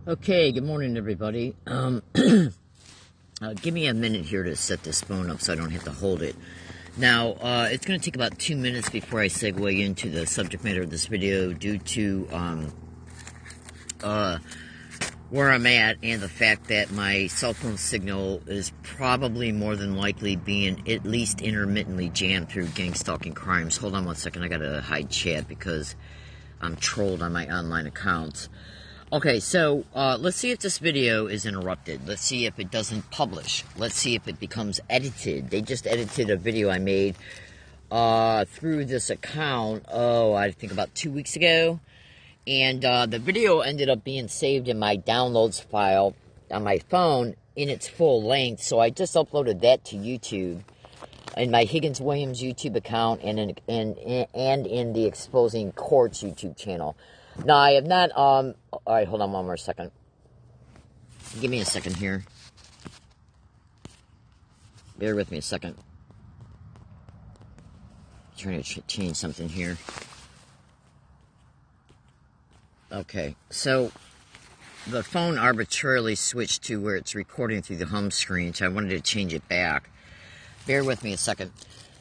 Okay, good morning, everybody. Give me a minute here to set this phone up so I don't have to hold it. Now, it's going to take about 2 minutes before I segue into the subject matter of this video due to where I'm at and the fact that my cell phone signal is probably more than likely being at least intermittently jammed through gang stalking crimes. Hold on one second, I got to hide chat because I'm trolled on my online accounts. Okay, so let's see if this video is interrupted. Let's see if it doesn't publish. Let's see if it becomes edited. They just edited a video I made through this account, I think about 2 weeks ago. And the video ended up being saved in my downloads file on my phone in its full length. So I just uploaded that to YouTube in my Higgins Williams YouTube account and in the Exposing Courts YouTube channel. Now, I have not, alright, hold on one more second. Give me a second here. Bear with me a second. I'm trying to change something here. Okay, so the phone arbitrarily switched to where it's recording through the home screen, so I wanted to change it back. Bear with me a second.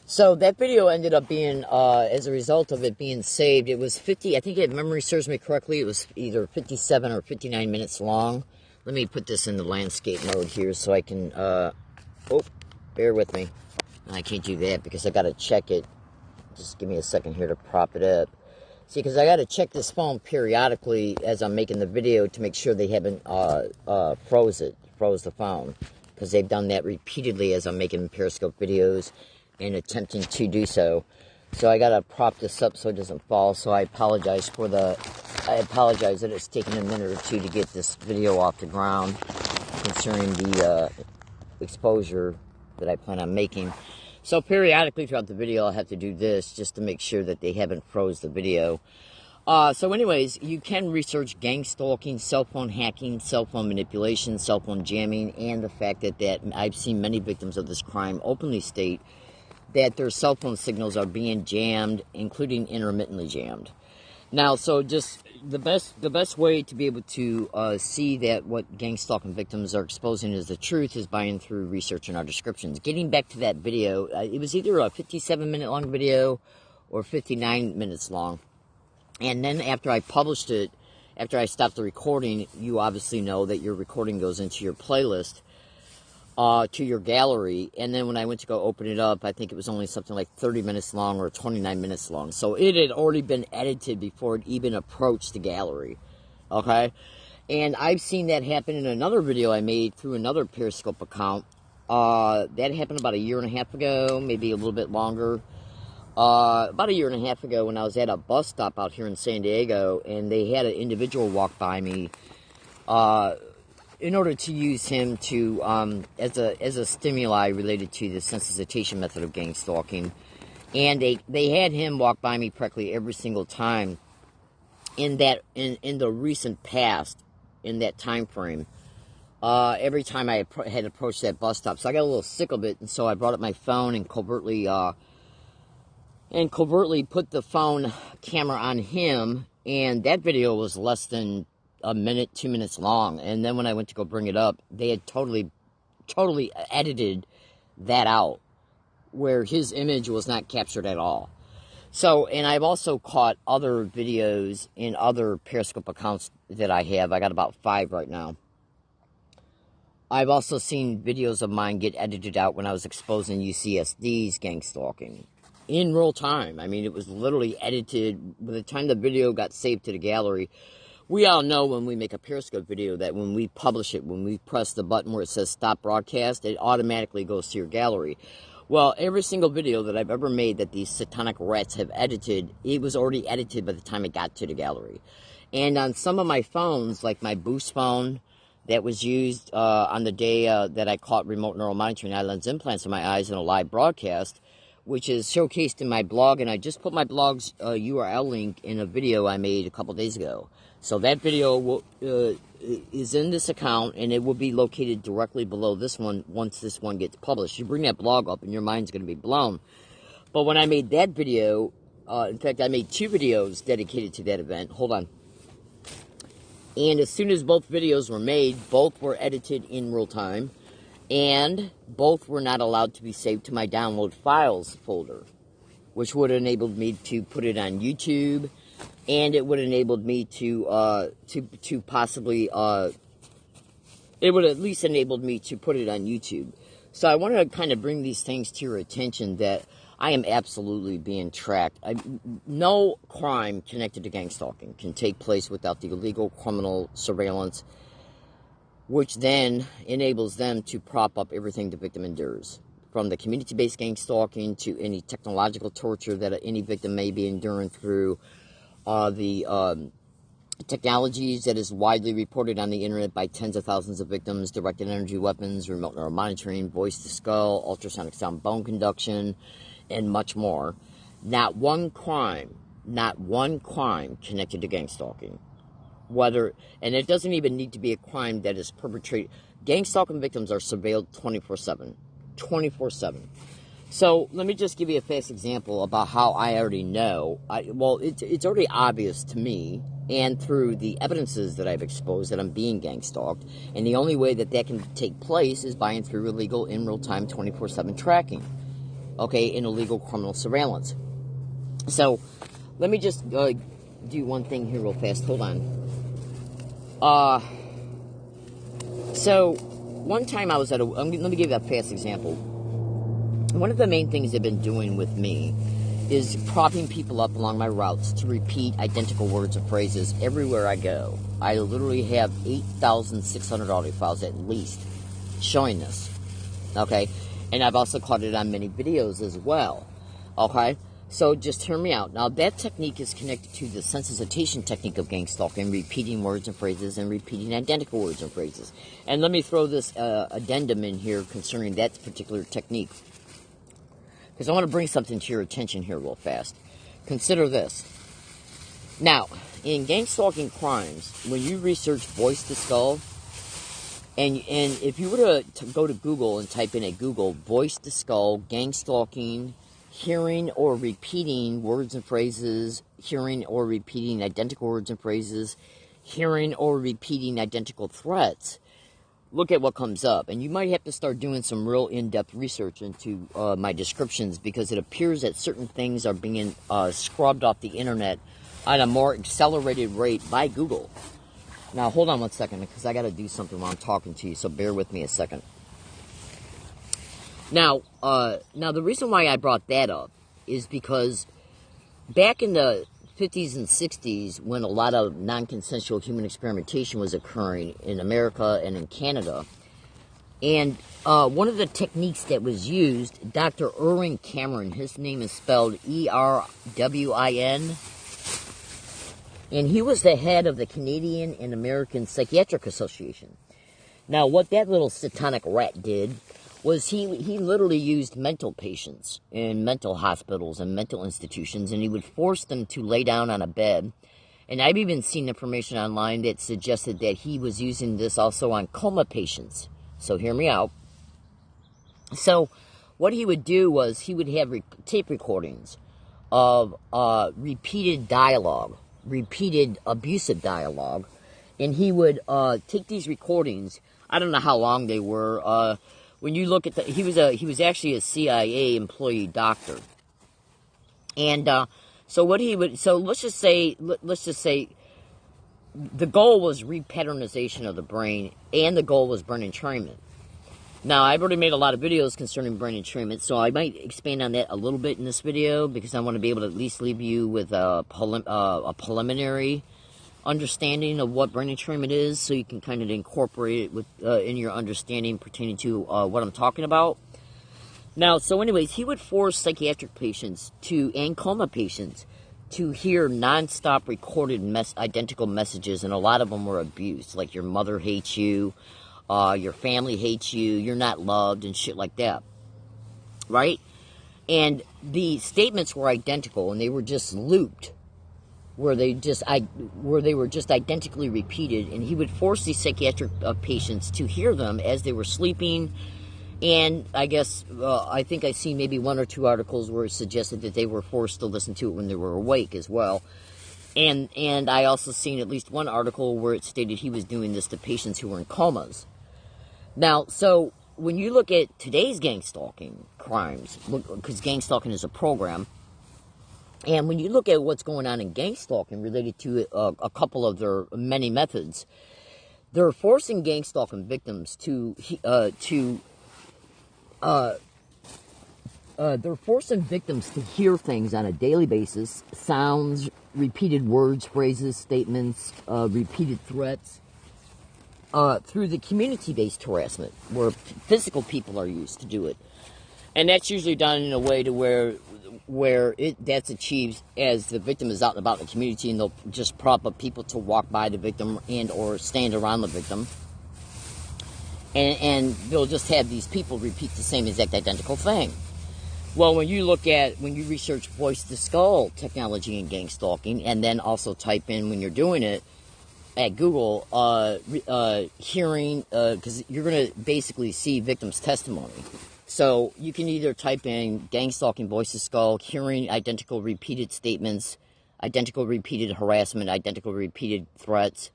So that video ended up being, as a result of it being saved, it was 50, I think if memory serves me correctly, it was either 57 or 59 minutes long. Let me put this in the landscape mode here so I can, bear with me. I can't do that because I got to check it. Just give me a second here to prop it up. See, because I got to check this phone periodically as I'm making the video to make sure they haven't froze the phone. Because they've done that repeatedly as I'm making Periscope videos and attempting to do so. So I gotta prop this up so it doesn't fall. So I apologize that it's taken a minute or two to get this video off the ground concerning the exposure that I plan on making. So periodically throughout the video I'll have to do this just to make sure that they haven't froze the video. So anyways, you can research gang stalking, cell phone hacking, cell phone manipulation, cell phone jamming, and the fact that I've seen many victims of this crime openly state that their cell phone signals are being jammed, including intermittently jammed. Now, so just the best way to be able to see that what gang stalking victims are exposing as the truth is by through research in our descriptions. Getting back to that video, it was either a 57-minute long video or 59 minutes long. And then after I published it, after I stopped the recording, you obviously know that your recording goes into your playlist, to your gallery. And then when I went to go open it up, I think it was only something like 30 minutes long or 29 minutes long. So it had already been edited before it even approached the gallery. Okay? And I've seen that happen in another video I made through another Periscope account. That happened about a year and a half ago, maybe a little bit longer. About a year and a half ago when I was at a bus stop out here in San Diego, and they had an individual walk by me, in order to use him to, as a stimuli related to the sensitization method of gang stalking. And they had him walk by me practically every single time in the recent past, in that time frame. Every time I had approached that bus stop. So I got a little sick of it, and so I brought up my phone and covertly put the phone camera on him, and that video was less than a minute, 2 minutes long. And then when I went to go bring it up, they had totally edited that out, where his image was not captured at all. So, and I've also caught other videos in other Periscope accounts that I have. I got about 5 right now. I've also seen videos of mine get edited out when I was exposing UCSD's gang stalking in real time. I mean, it was literally edited. By the time the video got saved to the gallery, we all know when we make a Periscope video that when we publish it, when we press the button where it says stop broadcast, it automatically goes to your gallery. Well, every single video that I've ever made that these satanic rats have edited, it was already edited by the time it got to the gallery. And on some of my phones, like my Boost phone that was used on the day that I caught remote neural monitoring eye lens implants in my eyes in a live broadcast, which is showcased in my blog, and I just put my blog's URL link in a video I made a couple days ago. So that video is in this account, and it will be located directly below this one once this one gets published. You bring that blog up, and your mind's going to be blown. But when I made that video, in fact, I made 2 videos dedicated to that event. Hold on. And as soon as both videos were made, both were edited in real time, and both were not allowed to be saved to my download files folder, which would have enabled me to put it on YouTube, and it would have enabled me to possibly, it would have at least enabled me to put it on YouTube. So I want to kind of bring these things to your attention that I am absolutely being tracked. No crime connected to gang stalking can take place without the illegal criminal surveillance, which then enables them to prop up everything the victim endures. From the community-based gang stalking to any technological torture that any victim may be enduring through the technologies that is widely reported on the internet by tens of thousands of victims, directed energy weapons, remote neural monitoring, voice to skull, ultrasonic sound bone conduction, and much more. Not one crime connected to gang stalking. And it doesn't even need to be a crime that is perpetrated. Gang stalking victims are surveilled 24/7. 24/7. So let me just give you a fast example about how I already know. It's already obvious to me, and through the evidences that I've exposed, that I'm being gang stalked. And the only way that can take place is by and through illegal, in real time, 24/7 tracking. Okay, in illegal criminal surveillance. So let me just do one thing here real fast. Hold on. So one time I was at let me give you a fast example. One of the main things they've been doing with me is propping people up along my routes to repeat identical words and phrases everywhere I go. I literally have 8,600 audio files at least showing this. Okay? And I've also caught it on many videos as well. Okay? So just hear me out. Now, that technique is connected to the sensitization technique of gang stalking, repeating words and phrases and repeating identical words and phrases. And let me throw this addendum in here concerning that particular technique, because I want to bring something to your attention here real fast. Consider this. Now, in gang stalking crimes, when you research voice to skull, and if you were to go to Google and type in Google voice to skull, gang stalking, hearing or repeating words and phrases, hearing or repeating identical words and phrases, hearing or repeating identical threats, look at what comes up. And you might have to start doing some real in-depth research into my descriptions, because it appears that certain things are being scrubbed off the internet at a more accelerated rate by Google. Now, hold on one second, because I got to do something while I'm talking to you, so bear with me a second. Now, the reason why I brought that up is because back in the 50s and 60s, when a lot of non-consensual human experimentation was occurring in America and in Canada, and one of the techniques that was used, Dr. Erwin Cameron, his name is spelled Erwin, and he was the head of the Canadian and American Psychiatric Association. Now, what that little satanic rat did was he literally used mental patients in mental hospitals and mental institutions, and he would force them to lay down on a bed. And I've even seen information online that suggested that he was using this also on coma patients. So hear me out. So what he would do was he would have tape recordings of repeated dialogue, repeated abusive dialogue, and he would take these recordings. I don't know how long they were. When you look at he was actually a CIA employee doctor, and so let's just say the goal was repatternization of the brain, and the goal was brain entrainment. Now, I've already made a lot of videos concerning brain entrainment, so I might expand on that a little bit in this video, because I want to be able to at least leave you with a preliminary understanding of what brain entrainment is, so you can kind of incorporate it with in your understanding pertaining to what I'm talking about. Now, so anyways, he would force psychiatric patients and coma patients to hear non-stop recorded identical messages, and a lot of them were abuse, like your mother hates you, your family hates you, you're not loved, and shit like that, right? And the statements were identical, and they were just looped, where they were just identically repeated, and he would force these psychiatric patients to hear them as they were sleeping. And I guess I think I see maybe one or two articles where it suggested that they were forced to listen to it when they were awake as well. And I also seen at least one article where it stated he was doing this to patients who were in comas. Now, so when you look at today's gang stalking crimes, because gang stalking is a program, and when you look at what's going on in gang stalking related to a couple of their many methods, they're forcing gang stalking victims they're forcing victims to hear things on a daily basis, sounds, repeated words, phrases, statements, repeated threats, through the community-based harassment, where physical people are used to do it. And that's usually done in a way to where that's achieved as the victim is out and about in the community, and they'll just prop up people to walk by the victim and or stand around the victim. And they'll just have these people repeat the same exact identical thing. Well, when you research voice-to-skull technology in gang stalking, and then also type in, when you're doing it, at Google, hearing, because you're going to basically see victims' testimony. So you can either type in gang stalking, voice-to-skull, hearing identical repeated statements, identical repeated harassment, identical repeated threats,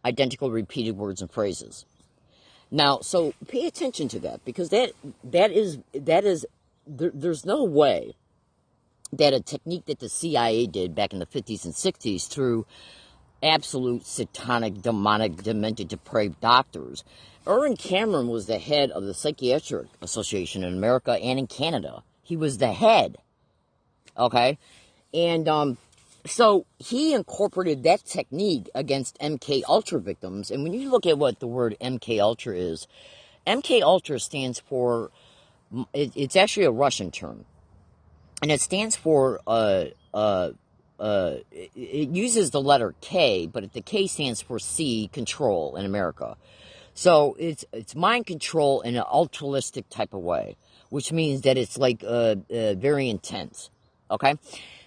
identical repeated words and phrases. Now, so pay attention to that, because there's no way that a technique that the CIA did back in the 50s and 60s through absolute satanic, demonic, demented, depraved doctors. Erwin Cameron was the head of the Psychiatric Association in America and in Canada. He was the head. Okay? And so he incorporated that technique against MK Ultra victims. And when you look at what the word MK Ultra is, MK Ultra stands for, it's actually a Russian term. And it stands for, it uses the letter K, but the K stands for C, control in America. So it's mind control in an altruistic type of way, which means that it's like very intense. Okay?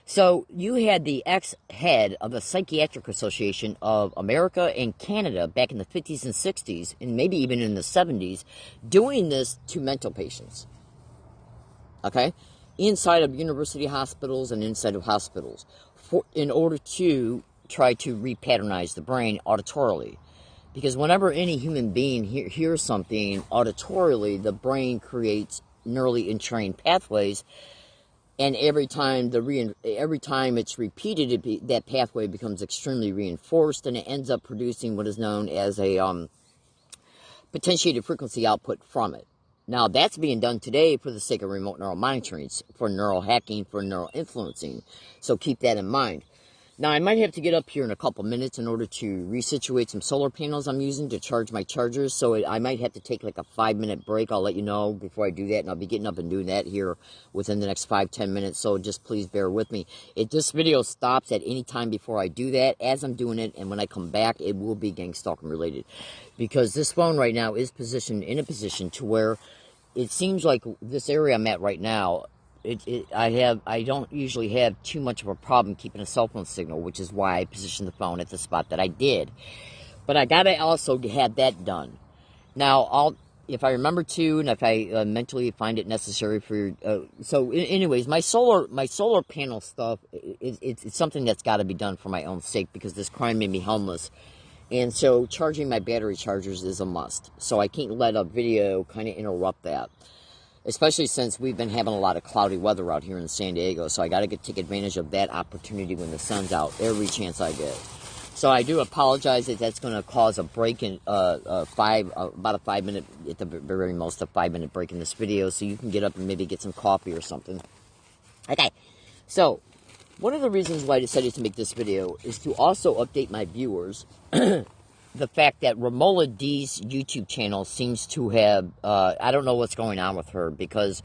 So you had the ex-head of the Psychiatric Association of America and Canada back in the 50s and 60s, and maybe even in the 70s, doing this to mental patients. Okay? Inside of university hospitals and inside of hospitals, in order to try to repatternise the brain auditorily. Because whenever any human being hears something auditorily, the brain creates neurally entrained pathways, and every time it's repeated, that pathway becomes extremely reinforced, and it ends up producing what is known as a potentiated frequency output from it. Now, that's being done today for the sake of remote neural monitoring, for neural hacking, for neural influencing. So keep that in mind. Now, I might have to get up here in a couple minutes in order to resituate some solar panels I'm using to charge my chargers. So I might have to take like a 5-minute break. I'll let you know before I do that. And I'll be getting up and doing that here within the next 5-10 minutes. So just please bear with me. If this video stops at any time before I do that, as I'm doing it, and when I come back, it will be gang stalking related. Because this phone right now is positioned in a position to where it seems like this area I'm at right now, I don't usually have too much of a problem keeping a cell phone signal, which is why I positioned the phone at the spot that I did. But I gotta also have that done. Now, if I remember to, and if I mentally find it necessary for, anyways, my solar panel stuff, it's something that's got to be done for my own sake, because this crime made me homeless. And so charging my battery chargers is a must. So I can't let a video kind of interrupt that. Especially since we've been having a lot of cloudy weather out here in San Diego. So I got to take advantage of that opportunity when the sun's out, every chance I get. So I do apologize if that's going to cause a break in about a 5-minute, at the very most, a 5-minute break in this video. So you can get up and maybe get some coffee or something. Okay, so one of the reasons why I decided to make this video is to also update my viewers the fact that Romola D's YouTube channel seems to have, I don't know what's going on with her, because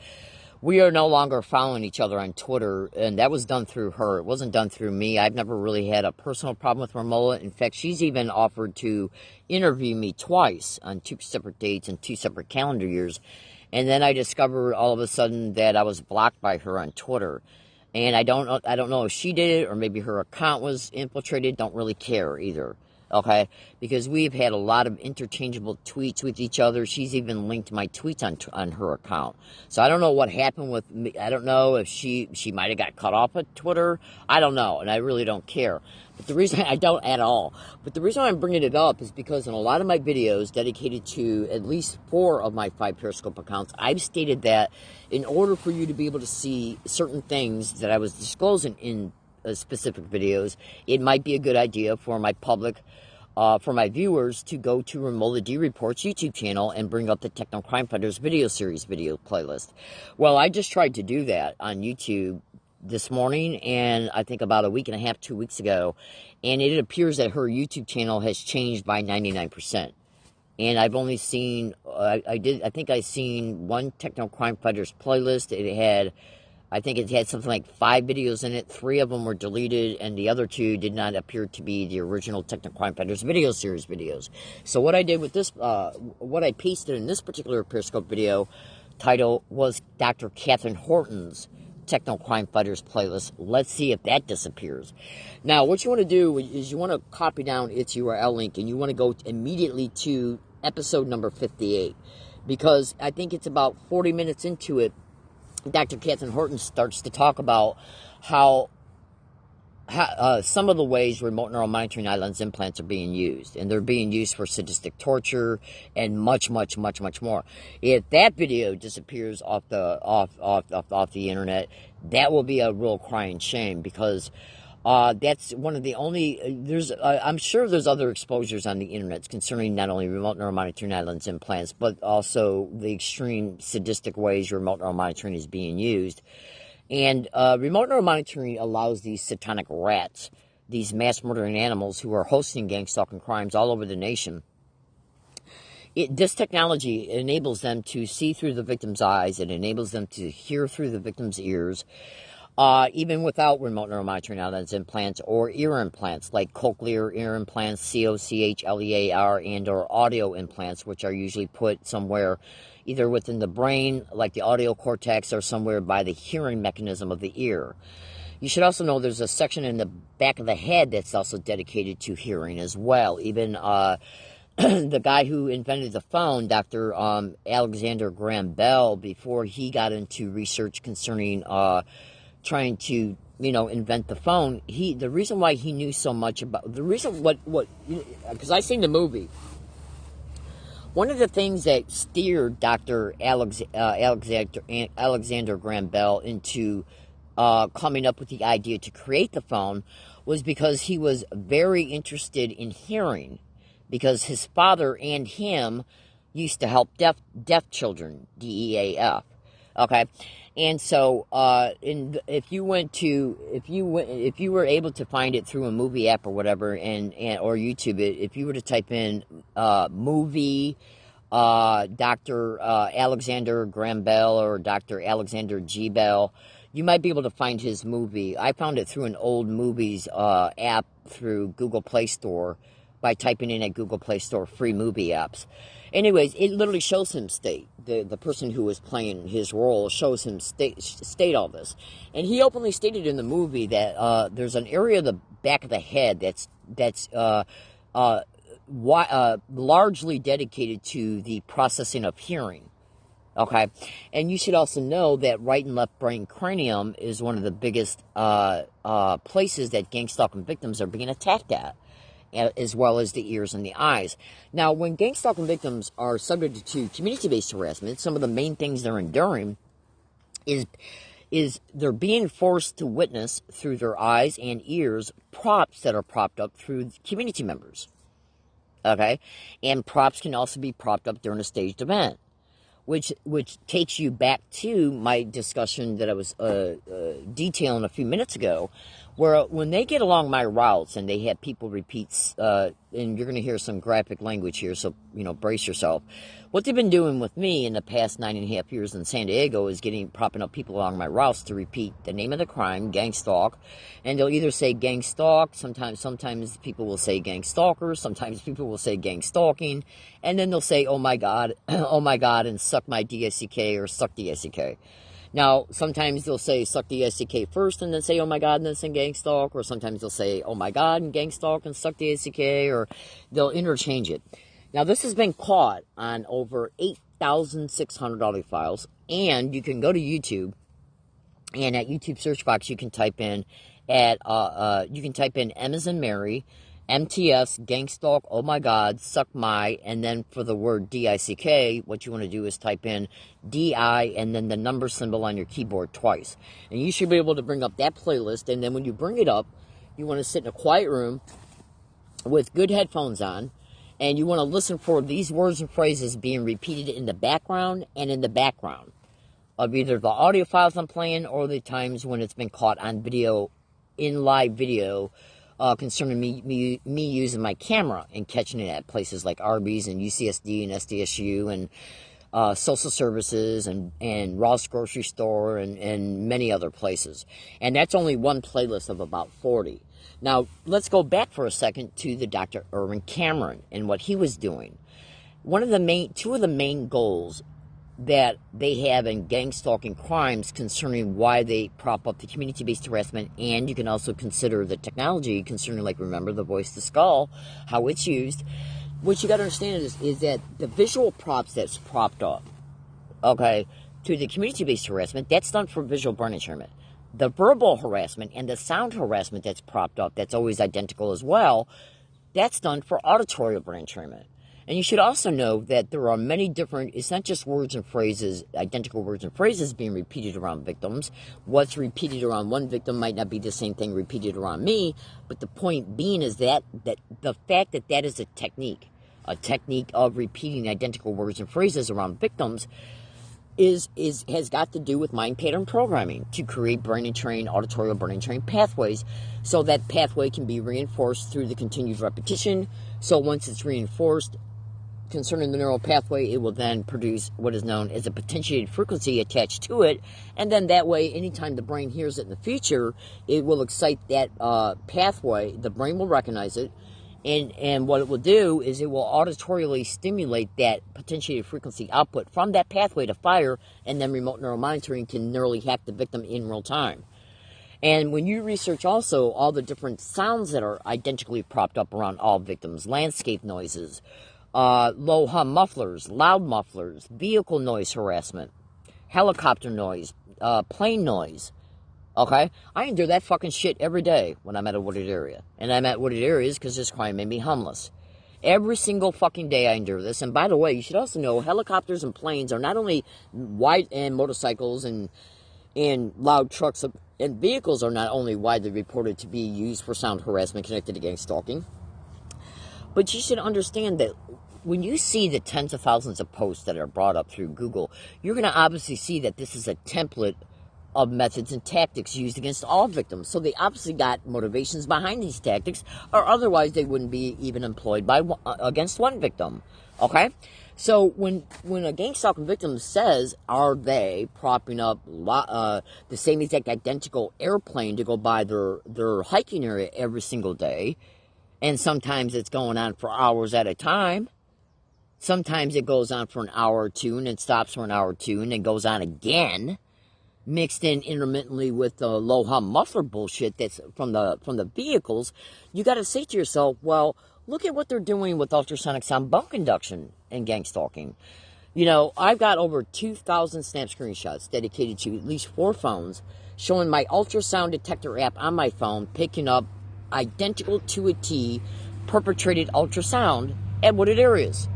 we are no longer following each other on Twitter, and that was done through her. It wasn't done through me. I've never really had a personal problem with Romola. In fact, she's even offered to interview me twice on 2 separate dates and 2 separate calendar years. And then I discovered all of a sudden that I was blocked by her on Twitter. And I don't know if she did it or maybe her account was infiltrated. Don't really care either. Okay, because we've had a lot of interchangeable tweets with each other. She's even linked my tweets on her account. So I don't know what happened with me. I don't know if she might have got cut off of Twitter. I don't know, and I really don't care. But the reason I don't at all. But the reason I'm bringing it up is because in a lot of my videos dedicated to at least 4 of my 5 Periscope accounts, I've stated that in order for you to be able to see certain things that I was disclosing in specific videos, it might be a good idea for my public, for my viewers, to go to Romola D Reports YouTube channel and bring up the Techno Crime Fighters video series video playlist. Well, I just tried to do that on YouTube this morning, and I think about a week and a half, 2 weeks ago, and it appears that her YouTube channel has changed by 99%. And I've only seen, I think I seen one Techno Crime Fighters playlist. I think it had something like 5 videos in it. 3 of them were deleted, and the other 2 did not appear to be the original Techno Crime Fighters video series videos. So what I did with this, what I pasted in this particular Periscope video title was Dr. Catherine Horton's Techno Crime Fighters playlist. Let's see if that disappears. Now, what you want to do is you want to copy down its URL link, and you want to go immediately to episode number 58, because I think it's about 40 minutes into it, Dr. Catherine Horton starts to talk about how some of the ways remote neural monitoring eye lens implants are being used, and they're being used for sadistic torture and much, much, much, much more. If that video disappears off the internet, that will be a real crying shame, because that's one of the only, I'm sure there's other exposures on the internet concerning not only remote neural monitoring eye lens implants, but also the extreme sadistic ways remote neural monitoring is being used. And remote neural monitoring allows these satanic rats, these mass murdering animals who are hosting gang stalking crimes all over the nation. This technology enables them to see through the victim's eyes. It enables them to hear through the victim's ears. Even without remote neural monitoring eye lens implants or ear implants, like cochlear ear implants, COCHLEAR, and or audio implants, which are usually put somewhere either within the brain, like the audio cortex, or somewhere by the hearing mechanism of the ear. You should also know there's a section in the back of the head that's also dedicated to hearing as well. Even the guy who invented the phone, Dr. Alexander Graham Bell, before he got into research concerning trying to, invent the phone, the reason why he knew so much about, the reason because I seen the movie, one of the things that steered Dr. Alexander Graham Bell into coming up with the idea to create the phone was because he was very interested in hearing, because his father and him used to help deaf children, DEAF. Okay, and so if you were able to find it through a movie app or whatever, and or YouTube it, if you were to type in movie Dr. Alexander Graham Bell or Dr. Alexander G. Bell, you might be able to find his movie. I found it through an old movies app through Google Play Store by typing in at Google Play Store free movie apps. Anyways, it literally shows him state, the person who was playing his role shows him state all this. And he openly stated in the movie that there's an area of the back of the head that's largely dedicated to the processing of hearing. Okay, and you should also know that right and left brain cranium is one of the biggest places that gang stalking victims are being attacked at, as well as the ears and the eyes. Now, when gang stalking victims are subject to community-based harassment, some of the main things they're enduring is they're being forced to witness through their eyes and ears props that are propped up through community members. Okay, and props can also be propped up during a staged event, which takes you back to my discussion that I was detailing a few minutes ago, where when they get along my routes and they have people repeat, and you're going to hear some graphic language here, so, brace yourself. What they've been doing with me in the past 9.5 years in San Diego is propping up people along my routes to repeat the name of the crime, gang stalk, and they'll either say gang stalk, sometimes people will say gang stalkers, sometimes people will say gang stalking, and then they'll say, oh my God, and suck my DSCK or suck DSCK. Now, sometimes they'll say suck the ACK first and then say, oh my God, and then sing gang stalk. Or sometimes they'll say, oh my God, and gang stalk and suck the ACK. Or they'll interchange it. Now, this has been caught on over 8,600 audio files. And you can go to YouTube. And at YouTube search box, you can type in M as in Mary, MTS, Gangstalk, oh my God, suck my, and then for the word DICK, what you want to do is type in DI and then the number symbol on your keyboard twice. And you should be able to bring up that playlist, and then when you bring it up, you want to sit in a quiet room with good headphones on, and you want to listen for these words and phrases being repeated in the background and in the background of either the audio files I'm playing or the times when it's been caught on video, in live video, concerning me using my camera and catching it at places like Arby's and UCSD and SDSU and social services and Ross Grocery Store and many other places. And that's only one playlist of about 40. Now, let's go back for a second to the Dr. Erwin Cameron and what he was doing. Two of the main goals that they have in gang stalking crimes concerning why they prop up the community-based harassment, and you can also consider the technology concerning, like, remember the voice to skull, how it's used. What you got to understand is that the visual props that's propped up, okay, to the community-based harassment, that's done for visual brain entrainment. The verbal harassment and the sound harassment that's propped up, that's always identical as well, that's done for auditory brain entrainment. And you should also know that there are many different, it's not just words and phrases, identical words and phrases being repeated around victims. What's repeated around one victim might not be the same thing repeated around me, but the point being is that the fact that that is a technique of repeating identical words and phrases around victims has got to do with mind pattern programming to create brain and train, auditory brain and train pathways, so that pathway can be reinforced through the continued repetition. So once it's reinforced concerning the neural pathway, it will then produce what is known as a potentiated frequency attached to it, and then that way, anytime the brain hears it in the future, it will excite that pathway. The brain will recognize it, and what it will do is it will auditorily stimulate that potentiated frequency output from that pathway to fire, and then remote neural monitoring can neurally hack the victim in real time. And when you research also all the different sounds that are identically propped up around all victims, landscape noises, low hum mufflers, loud mufflers, vehicle noise harassment, helicopter noise, plane noise, okay? I endure that fucking shit every day when I'm at a wooded area. And I'm at wooded areas because this crime made me homeless. Every single fucking day I endure this. And by the way, you should also know helicopters and planes are not only and motorcycles and loud trucks and vehicles are not only widely reported to be used for sound harassment connected to gang stalking, but you should understand that when you see the tens of thousands of posts that are brought up through Google, you're going to obviously see that this is a template of methods and tactics used against all victims. So they obviously got motivations behind these tactics, or otherwise they wouldn't be even employed against one victim. Okay? So when a gang stalking victim says, are they propping up the same exact identical airplane to go by their hiking area every single day, and sometimes it's going on for hours at a time, sometimes it goes on for an hour or two and it stops for an hour or two and then goes on again, mixed in intermittently with the low hum muffler bullshit that's from the vehicles, you got to say to yourself, well, look at what they're doing with ultrasonic sound bone conduction and gang stalking. You know, I've got over 2,000 snap screenshots dedicated to at least 4 phones showing my ultrasound detector app on my phone picking up identical to a T perpetrated ultrasound at wooded areas.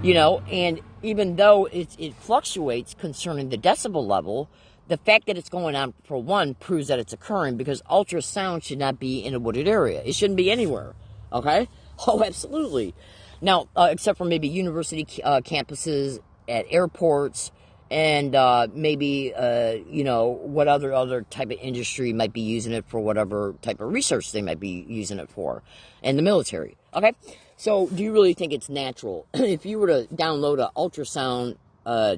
You know, and even though it fluctuates concerning the decibel level, the fact that it's going on for one proves that it's occurring, because ultrasound should not be in a wooded area. It shouldn't be anywhere. Okay? Oh, absolutely. Now, except for maybe university campuses, at airports, and maybe, you know, what other type of industry might be using it for, whatever type of research they might be using it for, and the military. Okay? So, do you really think it's natural? If you were to download an ultrasound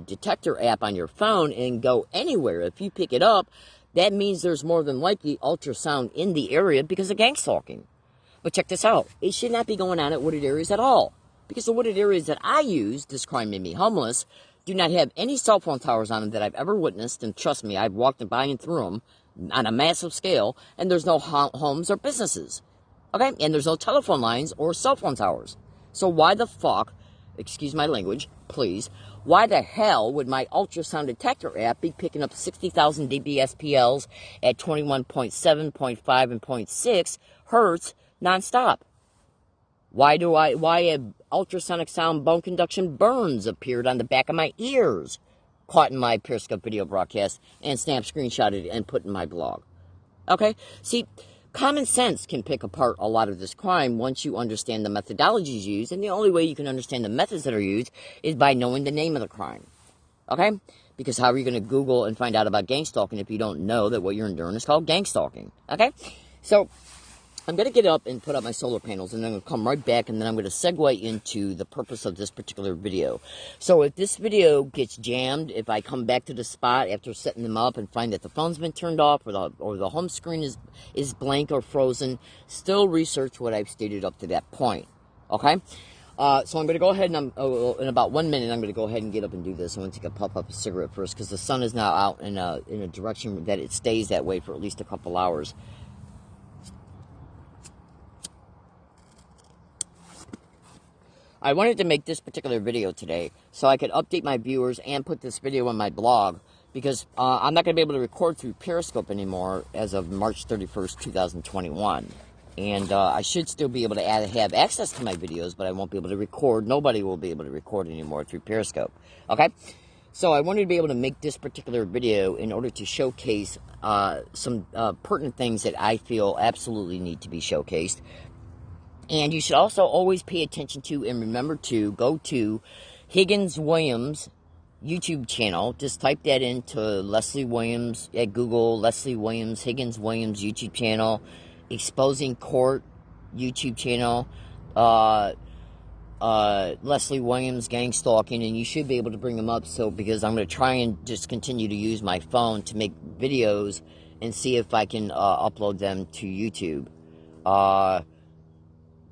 detector app on your phone and go anywhere, if you pick it up, that means there's more than likely ultrasound in the area because of gang stalking. But check this out. It should not be going on at wooded areas at all. Because the wooded areas that I use, this crime made me homeless, do not have any cell phone towers on them that I've ever witnessed, and trust me, I've walked by and through them on a massive scale, and there's no homes or businesses, okay? And there's no telephone lines or cell phone towers. So why the fuck, excuse my language, please, why the hell would my ultrasound detector app be picking up 60,000 dBSPLs at 21.7, 0.5, and 0.6 hertz nonstop? Why a ultrasonic sound bone conduction burns appeared on the back of my ears, caught in my Periscope video broadcast, and snap screenshotted and put in my blog. Okay? See, common sense can pick apart a lot of this crime once you understand the methodologies used, and the only way you can understand the methods that are used is by knowing the name of the crime. Okay? Because how are you going to Google and find out about gang stalking if you don't know that what you're enduring is called gang stalking? Okay? So, I'm going to get up and put up my solar panels, and then I'm going to come right back, and then I'm going to segue into the purpose of this particular video. So if this video gets jammed, if I come back to the spot after setting them up and find that the phone's been turned off or the home screen is blank or frozen, still research what I've stated up to that point. Okay? So I'm going to go ahead and in about 1 minute, I'm going to go ahead and get up and do this. I'm going to take a puff up a cigarette first because the sun is now out in a direction that it stays that way for at least a couple hours. I wanted to make this particular video today so I could update my viewers and put this video on my blog because I'm not going to be able to record through Periscope anymore as of March 31st, 2021. And I should still be able to have access to my videos, but I won't be able to record. Nobody will be able to record anymore through Periscope. Okay? So I wanted to be able to make this particular video in order to showcase some pertinent things that I feel absolutely need to be showcased. And you should also always pay attention to and remember to go to Higgins Williams YouTube channel. Just type that into Leslie Williams at Google, Leslie Williams, Higgins Williams YouTube channel, Exposing Court YouTube channel, Leslie Williams gang stalking, and you should be able to bring them up. So because I'm going to try and just continue to use my phone to make videos and see if I can upload them to YouTube.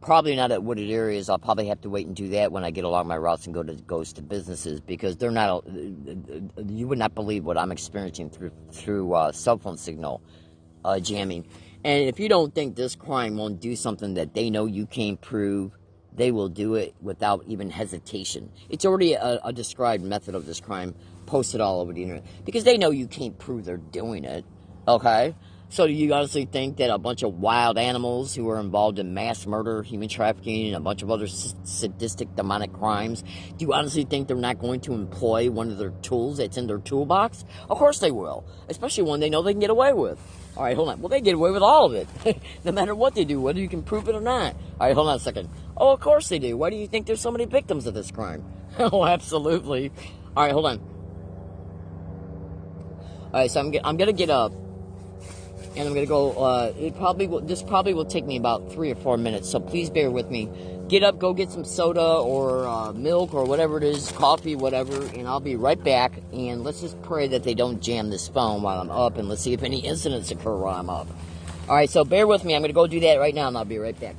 Probably not at wooded areas. I'll probably have to wait and do that when I get along my routes and goes to businesses, because they're not. You would not believe what I'm experiencing through cell phone signal jamming. And if you don't think this crime won't do something that they know you can't prove, they will do it without even hesitation. It's already a described method of this crime posted all over the internet because they know you can't prove they're doing it. Okay. So do you honestly think that a bunch of wild animals who are involved in mass murder, human trafficking, and a bunch of other sadistic, demonic crimes, do you honestly think they're not going to employ one of their tools that's in their toolbox? Of course they will, especially one they know they can get away with. All right, hold on. Well, they get away with all of it, no matter what they do, whether you can prove it or not. All right, hold on a second. Oh, of course they do. Why do you think there's so many victims of this crime? Oh, absolutely. All right, hold on. All right, so I'm going to get up. And I'm going to go, this probably will take me about 3 or 4 minutes, so please bear with me. Get up, go get some soda or milk or whatever it is, coffee, whatever, and I'll be right back. And let's just pray that they don't jam this phone while I'm up, and let's see if any incidents occur while I'm up. All right, so bear with me. I'm going to go do that right now, and I'll be right back.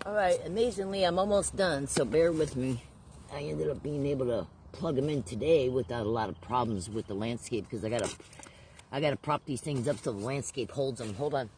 Alright, amazingly, I'm almost done, so bear with me. I ended up being able to plug them in today without a lot of problems with the landscape, because I gotta prop these things up so the landscape holds them. Hold on.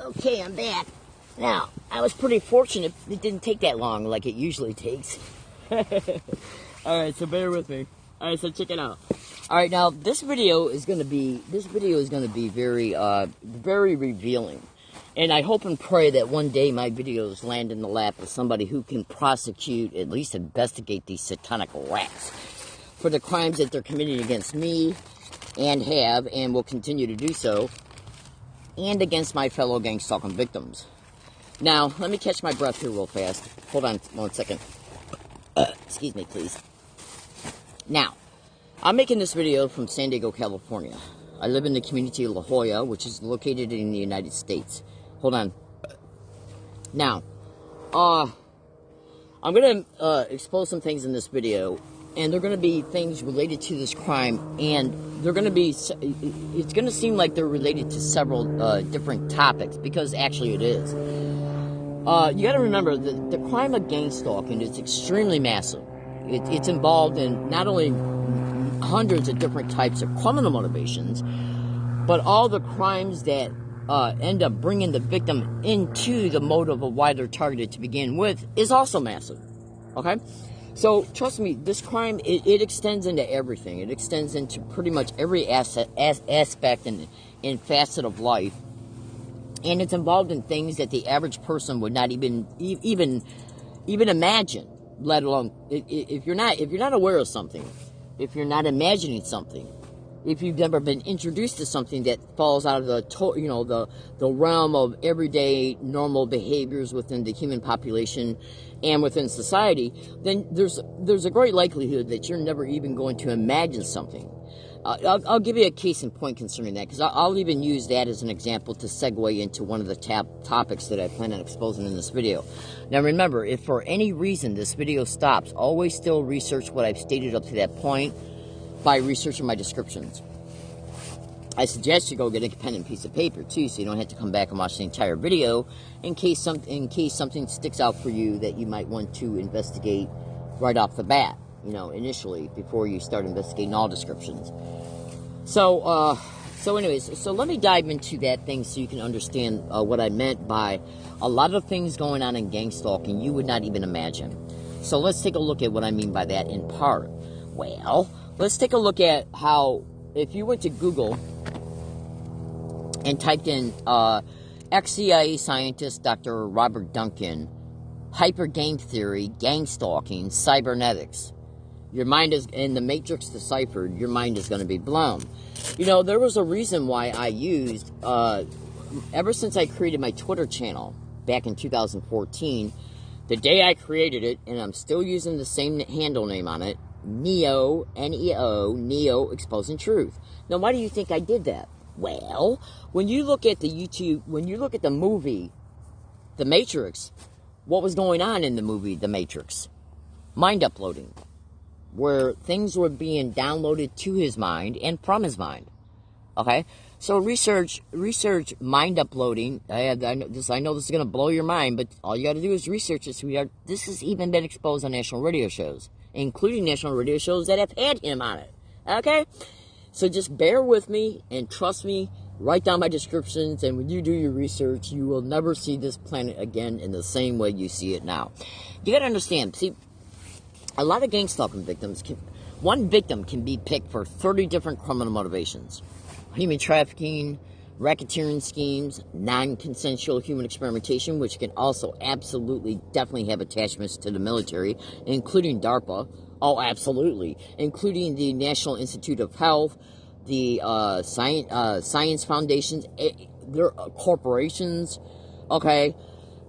Okay, I'm back. Now, I was pretty fortunate. It didn't take that long like it usually takes. Alright, so bear with me. Alright, so check it out. Alright, now this video is gonna be very very revealing. And I hope and pray that one day my videos land in the lap of somebody who can prosecute, at least investigate these satanic rats for the crimes that they're committing against me, and have, and will continue to do so, and against my fellow gang stalking victims. Now, let me catch my breath here real fast. Hold on 1 second. Excuse me, please. Now, I'm making this video from San Diego, California. I live in the community of La Jolla, which is located in the United States. Hold on. Now, I'm going to expose some things in this video, and they're going to be things related to this crime, and they're going to be, it's going to seem like they're related to several different topics, because actually it is. You got to remember, the crime of gang stalking is extremely massive. It's involved in not only hundreds of different types of criminal motivations, but all the crimes that end up bringing the victim into the motive of why they're targeted to begin with is also massive. Okay? So, trust me, this crime, it extends into everything. It extends into pretty much every aspect and facet of life. And it's involved in things that the average person would not even imagine, let alone, if you're not aware of something, if you're not imagining something, if you've never been introduced to something that falls out of the realm of everyday normal behaviors within the human population and within society, then there's a great likelihood that you're never even going to imagine something. I'll give you a case in point concerning that, because I'll even use that as an example to segue into one of the topics that I plan on exposing in this video. Now remember, if for any reason this video stops, always still research what I've stated up to that point by researching my descriptions. I suggest you go get a pen and piece of paper too, so you don't have to come back and watch the entire video in case something sticks out for you that you might want to investigate right off the bat, initially, before you start investigating all descriptions. So anyways, so let me dive into that thing so you can understand what I meant by a lot of things going on in gang stalking you would not even imagine. So let's take a look at what I mean by that in part. Well, let's take a look at how, if you went to Google and typed in ex-CIA scientist Dr. Robert Duncan, hyper game theory, gang stalking, cybernetics, your mind is, in the Matrix Deciphered, your mind is going to be blown. There was a reason why I used, ever since I created my Twitter channel back in 2014, the day I created it, and I'm still using the same handle name on it, Neo, N-E-O, Neo Exposing Truth. Now, why do you think I did that? Well, when you look at the movie, The Matrix, what was going on in the movie, The Matrix? Mind uploading, where things were being downloaded to his mind and from his mind. Okay? So research mind uploading. I know this is going to blow your mind, but all you got to do is research it, sweetheart. This has even been exposed on national radio shows, including national radio shows that have had him on it. Okay? So just bear with me and trust me. Write down my descriptions, and when you do your research, you will never see this planet again in the same way you see it now. You got to understand, see, a lot of gang stalking victims, one victim can be picked for 30 different criminal motivations. Human trafficking, racketeering schemes, non-consensual human experimentation, which can also absolutely, definitely have attachments to the military, including DARPA. Oh, absolutely. Including the National Institute of Health, the science foundations, their corporations, okay?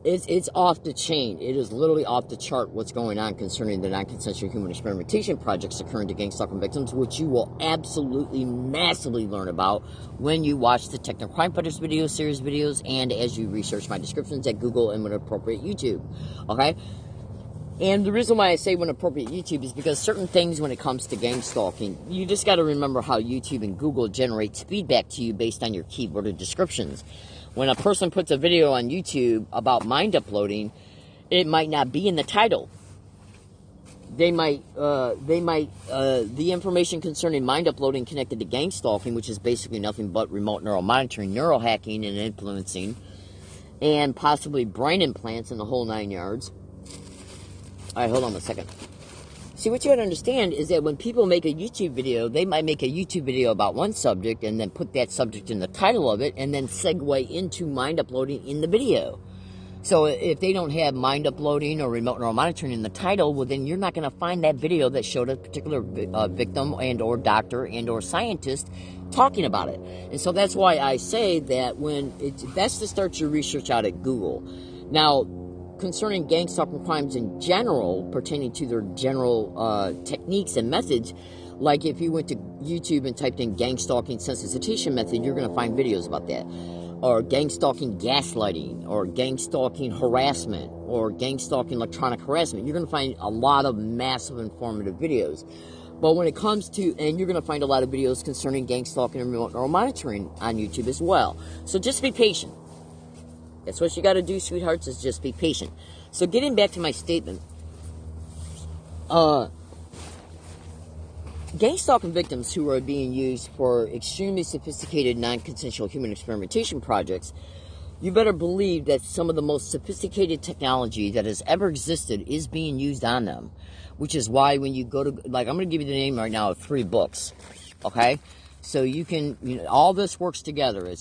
It's off the chain. It is literally off the chart what's going on concerning the non-consensual human experimentation projects occurring to gang stalking victims, which you will absolutely massively learn about when you watch the Techno Crime Fighters video series videos and as you research my descriptions at Google and when appropriate YouTube. Okay? And the reason why I say when appropriate YouTube is because certain things when it comes to gang stalking, you just got to remember how YouTube and Google generates feedback to you based on your keyworded descriptions. When a person puts a video on YouTube about mind uploading, it might not be in the title. The information concerning mind uploading connected to gang stalking, which is basically nothing but remote neural monitoring, neural hacking and influencing, and possibly brain implants in the whole 9 yards. All right, hold on a second. See, what you got to understand is that when people make a YouTube video, they might make a YouTube video about one subject and then put that subject in the title of it and then segue into mind uploading in the video. So if they don't have mind uploading or remote neural monitoring in the title, well, then you're not going to find that video that showed a particular victim and or doctor and or scientist talking about it. And so that's why I say that when it's best to start your research out at Google. Now, concerning gang stalking crimes in general, pertaining to their general techniques and methods, like if you went to YouTube and typed in gang stalking sensitization method, you're going to find videos about that. Or gang stalking gaslighting, or gang stalking harassment, or gang stalking electronic harassment. You're going to find a lot of massive informative videos. But when it comes to, and you're going to find a lot of videos concerning gang stalking and remote neural monitoring on YouTube as well. So just be patient. That's what you got to do, sweethearts, is just be patient. So getting back to my statement, gang stalking victims who are being used for extremely sophisticated non-consensual human experimentation projects, you better believe that some of the most sophisticated technology that has ever existed is being used on them. Which is why when you go to, like, I'm going to give you the name right now of 3 books, okay? So you can, all this works together.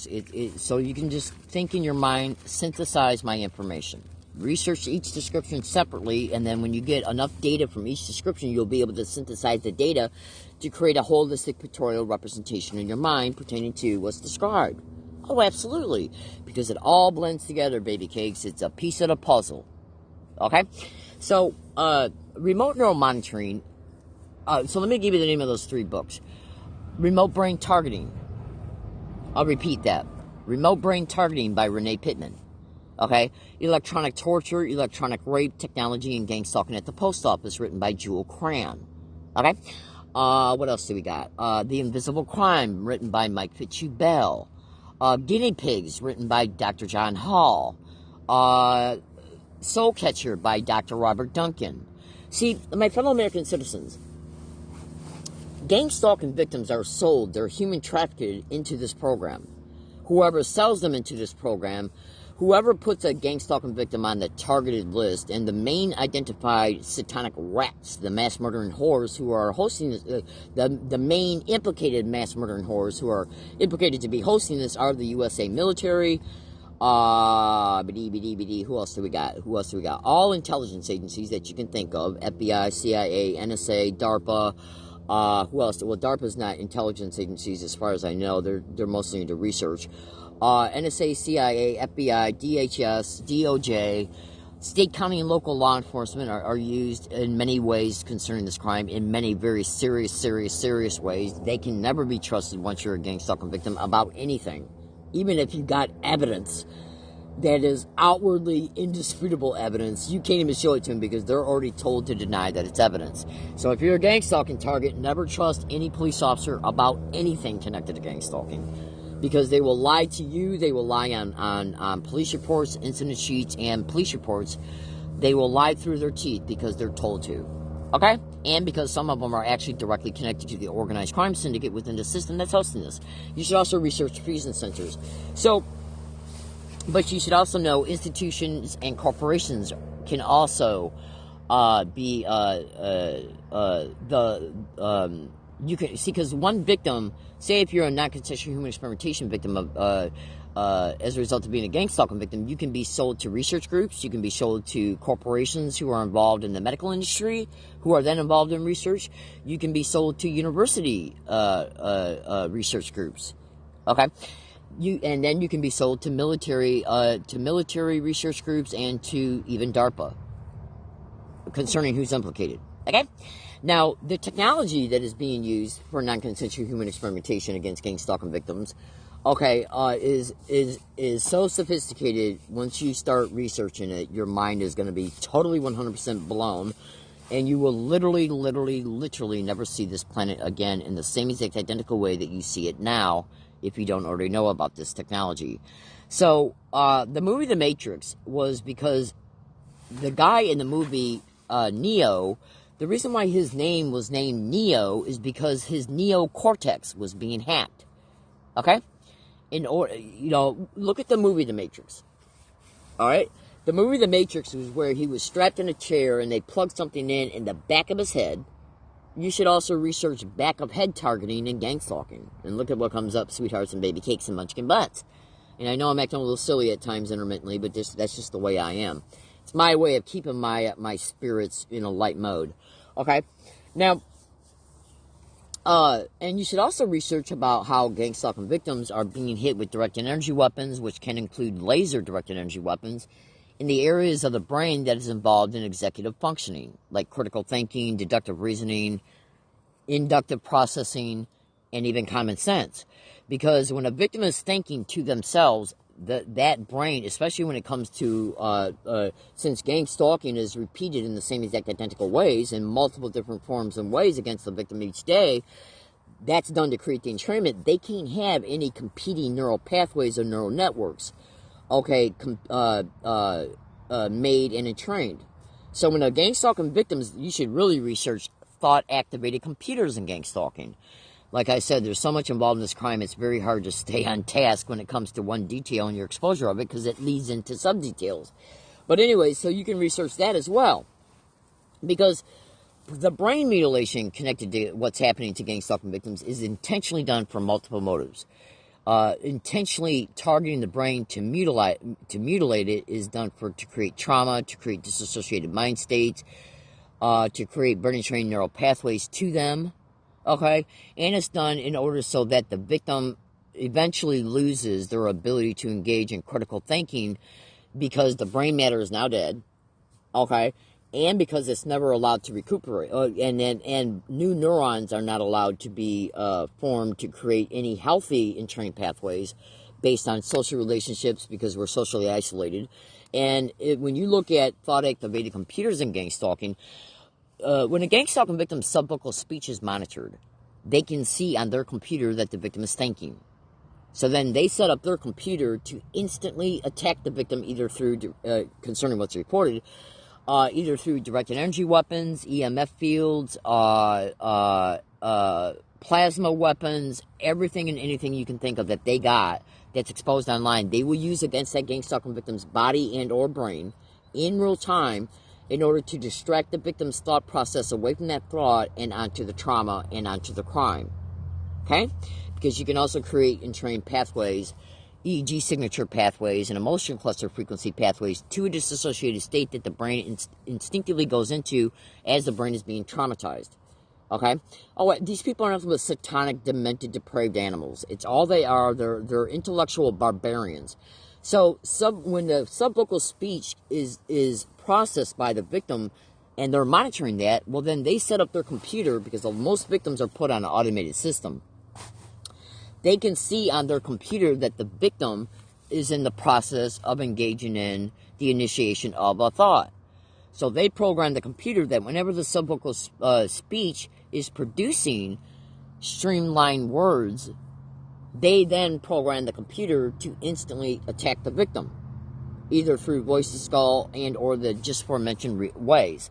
So you can just think in your mind, synthesize my information. Research each description separately, and then when you get enough data from each description, you'll be able to synthesize the data to create a holistic pictorial representation in your mind pertaining to what's described. Oh, absolutely. Because it all blends together, baby cakes. It's a piece of the puzzle. Okay? So, remote neural monitoring. So let me give you the name of those 3 books. Remote Brain Targeting. I'll repeat that. Remote Brain Targeting by Renee Pittman. Okay? Electronic Torture, Electronic Rape, Technology, and Gang Stalking at the Post Office, written by Jewel Cran. Okay? What else do we got? The Invisible Crime, written by Mike Fitzhugh-Bell. Guinea Pigs, written by Dr. John Hall. Soul Catcher by Dr. Robert Duncan. See, my fellow American citizens, gang stalking victims are sold, they're human trafficked into this program. Whoever sells them into this program, whoever puts a gang stalking victim on the targeted list, and the main identified satanic rats, the mass murdering whores who are hosting this, the main implicated mass murdering whores who are implicated to be hosting this are the USA military. Who else do we got? All intelligence agencies that you can think of: FBI, CIA, NSA, DARPA. Who else? Well, DARPA's not intelligence agencies as far as I know. They're mostly into research. NSA, CIA, FBI, DHS, DOJ, state, county, and local law enforcement are used in many ways concerning this crime, in many very serious ways. They can never be trusted once you're a gang stalking victim about anything. Even if you got evidence that is outwardly indisputable evidence, you can't even show it to them because they're already told to deny that it's evidence. So if you're a gang stalking target, never trust any police officer about anything connected to gang stalking. Because they will lie to you, they will lie on police reports, incident sheets, and police reports. They will lie through their teeth because they're told to. Okay? And because some of them are actually directly connected to the organized crime syndicate within the system that's hosting this. You should also research fusion centers. But you should also know institutions and corporations can also be You can see, because one victim, say if you're a non-consensual human experimentation victim of, as a result of being a gang stalking victim, you can be sold to research groups, you can be sold to corporations who are involved in the medical industry, who are then involved in research. You can be sold to university research groups. Okay, and then you can be sold to military research groups and to even DARPA concerning who's implicated. Okay. Now, the technology that is being used for non-consensual human experimentation against gang stalking victims, okay, is so sophisticated. Once you start researching it, your mind is going to be totally 100% blown, and you will literally never see this planet again in the same exact identical way that you see it now, if you don't already know about this technology. So, the movie The Matrix was because the guy in the movie Neo. The reason why his name was named Neo is because his neocortex was being hacked. Okay? Look at the movie The Matrix. Alright? The movie The Matrix was where he was strapped in a chair and they plugged something in the back of his head. You should also research back of head targeting and gang stalking. And look at what comes up: sweethearts and baby cakes and munchkin butts. And I know I'm acting a little silly at times intermittently, but that's just the way I am. It's my way of keeping my spirits in a light mode. Okay? Now, and you should also research about how gang stalking victims are being hit with directed energy weapons, which can include laser directed energy weapons, in the areas of the brain that is involved in executive functioning, like critical thinking, deductive reasoning, inductive processing, and even common sense. Because when a victim is thinking to themselves, that brain, especially when it comes to, since gang stalking is repeated in the same exact identical ways, in multiple different forms and ways against the victim each day, that's done to create the entrainment. They can't have any competing neural pathways or neural networks, okay, made and entrained. So when a gang stalking victims, you should really research thought-activated computers in gang stalking. Like I said, there's so much involved in this crime, it's very hard to stay on task when it comes to one detail and your exposure of it, because it leads into sub-details. But anyway, so you can research that as well. Because the brain mutilation connected to what's happening to gang stalking victims is intentionally done for multiple motives. Intentionally targeting the brain to mutilate it is done to create trauma, to create disassociated mind states, to create brain trained neural pathways to them. Okay, and it's done in order so that the victim eventually loses their ability to engage in critical thinking, because the brain matter is now dead. Okay, and because it's never allowed to recuperate, and new neurons are not allowed to be formed to create any healthy entrained pathways based on social relationships, because we're socially isolated. And when you look at thought-activated computers in gang stalking, when a gang stalking victim's subvocal speech is monitored, they can see on their computer that the victim is thinking. So then they set up their computer to instantly attack the victim, either through, concerning what's reported, either through directed energy weapons, EMF fields, plasma weapons, everything and anything you can think of that they got that's exposed online, they will use against that gang stalking victim's body and or brain in real time, in order to distract the victim's thought process away from that thought and onto the trauma and onto the crime. Okay? Because you can also create entrained pathways, EEG signature pathways, and emotion cluster frequency pathways to a disassociated state that the brain instinctively goes into as the brain is being traumatized. Okay? Oh, these people are nothing but satanic, demented, depraved animals. It's all they are. They're intellectual barbarians. So when the subvocal speech is processed by the victim and they're monitoring that, well, then they set up their computer, because most victims are put on an automated system. They can see on their computer that the victim is in the process of engaging in the initiation of a thought. So they program the computer that whenever the subvocal speech is producing streamlined words, they then program the computer to instantly attack the victim, either through voice to skull and or the just aforementioned ways.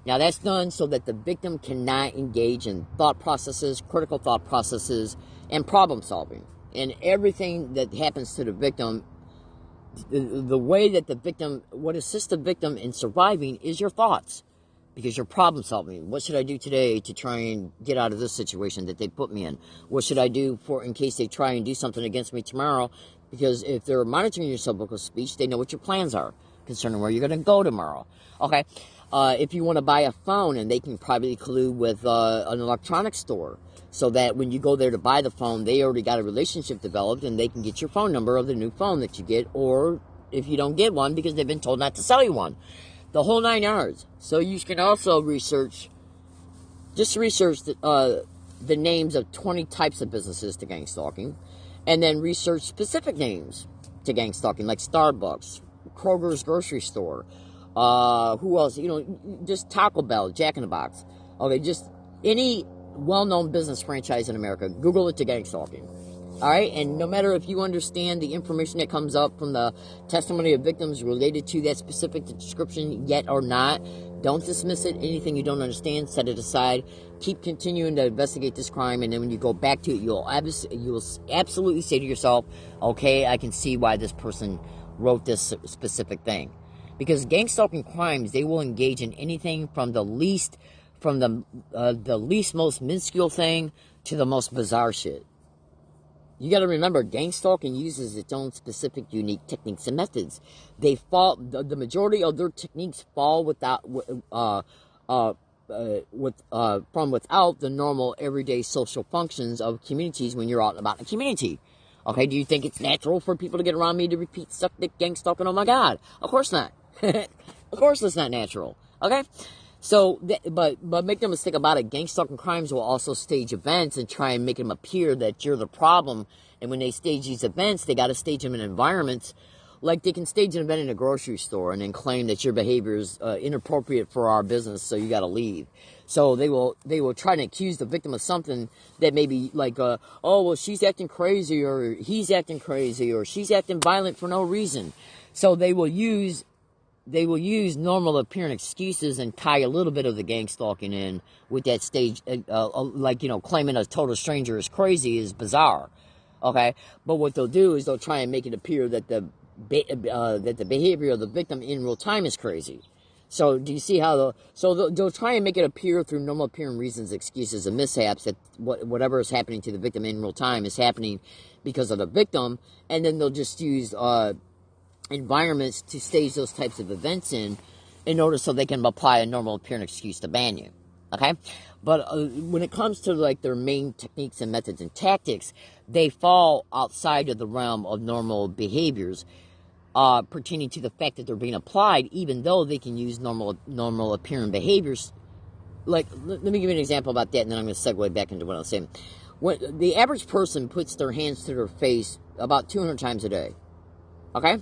Now that's done so that the victim cannot engage in thought processes, critical thought processes, and problem solving. And everything that happens to the victim, the way that the victim, what assists the victim in surviving is your thoughts. because you're problem solving. What should I do today to try and get out of this situation that they put me in? What should I do for in case they try and do something against me tomorrow? Because if they're monitoring your subliminal speech, they know what your plans are concerning where you're going to go tomorrow. Okay, if you want to buy a phone, and they can privately collude with an electronics store, so that when you go there to buy the phone, they already got a relationship developed, and they can get your phone number of the new phone that you get, or if you don't get one because they've been told not to sell you one. The whole 9 yards. So you can also research the names of 20 types of businesses to gang stalking, and then research specific names to gang stalking, like Starbucks, Kroger's grocery store, who else? Just Taco Bell, Jack in the Box. Okay, just any well-known business franchise in America. Google it to gang stalking. All right, and no matter if you understand the information that comes up from the testimony of victims related to that specific description yet or not, don't dismiss it. Anything you don't understand, set it aside. Keep continuing to investigate this crime, and then when you go back to it, you'll absolutely say to yourself, okay, I can see why this person wrote this specific thing. Because gang stalking crimes, they will engage in anything from the least most minuscule thing to the most bizarre shit. You got to remember, gang stalking uses its own specific, unique techniques and methods. The majority of their techniques fall from without the normal, everyday social functions of communities when you're out and about in a community. Okay, do you think it's natural for people to get around me to repeat suck dick gang stalking? Oh my God, of course not. Of course, it's not natural. Okay. So, but make no mistake about it, gang stalking crimes will also stage events and try and make them appear that you're the problem. And when they stage these events, they got to stage them in environments. Like they can stage an event in a grocery store and then claim that your behavior is inappropriate for our business, so you got to leave. So they will try to accuse the victim of something that may be like, oh, well, she's acting crazy, or he's acting crazy, or she's acting violent for no reason. So they will use normal appearing excuses and tie a little bit of the gang stalking in with that stage, claiming a total stranger is crazy is bizarre, okay? But what they'll do is they'll try and make it appear that the behavior of the victim in real time is crazy. So do you see how they'll try and make it appear through normal appearing reasons, excuses, and mishaps that whatever is happening to the victim in real time is happening because of the victim, and then they'll just use environments to stage those types of events in order so they can apply a normal appearing excuse to ban you. Okay? But when it comes to like their main techniques and methods and tactics, they fall outside of the realm of normal behaviors pertaining to the fact that they're being applied, even though they can use normal appearing behaviors. Like, let me give you an example about that, and then I'm going to segue back into what I was saying. When the average person puts their hands to their face about 200 times a day. Okay?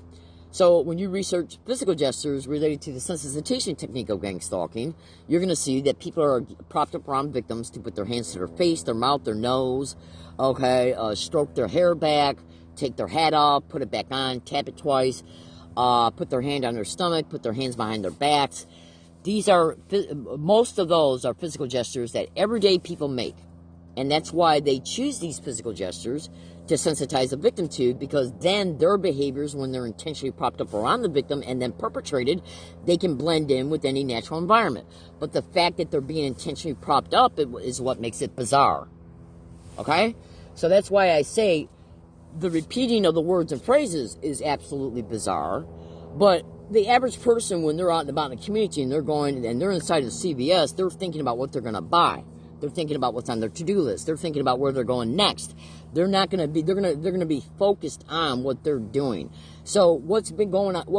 So when you research physical gestures related to the sensitization technique of gang stalking, you're going to see that people are propped up around victims to put their hands to their face, their mouth, their nose, okay, stroke their hair back, take their hat off, put it back on, tap it twice, put their hand on their stomach, put their hands behind their backs. Most of those are physical gestures that everyday people make. And that's why they choose these physical gestures to sensitize the victim to, because then their behaviors, when they're intentionally propped up around the victim and then perpetrated, they can blend in with any natural environment. But the fact that they're being intentionally propped up is what makes it bizarre. Okay? So that's why I say the repeating of the words and phrases is absolutely bizarre. But the average person, when they're out and about in the community and they're inside of CVS, they're thinking about what they're going to buy. They're thinking about what's on their to-do list. They're thinking about where they're going next. They're going to be focused on what they're doing. So what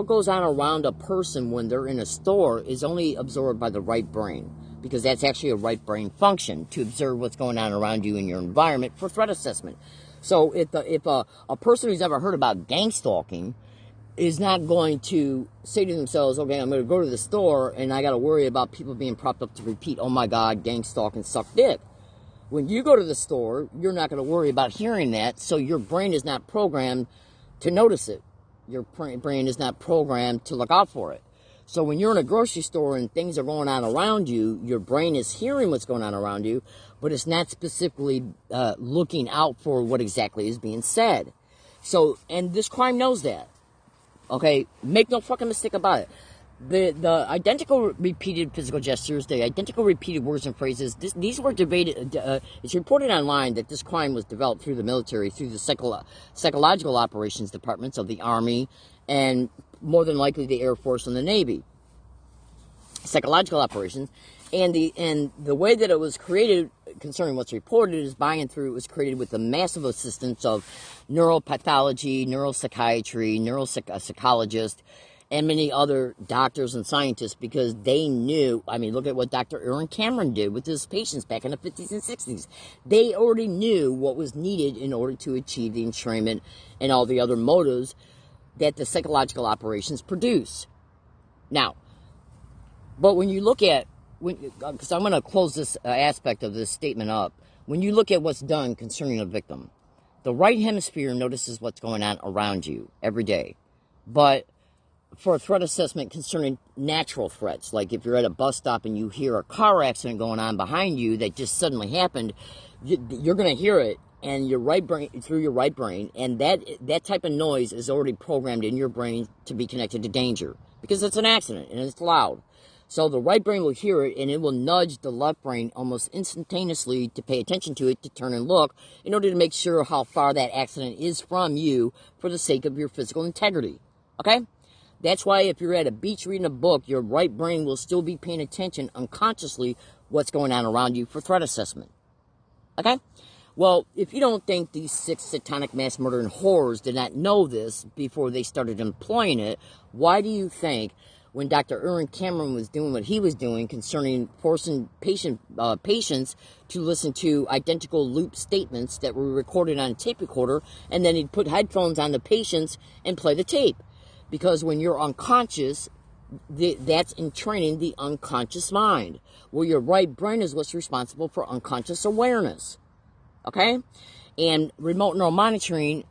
goes on around a person when they're in a store is only absorbed by the right brain, because that's actually a right brain function to observe what's going on around you in your environment for threat assessment. So if a person who's ever heard about gang stalking is not going to say to themselves, okay, I'm going to go to the store and I got to worry about people being propped up to repeat, oh my God, gang stalk and suck dick. When you go to the store, you're not going to worry about hearing that, so your brain is not programmed to notice it. Your brain is not programmed to look out for it. So when you're in a grocery store and things are going on around you, your brain is hearing what's going on around you, but it's not specifically looking out for what exactly is being said. So, and this crime knows that. Okay, make no fucking mistake about it. The identical repeated physical gestures, the identical repeated words and phrases, these were debated. It's reported online that this crime was developed through the military, through the psychological operations departments of the Army, and more than likely the Air Force and the Navy. Psychological operations, and the way that it was created, concerning what's reported, is by and through, it was created with the massive assistance of neuropathology, neuropsychiatry, neuropsychologists, and many other doctors and scientists, because they knew. I mean, look at what Dr. Erwin Cameron did with his patients back in the 50s and 60s. They already knew what was needed in order to achieve the entrainment and all the other motives that the psychological operations produce. Now, but when you look at, because I'm going to close this aspect of this statement up, when you look at what's done concerning a victim, the right hemisphere notices what's going on around you every day. But for a threat assessment concerning natural threats, like if you're at a bus stop and you hear a car accident going on behind you that just suddenly happened, you're going to hear it and your right brain, through your right brain, and that type of noise is already programmed in your brain to be connected to danger, because it's an accident and it's loud. So the right brain will hear it, and it will nudge the left brain almost instantaneously to pay attention to it, to turn and look, in order to make sure how far that accident is from you for the sake of your physical integrity. Okay? That's why if you're at a beach reading a book, your right brain will still be paying attention unconsciously what's going on around you for threat assessment. Okay? Well, if you don't think these 6 satanic mass murdering whores did not know this before they started employing it, why do you think when Dr. Erwin Cameron was doing what he was doing concerning forcing patients to listen to identical loop statements that were recorded on a tape recorder, and then he'd put headphones on the patients and play the tape? Because when you're unconscious, that's in training the unconscious mind, where your right brain is what's responsible for unconscious awareness. Okay? And remote neural monitoring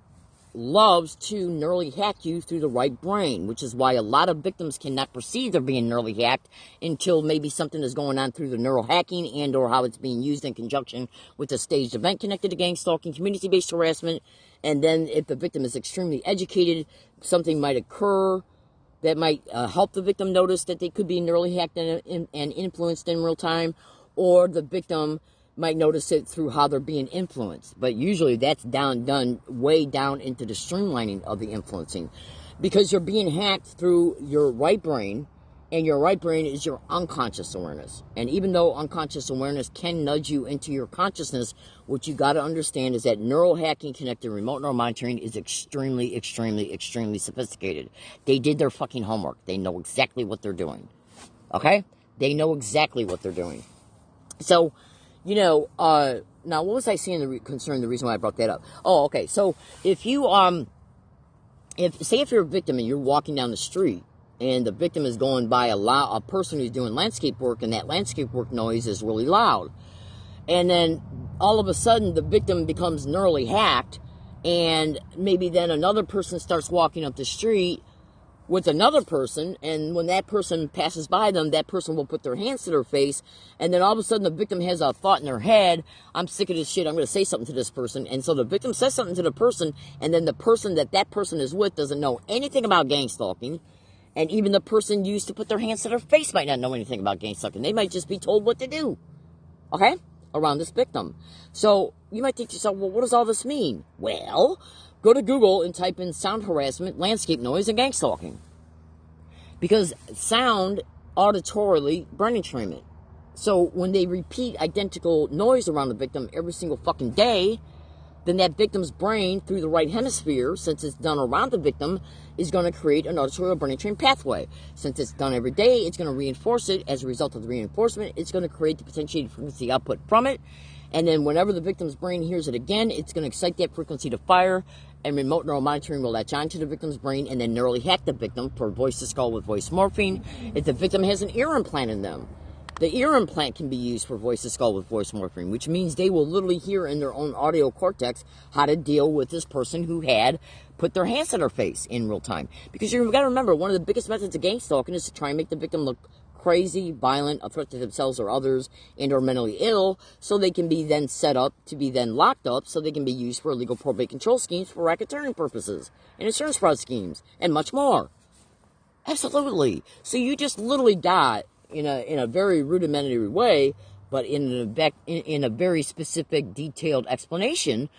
loves to neurally hack you through the right brain, which is why a lot of victims cannot perceive they're being neurally hacked until maybe something is going on through the neural hacking and or how it's being used in conjunction with a staged event connected to gang stalking, community-based harassment. And then if the victim is extremely educated, something might occur that might help the victim notice that they could be neurally hacked and influenced in real time, or the victim might notice it through how they're being influenced. But usually that's done way down into the streamlining of the influencing, because you're being hacked through your right brain, and your right brain is your unconscious awareness. And even though unconscious awareness can nudge you into your consciousness, what you got to understand is that neural hacking connected remote neural monitoring is extremely, extremely, extremely sophisticated. They did their fucking homework. They know exactly what they're doing. Okay? They know exactly what they're doing. So, you know, now what was I saying concerning the reason why I brought that up? Oh, okay. So if you, if you're a victim and you're walking down the street and the victim is going by a person who's doing landscape work, and that landscape work noise is really loud, and then all of a sudden the victim becomes neurally hacked, and maybe then another person starts walking up the street with another person, and when that person passes by them, that person will put their hands to their face, and then all of a sudden the victim has a thought in their head, I'm sick of this shit, I'm going to say something to this person. And so the victim says something to the person, and then the person that person is with doesn't know anything about gang stalking, and even the person used to put their hands to their face might not know anything about gang stalking. They might just be told what to do, okay, around this victim. So you might think to yourself, well, what does all this mean? Well, go to Google and type in sound harassment, landscape noise, and gang stalking. Because sound, auditorily, brain entrainment. So when they repeat identical noise around the victim every single fucking day, then that victim's brain, through the right hemisphere, since it's done around the victim, is going to create an auditory brain train pathway. Since it's done every day, it's going to reinforce it. As a result of the reinforcement, it's going to create the potentiated frequency output from it. And then whenever the victim's brain hears it again, it's going to excite that frequency to fire, and remote neural monitoring will latch onto the victim's brain and then neurally hack the victim for voice to skull with voice morphine. If the victim has an ear implant in them, the ear implant can be used for voice to skull with voice morphine, which means they will literally hear in their own audio cortex how to deal with this person who had put their hands to their face in real time. Because you've got to remember, one of the biggest methods of gang stalking is to try and make the victim look crazy, violent, a threat to themselves or others, and or mentally ill, so they can be then set up to be then locked up, so they can be used for illegal probate control schemes, for racketeering purposes, and insurance fraud schemes, and much more. Absolutely. So you just literally got, in a very rudimentary way, but in a very specific, detailed explanation,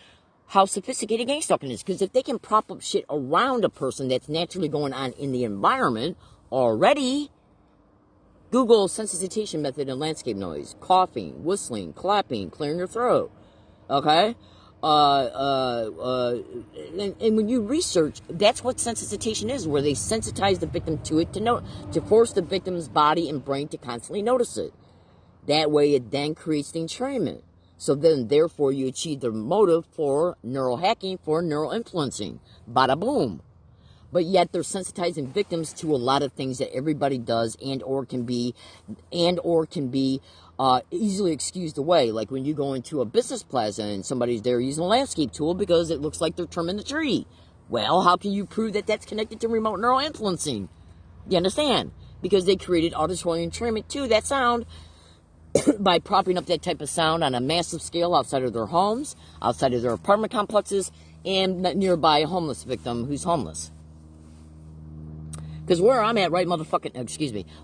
how sophisticated gang stalking is. Because if they can prop up shit around a person that's naturally going on in the environment already, Google sensitization method and landscape noise, coughing, whistling, clapping, clearing your throat. Okay? And when you research, that's what sensitization is, where they sensitize the victim to it, to force the victim's body and brain to constantly notice it. That way it then creates the entrainment. So then, therefore, you achieve the motive for neural hacking, for neural influencing. Bada boom. But yet they're sensitizing victims to a lot of things that everybody does and or can be easily excused away. Like when you go into a business plaza and somebody's there using a landscape tool because it looks like they're trimming the tree. Well, how can you prove that that's connected to remote neural influencing? You understand? Because they created auditory entrainment to that sound by propping up that type of sound on a massive scale outside of their homes, outside of their apartment complexes, and nearby a homeless victim who's homeless. Because where I'm at right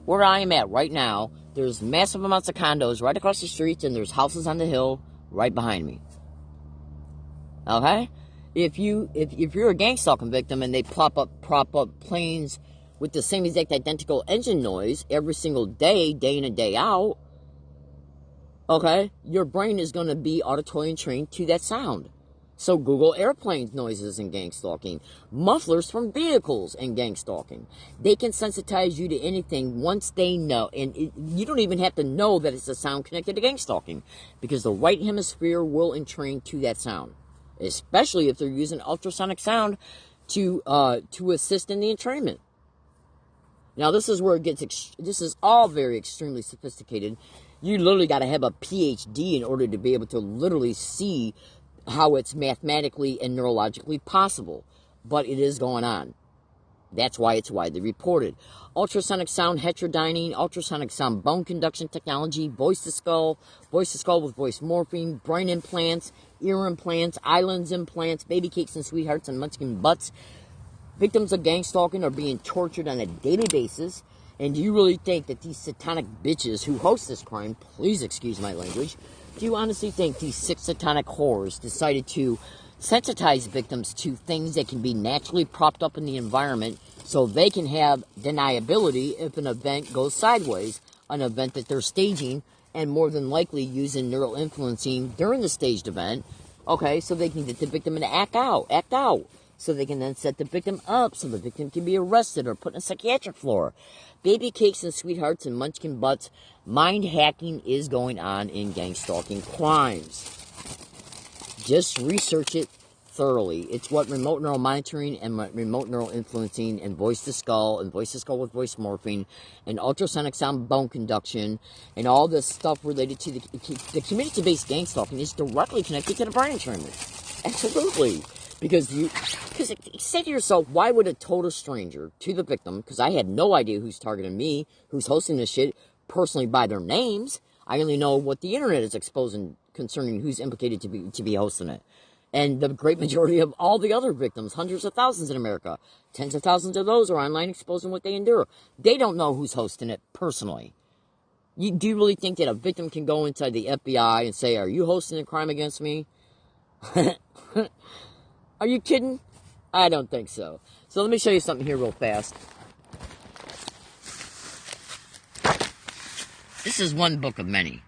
where I am at right now, there's massive amounts of condos right across the street, and there's houses on the hill right behind me. Okay? If you're a gang stalking victim and they prop up planes with the same exact identical engine noise every single day in and day out, okay, your brain is going to be auditory trained to that sound. So Google airplane noises and gang stalking, mufflers from vehicles and gang stalking. They can sensitize you to anything once they know, and you don't even have to know that it's a sound connected to gang stalking, because the right hemisphere will entrain to that sound, especially if they're using ultrasonic sound to assist in the entrainment. Now this is where this is all very extremely sophisticated. You literally got to have a PhD in order to be able to literally see how it's mathematically and neurologically possible. But it is going on. That's why it's widely reported. Ultrasonic sound heterodyning, ultrasonic sound bone conduction technology, voice-to-skull with voice morphing, brain implants, ear implants, islands implants, baby cakes and sweethearts and munchkin butts. Victims of gang stalking are being tortured on a daily basis. And do you really think that these satanic bitches who host this crime, please excuse my language, do you honestly think these 6 satanic whores decided to sensitize victims to things that can be naturally propped up in the environment so they can have deniability if an event goes sideways, an event that they're staging and more than likely using neural influencing during the staged event, okay, so they can get the victim to act out. So they can then set the victim up so the victim can be arrested or put in a psychiatric floor. Baby cakes and sweethearts and munchkin butts. Mind hacking is going on in gang stalking crimes. Just research it thoroughly. It's what remote neural monitoring and remote neural influencing and voice-to-skull with voice morphing and ultrasonic sound bone conduction and all this stuff related to the community-based gang stalking is directly connected to the brain entrainment. Absolutely. Because say to yourself, why would a total stranger to the victim, because I had no idea who's targeting me, who's hosting this shit, personally by their names. I only know what the internet is exposing concerning who's implicated to be hosting it. And the great majority of all the other victims, hundreds of thousands in America, tens of thousands of those are online exposing what they endure. They don't know who's hosting it personally. Do you really think that a victim can go inside the FBI and say, are you hosting a crime against me? Are you kidding? I don't think so. So let me show you something here real fast. This is one book of many.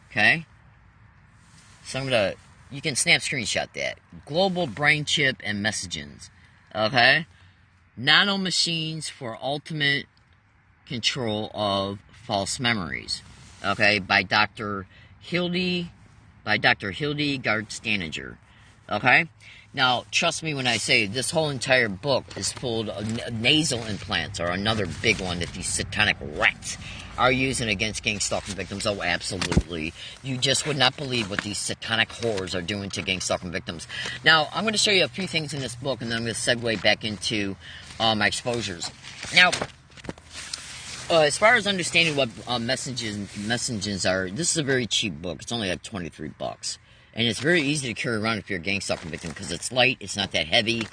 Okay? So you can snap screenshot that. Global Brain Chip and Messages. Okay? Nano Machines for Ultimate Control of False Memories. Okay? By Dr. Hildegard Staniger. Okay? Now, trust me when I say this whole entire book is full of nasal implants, or another big one that these satanic rats are using against gang stalking victims. Oh, absolutely. You just would not believe what these satanic whores are doing to gang stalking victims. Now, I'm going to show you a few things in this book, and then I'm going to segue back into my exposures. Now, as far as understanding what messages are, this is a very cheap book. It's only like $23. And it's very easy to carry around if you're a gang stalking victim because it's light, it's not that heavy.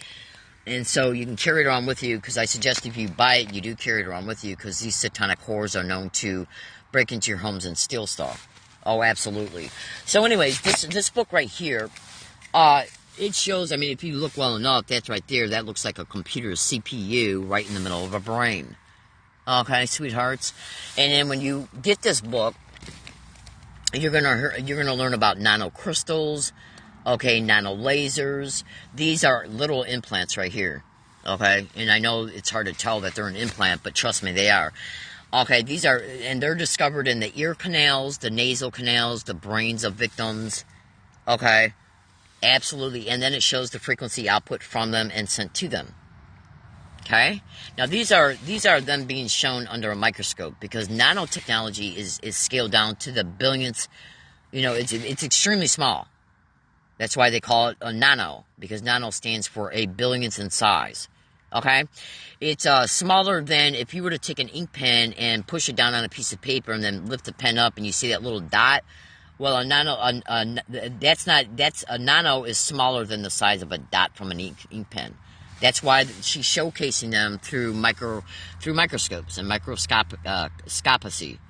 And so you can carry it around with you, because I suggest if you buy it, you do carry it around with you, because these satanic whores are known to break into your homes and steal stuff. Oh, absolutely. So anyways, this book right here, it shows, I mean, if you look well enough, that's right there, that looks like a computer's CPU right in the middle of a brain. Okay, sweethearts? And then when you get this book, you're gonna learn about nanocrystals, okay, nanolasers. These are little implants right here, okay? And I know it's hard to tell that they're an implant, but trust me, they are. Okay, these are, and they're discovered in the ear canals, the nasal canals, the brains of victims, okay? Absolutely. And then it shows the frequency output from them and sent to them. Okay? Now these are them being shown under a microscope, because nanotechnology is scaled down to the billionths. You know, it's extremely small. That's why they call it a nano, because nano stands for a billionth in size. Okay? It's smaller than if you were to take an ink pen and push it down on a piece of paper and then lift the pen up and you see that little dot. Well, a nano is smaller than the size of a dot from an ink pen. That's why she's showcasing them through microscopes and microscopy.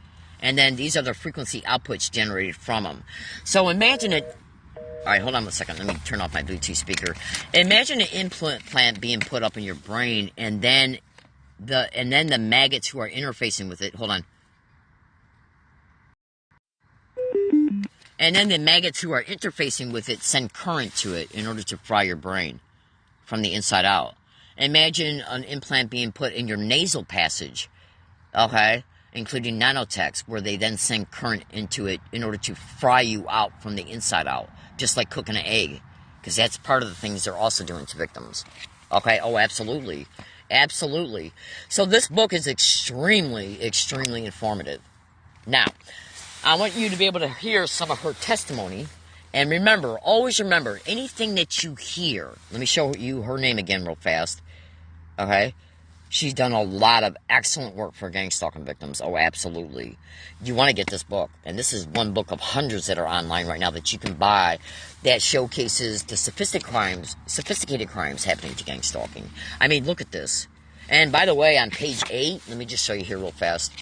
And then these are the frequency outputs generated from them. So imagine it. All right, hold on a second. Let me turn off my Bluetooth speaker. Imagine an implant being put up in your brain, and then the maggots who are interfacing with it. Hold on. And then the maggots who are interfacing with it send current to it in order to fry your brain from the inside out. Imagine an implant being put in your nasal passage, okay, including nanotechs, where they then send current into it in order to fry you out from the inside out, just like cooking an egg, because that's part of the things they're also doing to victims. Okay, oh, absolutely. Absolutely. So this book is extremely, extremely informative. Now, I want you to be able to hear some of her testimony. And remember, always remember, anything that you hear, let me show you her name again real fast, okay? She's done a lot of excellent work for gang stalking victims. Oh, absolutely. You want to get this book. And this is one book of hundreds that are online right now that you can buy that showcases the sophisticated crimes happening to gang stalking. I mean, look at this. And by the way, on page 8, let me just show you here real fast.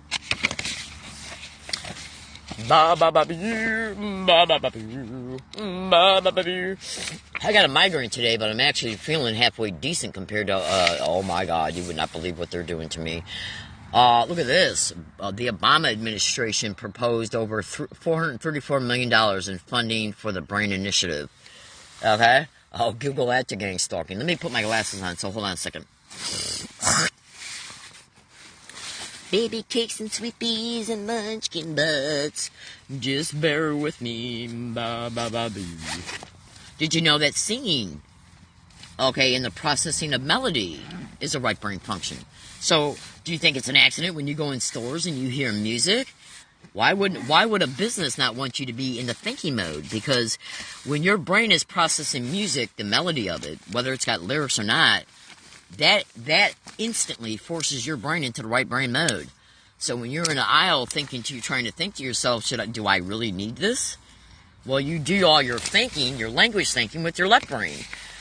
I got a migraine today, but I'm actually feeling halfway decent compared to, oh my God, you would not believe what they're doing to me. Look at this. The Obama administration proposed over $434 million in funding for the BRAIN Initiative. Okay? I'll Google that to gang stalking. Let me put my glasses on, so hold on a second. Baby cakes and sweet peas and munchkin butts. Just bear with me. Ba, ba, ba, boo. Did you know that singing, okay, and the processing of melody is a right brain function? So, do you think it's an accident when you go in stores and you hear music? Why would a business not want you to be in the thinking mode? Because when your brain is processing music, the melody of it, whether it's got lyrics or not, that instantly forces your brain into the right brain mode. So when you're in an aisle trying to think to yourself, do I really need this? Well, you do all your thinking, your language thinking, with your left brain.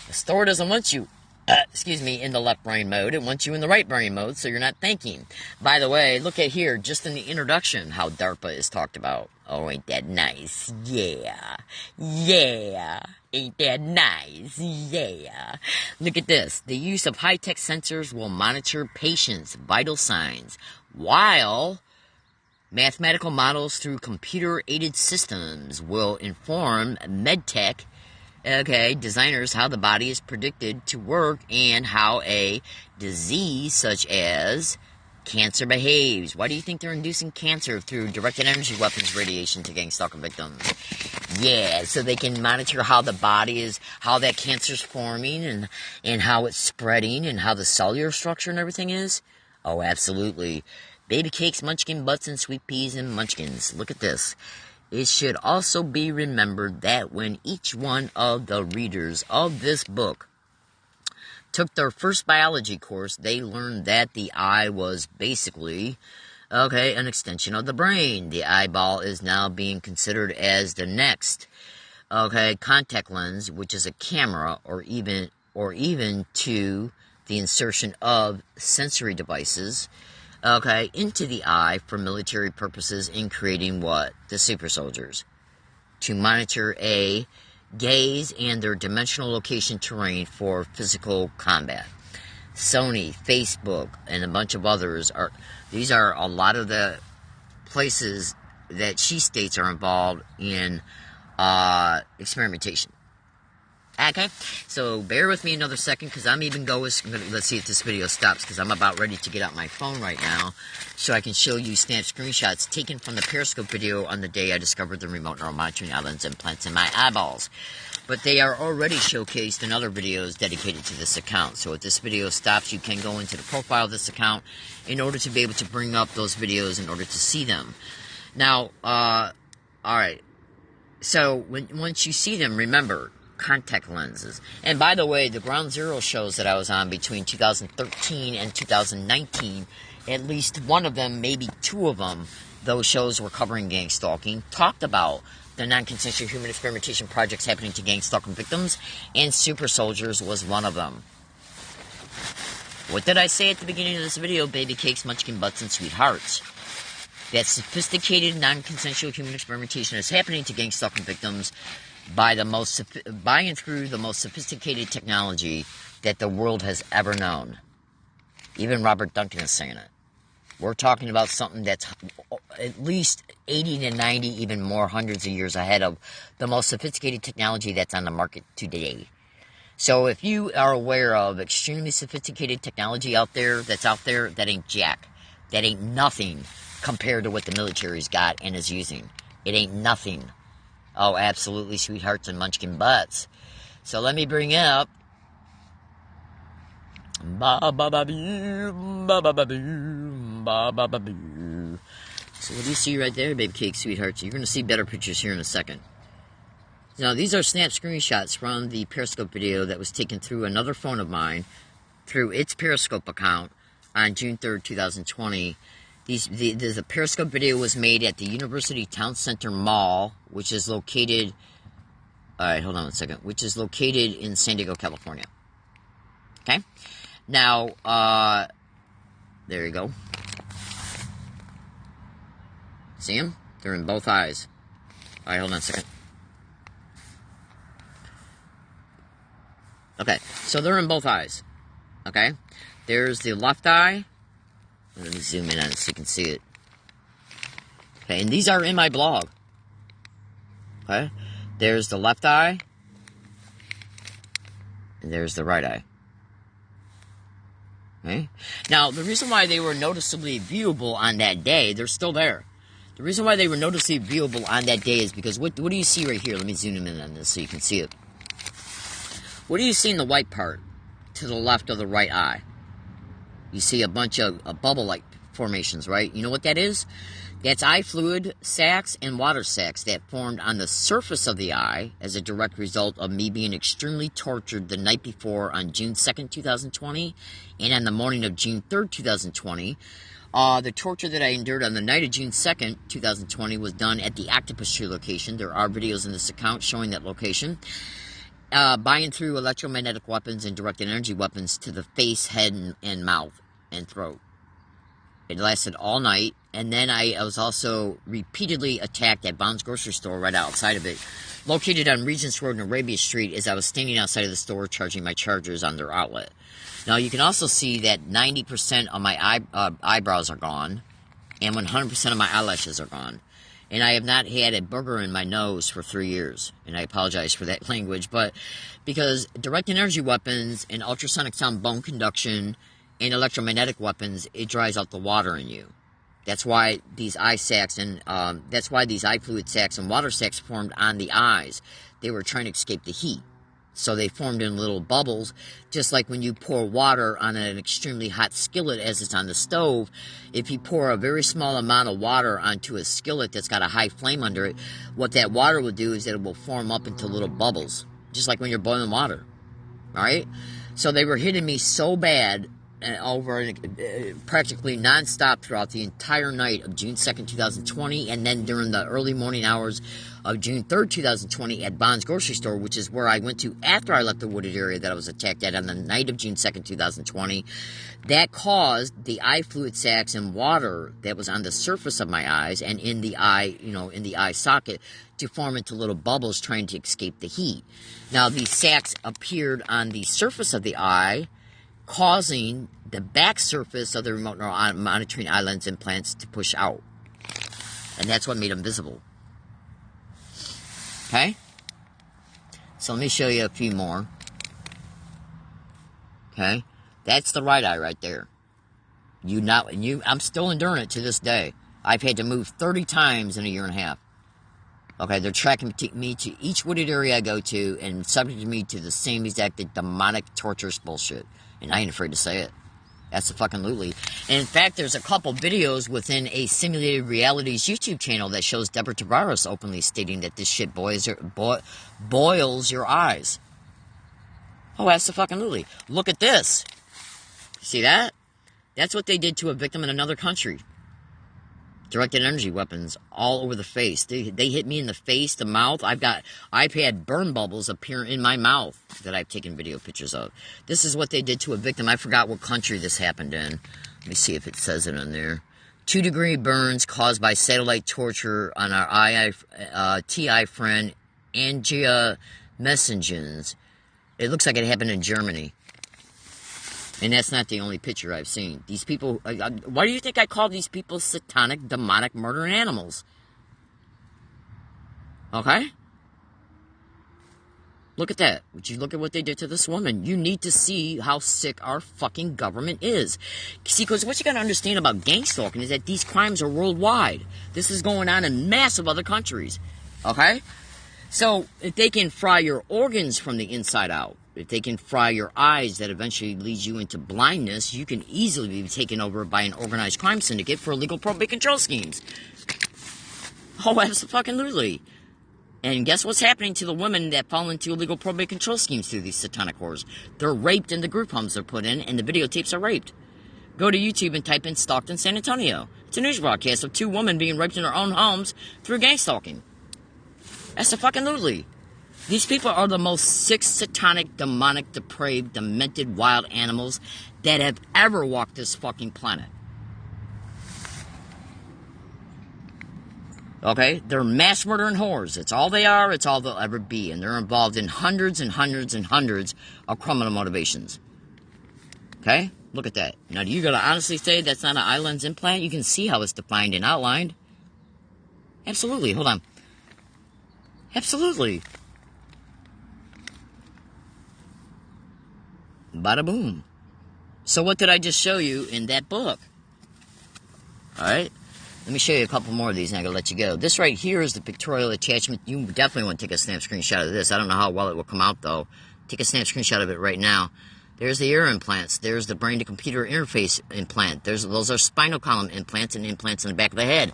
The store doesn't want you, in the left brain mode. It wants you in the right brain mode, so you're not thinking. By the way, look at here, just in the introduction, how DARPA is talked about. Oh, ain't that nice? Yeah. Yeah. Ain't that nice? Yeah. Look at this. The use of high-tech sensors will monitor patients' vital signs, while mathematical models through computer-aided systems will inform medtech, designers how the body is predicted to work and how a disease such as cancer behaves. Why do you think they're inducing cancer through directed energy weapons radiation to gang stalking victims? Yeah, so they can monitor how the body is, how that cancer's forming and how it's spreading and how the cellular structure and everything is. Oh, absolutely. Baby cakes, munchkin butts, and sweet peas and munchkins. Look at this. It should also be remembered that when each one of the readers of this book took their first biology course, they learned that the eye was basically, an extension of the brain. The eyeball is now being considered as the next, contact lens, which is a camera, or even to the insertion of sensory devices, okay, into the eye for military purposes in creating what? The super soldiers. To monitor a gaze and their dimensional location terrain for physical combat. Sony, Facebook, and a bunch of others these are a lot of the places that she states are involved in experimentation. Okay, so bear with me another second because I'm even going. Let's see if this video stops because I'm about ready to get out my phone right now so I can show you snap screenshots taken from the Periscope video on the day I discovered the remote neural monitoring islands implants in my eyeballs. But they are already showcased in other videos dedicated to this account. So if this video stops, you can go into the profile of this account in order to be able to bring up those videos in order to see them. Now, alright. So once you see them, remember, contact lenses. And by the way, the Ground Zero shows that I was on between 2013 and 2019, at least one of them, maybe two of them, those shows were covering gang stalking, talked about the non-consensual human experimentation projects happening to gang stalking victims, and super soldiers was one of them. What did I say at the beginning of this video? Baby cakes, munchkin butts, and sweethearts. That sophisticated non-consensual human experimentation is happening to gang stalking victims by and through the most sophisticated technology that the world has ever known. Even Robert Duncan is saying it. We're talking about something that's at least 80 to 90, even more, hundreds of years ahead of the most sophisticated technology that's on the market today. So if you are aware of extremely sophisticated technology that ain't jack. That ain't nothing compared to what the military's got and is using. It ain't nothing. Oh, absolutely, sweethearts and munchkin butts. So let me bring up. So what do you see right there, baby cake, sweethearts? You're going to see better pictures here in a second. Now, these are snap screenshots from the Periscope video that was taken through another phone of mine, through its Periscope account, on June 3rd, 2020. The Periscope video was made at the University Town Center Mall, which is located... Alright, hold on one second. Which is located in San Diego, California. Okay? Now, there you go. See them? They're in both eyes. Alright, hold on a second. Okay, so they're in both eyes. Okay? There's the left eye. Let me zoom in on it so you can see it. Okay, and these are in my blog. Okay? There's the left eye. And there's the right eye. Okay? Now, the reason why they were noticeably viewable on that day, they're still there. The reason why they were noticeably viewable on that day is because, what do you see right here? Let me zoom in on this so you can see it. What do you see in the white part to the left of the right eye? You see a bunch of bubble-like formations, right? You know what that is? That's eye fluid sacs and water sacs that formed on the surface of the eye as a direct result of me being extremely tortured the night before on June 2nd, 2020, and on the morning of June 3rd, 2020. The torture that I endured on the night of June 2nd, 2020 was done at the Octopus Tree location. There are videos in this account showing that location. By and through electromagnetic weapons and directed energy weapons to the face, head, and mouth and throat. It lasted all night, and then I was also repeatedly attacked at Bond's grocery store right outside of it, located on Regents Road and Arabia Street, as I was standing outside of the store charging my chargers on their outlet. Now, you can also see that 90% of my eyebrows are gone, and 100% of my eyelashes are gone. And I have not had a booger in my nose for 3 years. And I apologize for that language. But because direct energy weapons and ultrasonic sound bone conduction and electromagnetic weapons, it dries out the water in you. That's why these eye sacs and that's why these eye fluid sacs and water sacs formed on the eyes. They were trying to escape the heat. So they formed in little bubbles, just like when you pour water on an extremely hot skillet as it's on the stove. If you pour a very small amount of water onto a skillet that's got a high flame under it, what that water will do is that it will form up into little bubbles, just like when you're boiling water. Alright? So they were hitting me so bad, over practically nonstop throughout the entire night of June 2nd, 2020, and then during the early morning hours of June 3rd, 2020 at Bond's Grocery Store, which is where I went to after I left the wooded area that I was attacked at on the night of June 2nd, 2020. That caused the eye fluid sacs and water that was on the surface of my eyes and in the eye, in the eye socket to form into little bubbles trying to escape the heat. Now, these sacs appeared on the surface of the eye, causing the back surface of the remote neural monitoring eye lens implants to push out. And that's what made them visible. Okay? So let me show you a few more. Okay? That's the right eye right there. I'm still enduring it to this day. I've had to move 30 times in a year and a half. Okay, they're tracking me to each wooded area I go to and subjecting me to the same exact demonic, torturous bullshit. And I ain't afraid to say it. That's the fucking Lutely. And in fact, there's a couple videos within a Simulated Realities YouTube channel that shows Deborah Tavares openly stating that this shit boils your eyes. Oh, that's the fucking Lutely. Look at this. See that? That's what they did to a victim in another country. Directed energy weapons all over the face. They hit me in the face, the mouth. I've had burn bubbles appear in my mouth that I've taken video pictures of. This is what they did to a victim. I forgot what country this happened in. Let me see if it says it on there. 2-degree burns caused by satellite torture on our TI friend Angia Messengens. It looks like it happened in Germany. And that's not the only picture I've seen. These people, why do you think I call these people satanic, demonic, murdering animals? Okay? Look at that. Would you look at what they did to this woman? You need to see how sick our fucking government is. See, because what you gotta understand about gang stalking is that these crimes are worldwide. This is going on in massive other countries. Okay? So, if they can fry your organs from the inside out, if they can fry your eyes that eventually leads you into blindness, you can easily be taken over by an organized crime syndicate for illegal probate control schemes. Oh, absolutely. And guess what's happening to the women that fall into illegal probate control schemes through these satanic whores? They're raped in the group homes they're put in, and the videotapes are raped. Go to YouTube and type in Stockton, San Antonio. It's a news broadcast of 2 women being raped in their own homes through gang stalking. Absolutely. These people are the most sick, satanic, demonic, depraved, demented, wild animals that have ever walked this fucking planet. Okay? They're mass murdering whores. It's all they are. It's all they'll ever be. And they're involved in hundreds and hundreds and hundreds of criminal motivations. Okay? Look at that. Now, do you gotta honestly say that's not an eye lens implant? You can see how it's defined and outlined. Absolutely. Hold on. Absolutely. Bada boom. So what did I just show you in that book? Alright? Let me show you a couple more of these and I'm going to let you go. This right here is the pictorial attachment. You definitely want to take a snap screenshot of this. I don't know how well it will come out though. Take a snap screenshot of it right now. There's the ear implants. There's the brain-to-computer interface implant. Those are spinal column implants and implants in the back of the head.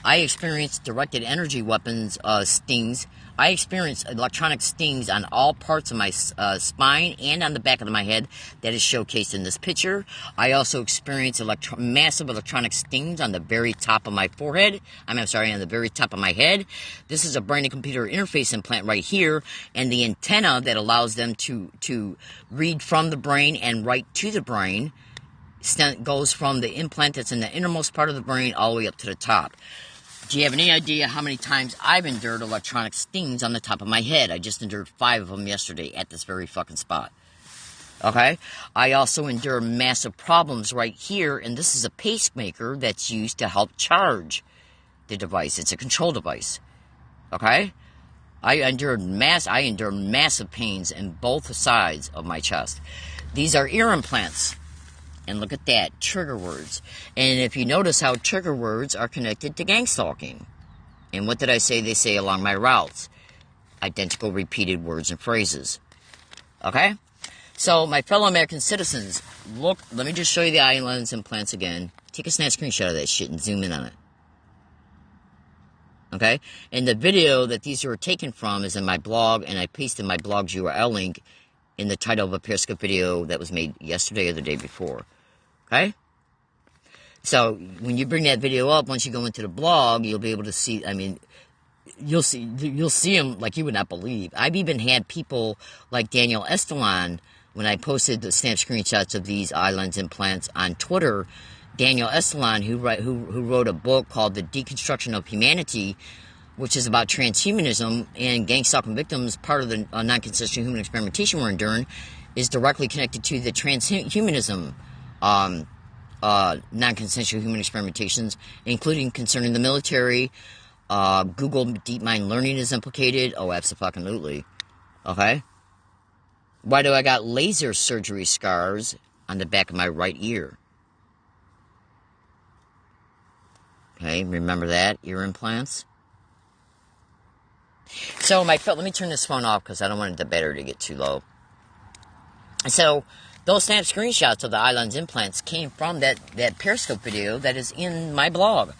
I experienced directed energy weapons stings. I experienced electronic stings on all parts of my spine and on the back of my head that is showcased in this picture. I also experienced massive electronic stings on the very top of my forehead. on the very top of my head. This is a brain-to-computer interface implant right here, and the antenna that allows them to read from the brain and write to the brain goes from the implant that's in the innermost part of the brain all the way up to the top. Do you have any idea how many times I've endured electronic stings on the top of my head? I just endured 5 of them yesterday at this very fucking spot. Okay? I also endure massive problems right here, and this is a pacemaker that's used to help charge the device. It's a control device. Okay? I endure massive pains in both sides of my chest. These are ear implants. And look at that, trigger words. And if you notice how trigger words are connected to gang stalking. And what did I say they say along my routes? Identical repeated words and phrases. Okay? So, my fellow American citizens, look, let me just show you the eye lens implants again. Take a snap screenshot of that shit and zoom in on it. Okay? And the video that these were taken from is in my blog, and I pasted my blog's URL link in the title of a Periscope video that was made yesterday or the day before. Okay? So when you bring that video up, once you go into the blog, you'll be able to see, I mean, you'll see them like you would not believe. I've even had people like Daniel Estulon, when I posted the snap screenshots of these eye lens implants on Twitter. Daniel Estulon, who wrote a book called The Deconstruction of Humanity, which is about transhumanism and gang stalking victims, part of the non-consensual human experimentation we're enduring, is directly connected to the transhumanism non-consensual human experimentations, including concerning the military. Google DeepMind Learning is implicated. Oh, absolutely. Okay? Why do I got laser surgery scars on the back of my right ear? Okay, remember that? Ear implants? So, let me turn this phone off because I don't want the battery to get too low. So, those snap screenshots of the eye lens implants came from that Periscope video that is in my blog.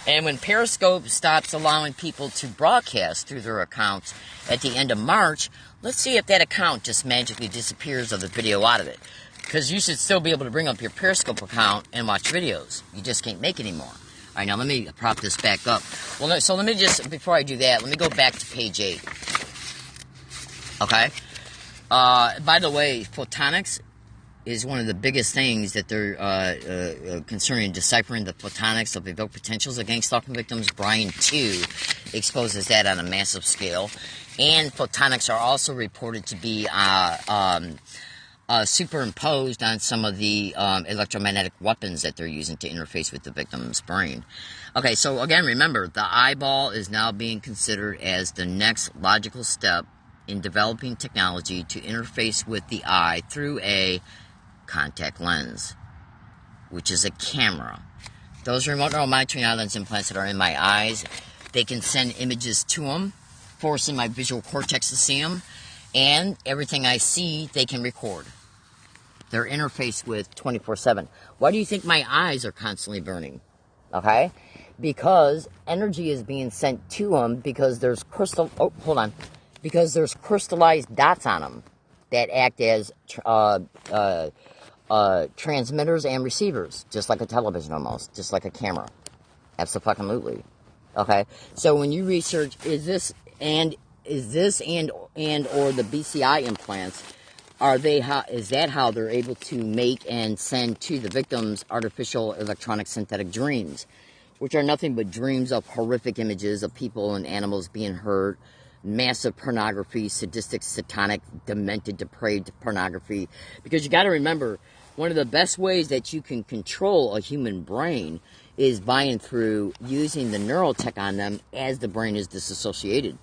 And when Periscope stops allowing people to broadcast through their accounts at the end of March, let's see if that account just magically disappears of the video out of it. Because you should still be able to bring up your Periscope account and watch videos. You just can't make any more. All right, now let me prop this back up. Well, so let me just, before I do that, let me go back to page 8. Okay? By the way, photonics is one of the biggest things that they're concerning deciphering the photonics of evoked potentials of gang stalking victims. Brian 2 exposes that on a massive scale. And photonics are also reported to be superimposed on some of the electromagnetic weapons that they're using to interface with the victim's brain. Okay, so again, remember, the eyeball is now being considered as the next logical step in developing technology to interface with the eye through a contact lens, which is a camera. Those remote neural monitoring eye lens implants that are in my eyes, they can send images to them, forcing my visual cortex to see them, and everything I see, they can record. They're interfaced with 24/7. Why do you think my eyes are constantly burning? Okay? Because energy is being sent to them because there's because there's crystallized dots on them that act as transmitters and receivers, just like a television almost, just like a camera. Absolutely. Okay? So when you research, is this and or the BCI implants, is that how they're able to make and send to the victims artificial electronic synthetic dreams, which are nothing but dreams of horrific images of people and animals being hurt, massive pornography, sadistic, satanic, demented, depraved pornography. Because you got to remember, one of the best ways that you can control a human brain is by through using the neurotech on them as the brain is disassociated.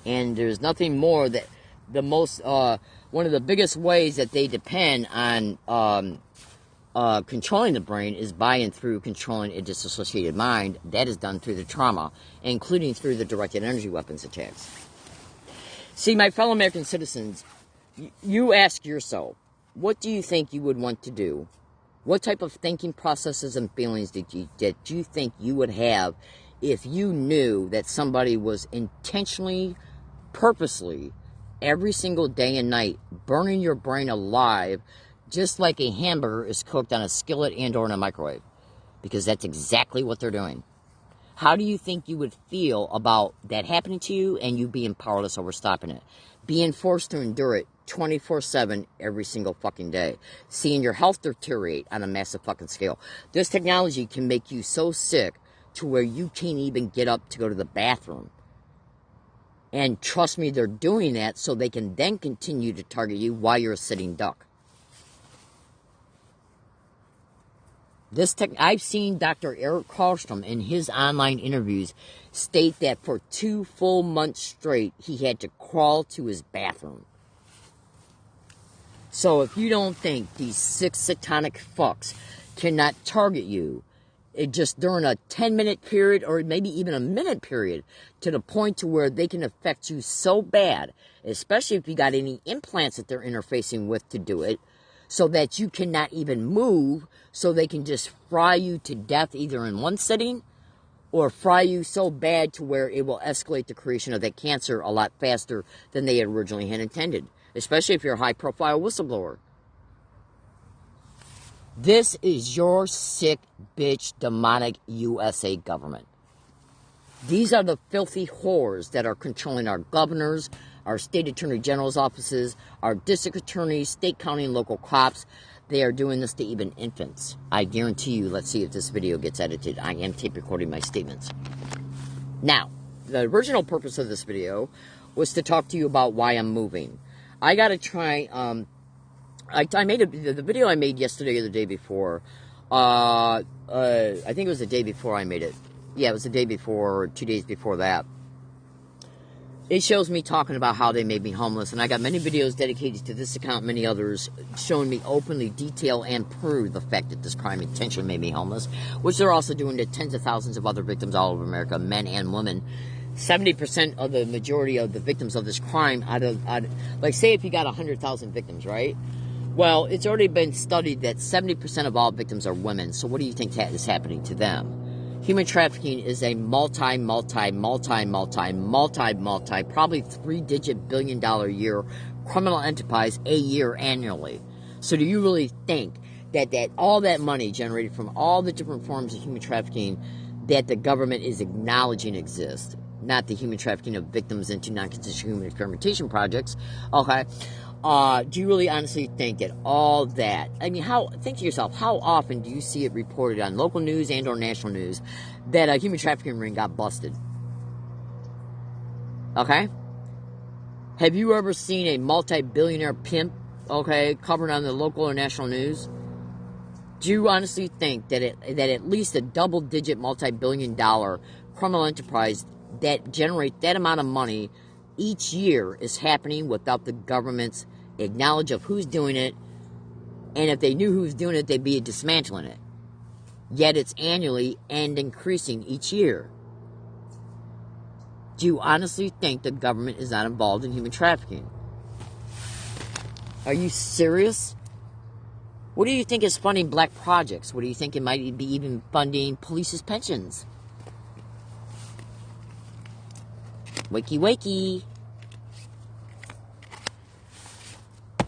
And there's nothing more that one of the biggest ways that they depend on controlling the brain is by and through controlling a disassociated mind. That is done through the trauma, including through the directed energy weapons attacks. See, my fellow American citizens, you ask yourself, what do you think you would want to do? What type of thinking processes and feelings that you think you would have if you knew that somebody was intentionally, purposely, every single day and night, burning your brain alive, just like a hamburger is cooked on a skillet and or in a microwave? Because that's exactly what they're doing. How do you think you would feel about that happening to you and you being powerless over stopping it? Being forced to endure it 24/7 every single fucking day. Seeing your health deteriorate on a massive fucking scale. This technology can make you so sick to where you can't even get up to go to the bathroom. And trust me, they're doing that so they can then continue to target you while you're a sitting duck. I've seen Dr. Eric Karlstrom in his online interviews state that for 2 full months straight, he had to crawl to his bathroom. So if you don't think these 6 satanic fucks cannot target you, it just during a 10-minute period or maybe even a minute period to the point to where they can affect you so bad, especially if you got any implants that they're interfacing with to do it, so that you cannot even move, so they can just fry you to death either in one sitting or fry you so bad to where it will escalate the creation of that cancer a lot faster than they originally had intended, especially if you're a high-profile whistleblower. This is your sick, bitch, demonic USA government. These are the filthy whores that are controlling our governors, our state attorney general's offices, our district attorneys, state, county, and local cops. They are doing this to even infants. I guarantee you, let's see if this video gets edited. I am tape recording my statements. Now, the original purpose of this video was to talk to you about why I'm moving. I got to try, I made the video I made yesterday or the day before. I think it was the day before I made it. Yeah, it was the day before, or 2 days before that. It shows me talking about how they made me homeless, and I got many videos dedicated to this account, many others, showing me openly detail and prove the fact that this crime intentionally made me homeless, which they're also doing to tens of thousands of other victims all over America, men and women. 70% of the majority of the victims of this crime, like say if you got 100,000 victims, right? Well, it's already been studied that 70% of all victims are women, so what do you think that is happening to them? Human trafficking is a probably $3-digit billion-dollar year criminal enterprise a year annually. So do you really think that all that money generated from all the different forms of human trafficking that the government is acknowledging exists, not the human trafficking of victims into non-consensual human experimentation projects, okay? Do you really honestly think that all that, I mean, think to yourself, how often do you see it reported on local news and or national news that a human trafficking ring got busted? Okay? Have you ever seen a multi-billionaire pimp, okay, covered on the local or national news? Do you honestly think that at least a double-digit multi-billion-dollar criminal enterprise that generates that amount of money each year is happening without the government's knowledge of who's doing it, and if they knew who's doing it, they'd be dismantling it. Yet it's annually and increasing each year. Do you honestly think the government is not involved in human trafficking? Are you serious? What do you think is funding black projects? What do you think it might be even funding police's pensions? Wakey, wakey.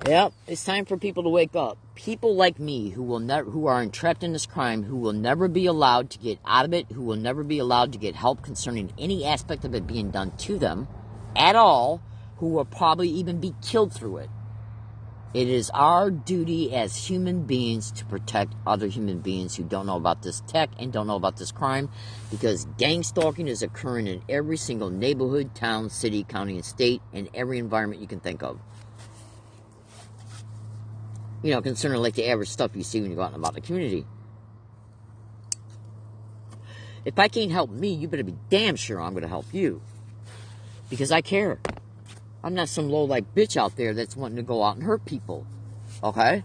Yep, it's time for people to wake up. People like me who are entrapped in this crime, who will never be allowed to get out of it, who will never be allowed to get help concerning any aspect of it being done to them at all, who will probably even be killed through it. It is our duty as human beings to protect other human beings who don't know about this tech and don't know about this crime, because gang stalking is occurring in every single neighborhood, town, city, county, and state, in every environment you can think of. You know, concerning like the average stuff you see when you go out and about the community. If I can't help me, you better be damn sure I'm going to help you. Because I care. I'm not some low-life bitch out there that's wanting to go out and hurt people. Okay?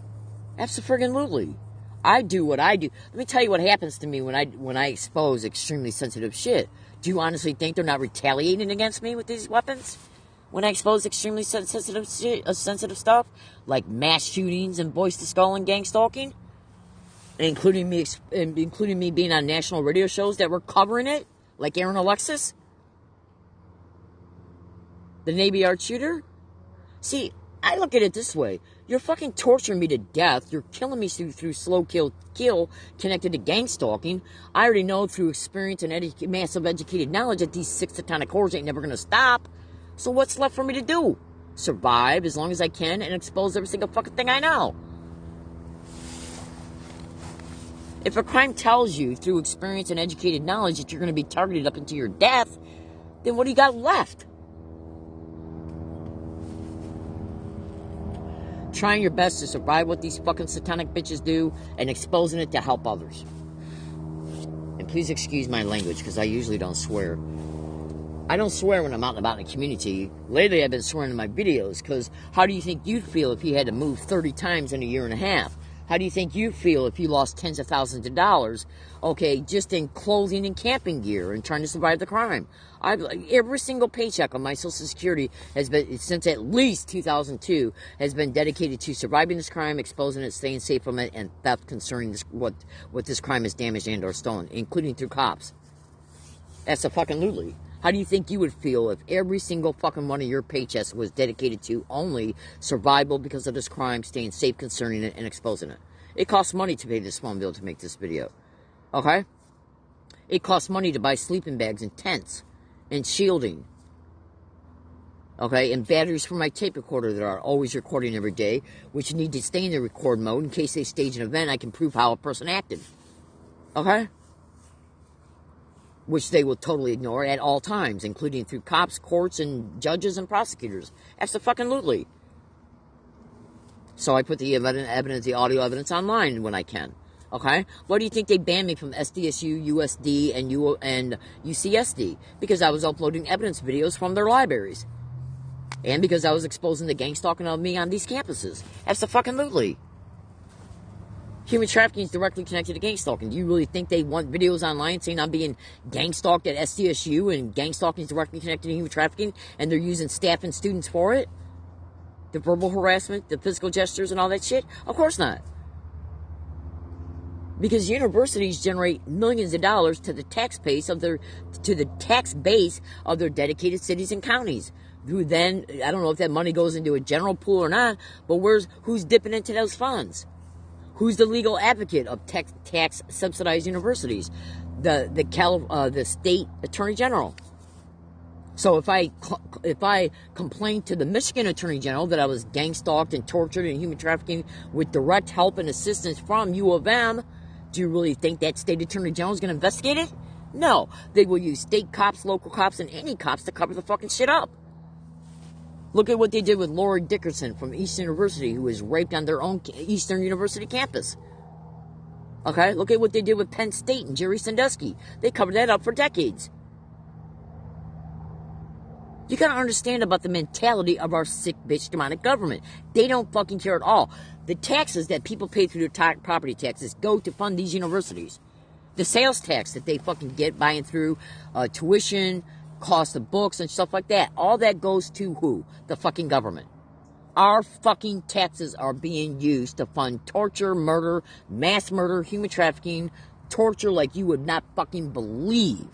Absolutely. I do what I do. Let me tell you what happens to me when I expose extremely sensitive shit. Do you honestly think they're not retaliating against me with these weapons? When I expose extremely sensitive stuff, like mass shootings and voice to skull and gang stalking, including me being on national radio shows that were covering it, like Aaron Alexis, the Navy Yard shooter. See, I look at it this way: you're fucking torturing me to death. You're killing me through slow kill connected to gang stalking. I already know through experience and massive educated knowledge that these six satanic whores ain't never gonna stop. So what's left for me to do? Survive as long as I can and expose every single fucking thing I know. If a crime tells you through experience and educated knowledge that you're going to be targeted up into your death, then what do you got left? Trying your best to survive what these fucking satanic bitches do and exposing it to help others. And please excuse my language, because I usually don't swear. I don't swear when I'm out and about in the community. Lately, I've been swearing in my videos, because how do you think you'd feel if you had to move 30 times in a year and a half? How do you think you'd feel if you lost tens of thousands of dollars, okay, just in clothing and camping gear and trying to survive the crime? Every single paycheck on my Social Security has been, since at least 2002, has been dedicated to surviving this crime, exposing it, staying safe from it, and theft concerning what this crime has damaged and or stolen, including through cops. Absolutely. How do you think you would feel if every single fucking one of your paychecks was dedicated to only survival because of this crime, staying safe concerning it, and exposing it? It costs money to pay this phone bill to make this video. Okay? It costs money to buy sleeping bags and tents and shielding. Okay? And batteries for my tape recorder that are always recording every day, which need to stay in the record mode in case they stage an event. I can prove how a person acted. Okay? Which they will totally ignore at all times, including through cops, courts, and judges and prosecutors. Absolutely. So I put the evidence, the audio evidence online when I can. Okay? Why do you think they banned me from SDSU, USD, and UCSD? Because I was uploading evidence videos from their libraries. And because I was exposing the gang stalking of me on these campuses. Absolutely. Human trafficking is directly connected to gang stalking. Do you really think they want videos online saying I'm being gang stalked at SDSU and gang stalking is directly connected to human trafficking and they're using staff and students for it? The verbal harassment, the physical gestures and all that shit? Of course not. Because universities generate millions of dollars to the tax base of their dedicated cities and counties. Who then, I don't know if that money goes into a general pool or not, but who's dipping into those funds? Who's the legal advocate of tax subsidized universities? The state attorney general. So if I complained to the Michigan attorney general that I was gang stalked and tortured and human trafficking with direct help and assistance from U of M, do you really think that state attorney general is going to investigate it? No, they will use state cops, local cops, and any cops to cover the fucking shit up. Look at what they did with Lori Dickerson from Eastern University, who was raped on their own Eastern University campus. Okay? Look at what they did with Penn State and Jerry Sandusky. They covered that up for decades. You gotta understand about the mentality of our sick bitch demonic government. They don't fucking care at all. The taxes that people pay through their property taxes go to fund these universities. The sales tax that they fucking get buying through tuition, cost of books and stuff like that. All that goes to who? The fucking government. Our fucking taxes are being used to fund torture, murder, mass murder, human trafficking, torture like you would not fucking believe.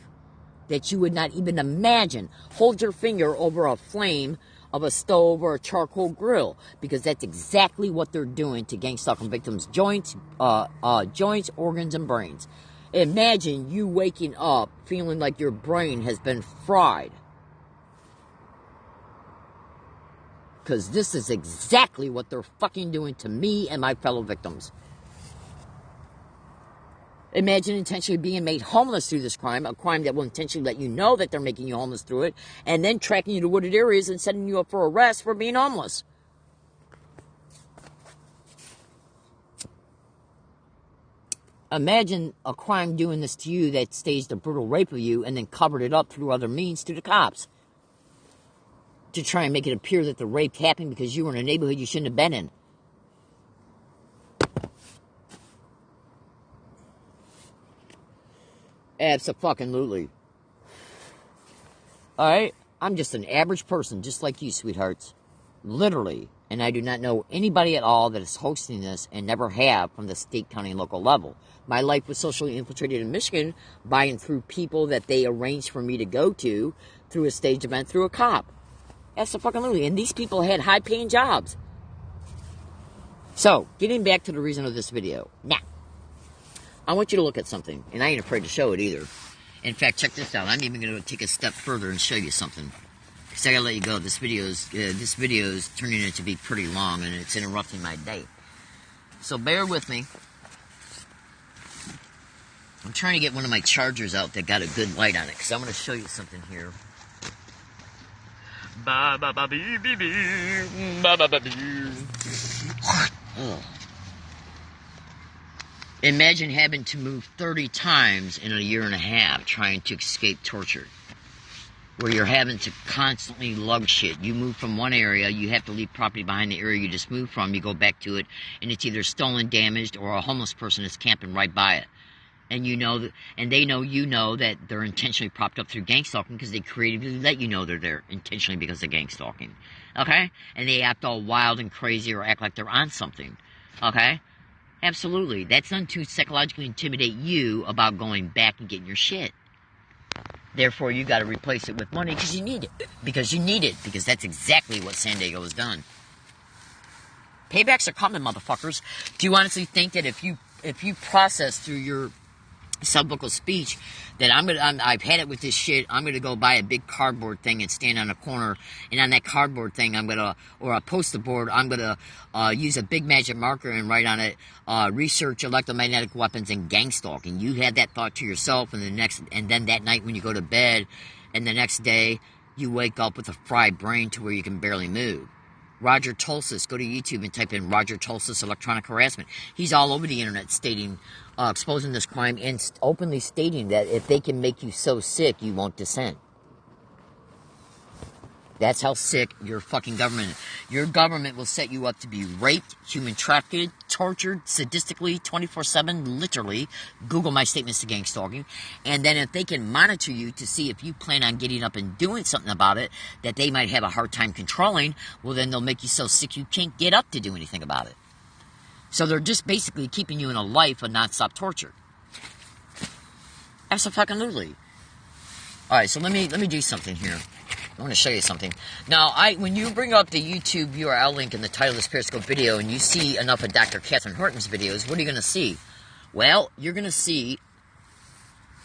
That you would not even imagine. Hold your finger over a flame of a stove or a charcoal grill. Because that's exactly what they're doing to gang stalking victims' joints, organs, and brains. Imagine you waking up feeling like your brain has been fried. Because this is exactly what they're fucking doing to me and my fellow victims. Imagine intentionally being made homeless through this crime, a crime that will intentionally let you know that they're making you homeless through it, and then tracking you to wooded areas and setting you up for arrest for being homeless. Imagine a crime doing this to you that staged a brutal rape of you and then covered it up through other means to the cops. To try and make it appear that the rape happened because you were in a neighborhood you shouldn't have been in. Abso-fucking-lutely. Alright? I'm just an average person, just like you, sweethearts. Literally. And I do not know anybody at all that is hosting this and never have from the state, county, and local level. My life was socially infiltrated in Michigan by and through people that they arranged for me to go to through a staged event through a cop. Absolutely. And these people had high-paying jobs. So, getting back to the reason of this video. Now, I want you to look at something. And I ain't afraid to show it either. In fact, check this out. I'm even going to take a step further and show you something. Because I got to let you go. This video is turning out to be pretty long. And it's interrupting my day. So, bear with me. I'm trying to get one of my chargers out that got a good light on it. Because I'm going to show you something here. Imagine having to move 30 times in a year and a half trying to escape torture. Where you're having to constantly lug shit. You move from one area, you have to leave property behind the area you just moved from, you go back to it, and it's either stolen, damaged, or a homeless person is camping right by it. And you know that, and they know you know that they're intentionally propped up through gang stalking because they creatively let you know they're there intentionally because of gang stalking. Okay? And they act all wild and crazy or act like they're on something. Okay? Absolutely. That's done to psychologically intimidate you about going back and getting your shit. Therefore, you got to replace it with money because you need it. Because you need it. Because that's exactly what San Diego has done. Paybacks are coming, motherfuckers. Do you honestly think that if you process through your subvocal speech that I've had it with this shit, I'm gonna go buy a big cardboard thing and stand on a corner, and on that cardboard thing or a poster board, I'm gonna use a big magic marker and write on it, research electromagnetic weapons and gang stalking. You had that thought to yourself, and then that night when you go to bed, and the next day you wake up with a fried brain to where you can barely move. Roger Tulsis, go to YouTube and type in Roger Tulsis electronic harassment. He's all over the internet stating, exposing this crime and openly stating that if they can make you so sick, you won't dissent. That's how sick your fucking government is. Your government will set you up to be raped, human trafficked, tortured, sadistically, 24/7, literally. Google my statements to gang stalking. And then if they can monitor you to see if you plan on getting up and doing something about it that they might have a hard time controlling, well, then they'll make you so sick you can't get up to do anything about it. So they're just basically keeping you in a life of nonstop torture. Absolutely. All right, so let me do something here. I want to show you something. Now, when you bring up the YouTube URL link in the title of this Periscope video and you see enough of Dr. Catherine Horton's videos, what are you going to see? Well, you're going to see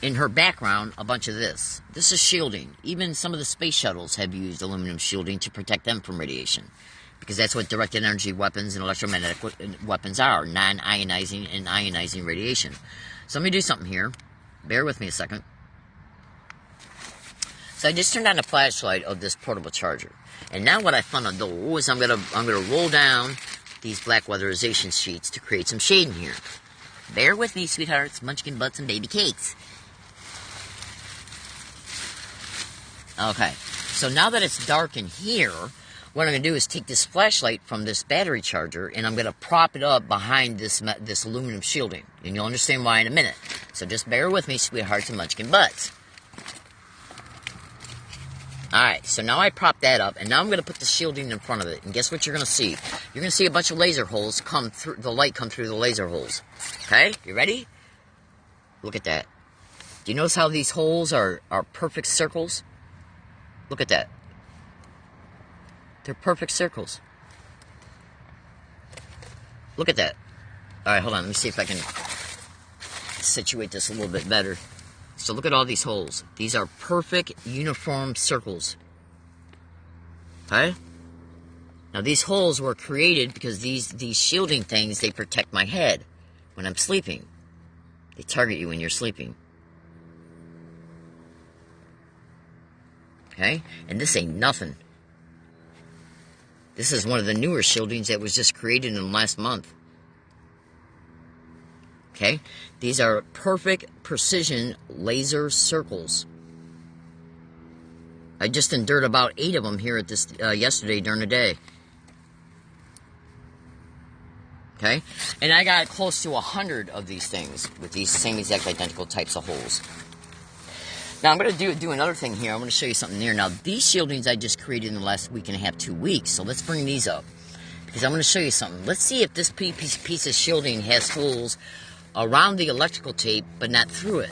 in her background a bunch of this. This is shielding. Even some of the space shuttles have used aluminum shielding to protect them from radiation. Because that's what directed energy weapons and electromagnetic weapons are. Non-ionizing and ionizing radiation. So let me do something here. Bear with me a second. So I just turned on the flashlight of this portable charger. And now what I want to do is I'm gonna roll down these black weatherization sheets to create some shading here. Bear with me, sweethearts, munchkin butts and baby cakes. Okay, so now that it's dark in here, what I'm going to do is take this flashlight from this battery charger and I'm going to prop it up behind this aluminum shielding. And you'll understand why in a minute. So just bear with me, sweethearts and munchkin butts. Alright, so now I prop that up, and now I'm going to put the shielding in front of it. And guess what you're going to see? You're going to see a bunch of laser holes come through, the light come through the laser holes. Okay, you ready? Look at that. Do you notice how these holes are perfect circles? Look at that. They're perfect circles. Look at that. Alright, hold on, let me see if I can situate this a little bit better. So look at all these holes. These are perfect, uniform circles. Okay? Now these holes were created because these shielding things, they protect my head when I'm sleeping. They target you when you're sleeping. Okay? And this ain't nothing. This is one of the newer shieldings that was just created in the last month. Okay? These are perfect precision laser circles. I just endured about 8 of them here at this yesterday during the day. Okay? And I got close to 100 of these things with these same exact identical types of holes. Now I'm going to do another thing here. I'm going to show you something there. Now these shieldings I just created in the last week and a half, 2 weeks. So let's bring these up. Because I'm going to show you something. Let's see if this piece of shielding has holes around the electrical tape, but not through it.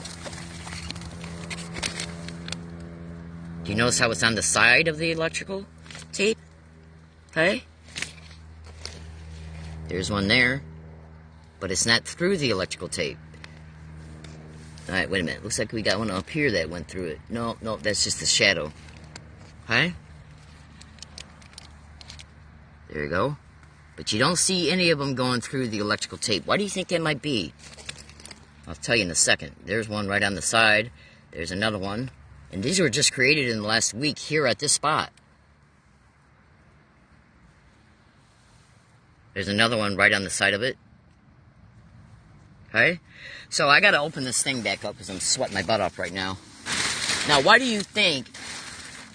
Do you notice how it's on the side of the electrical tape? Okay? There's one there, but it's not through the electrical tape. Alright, wait a minute. Looks like we got one up here that went through it. No, that's just the shadow. Okay? There you go. But you don't see any of them going through the electrical tape. Why do you think that might be? I'll tell you in a second. There's one right on the side. There's another one. And these were just created in the last week here at this spot. There's another one right on the side of it. Okay? So I gotta open this thing back up because I'm sweating my butt off right now. Now, why do you think...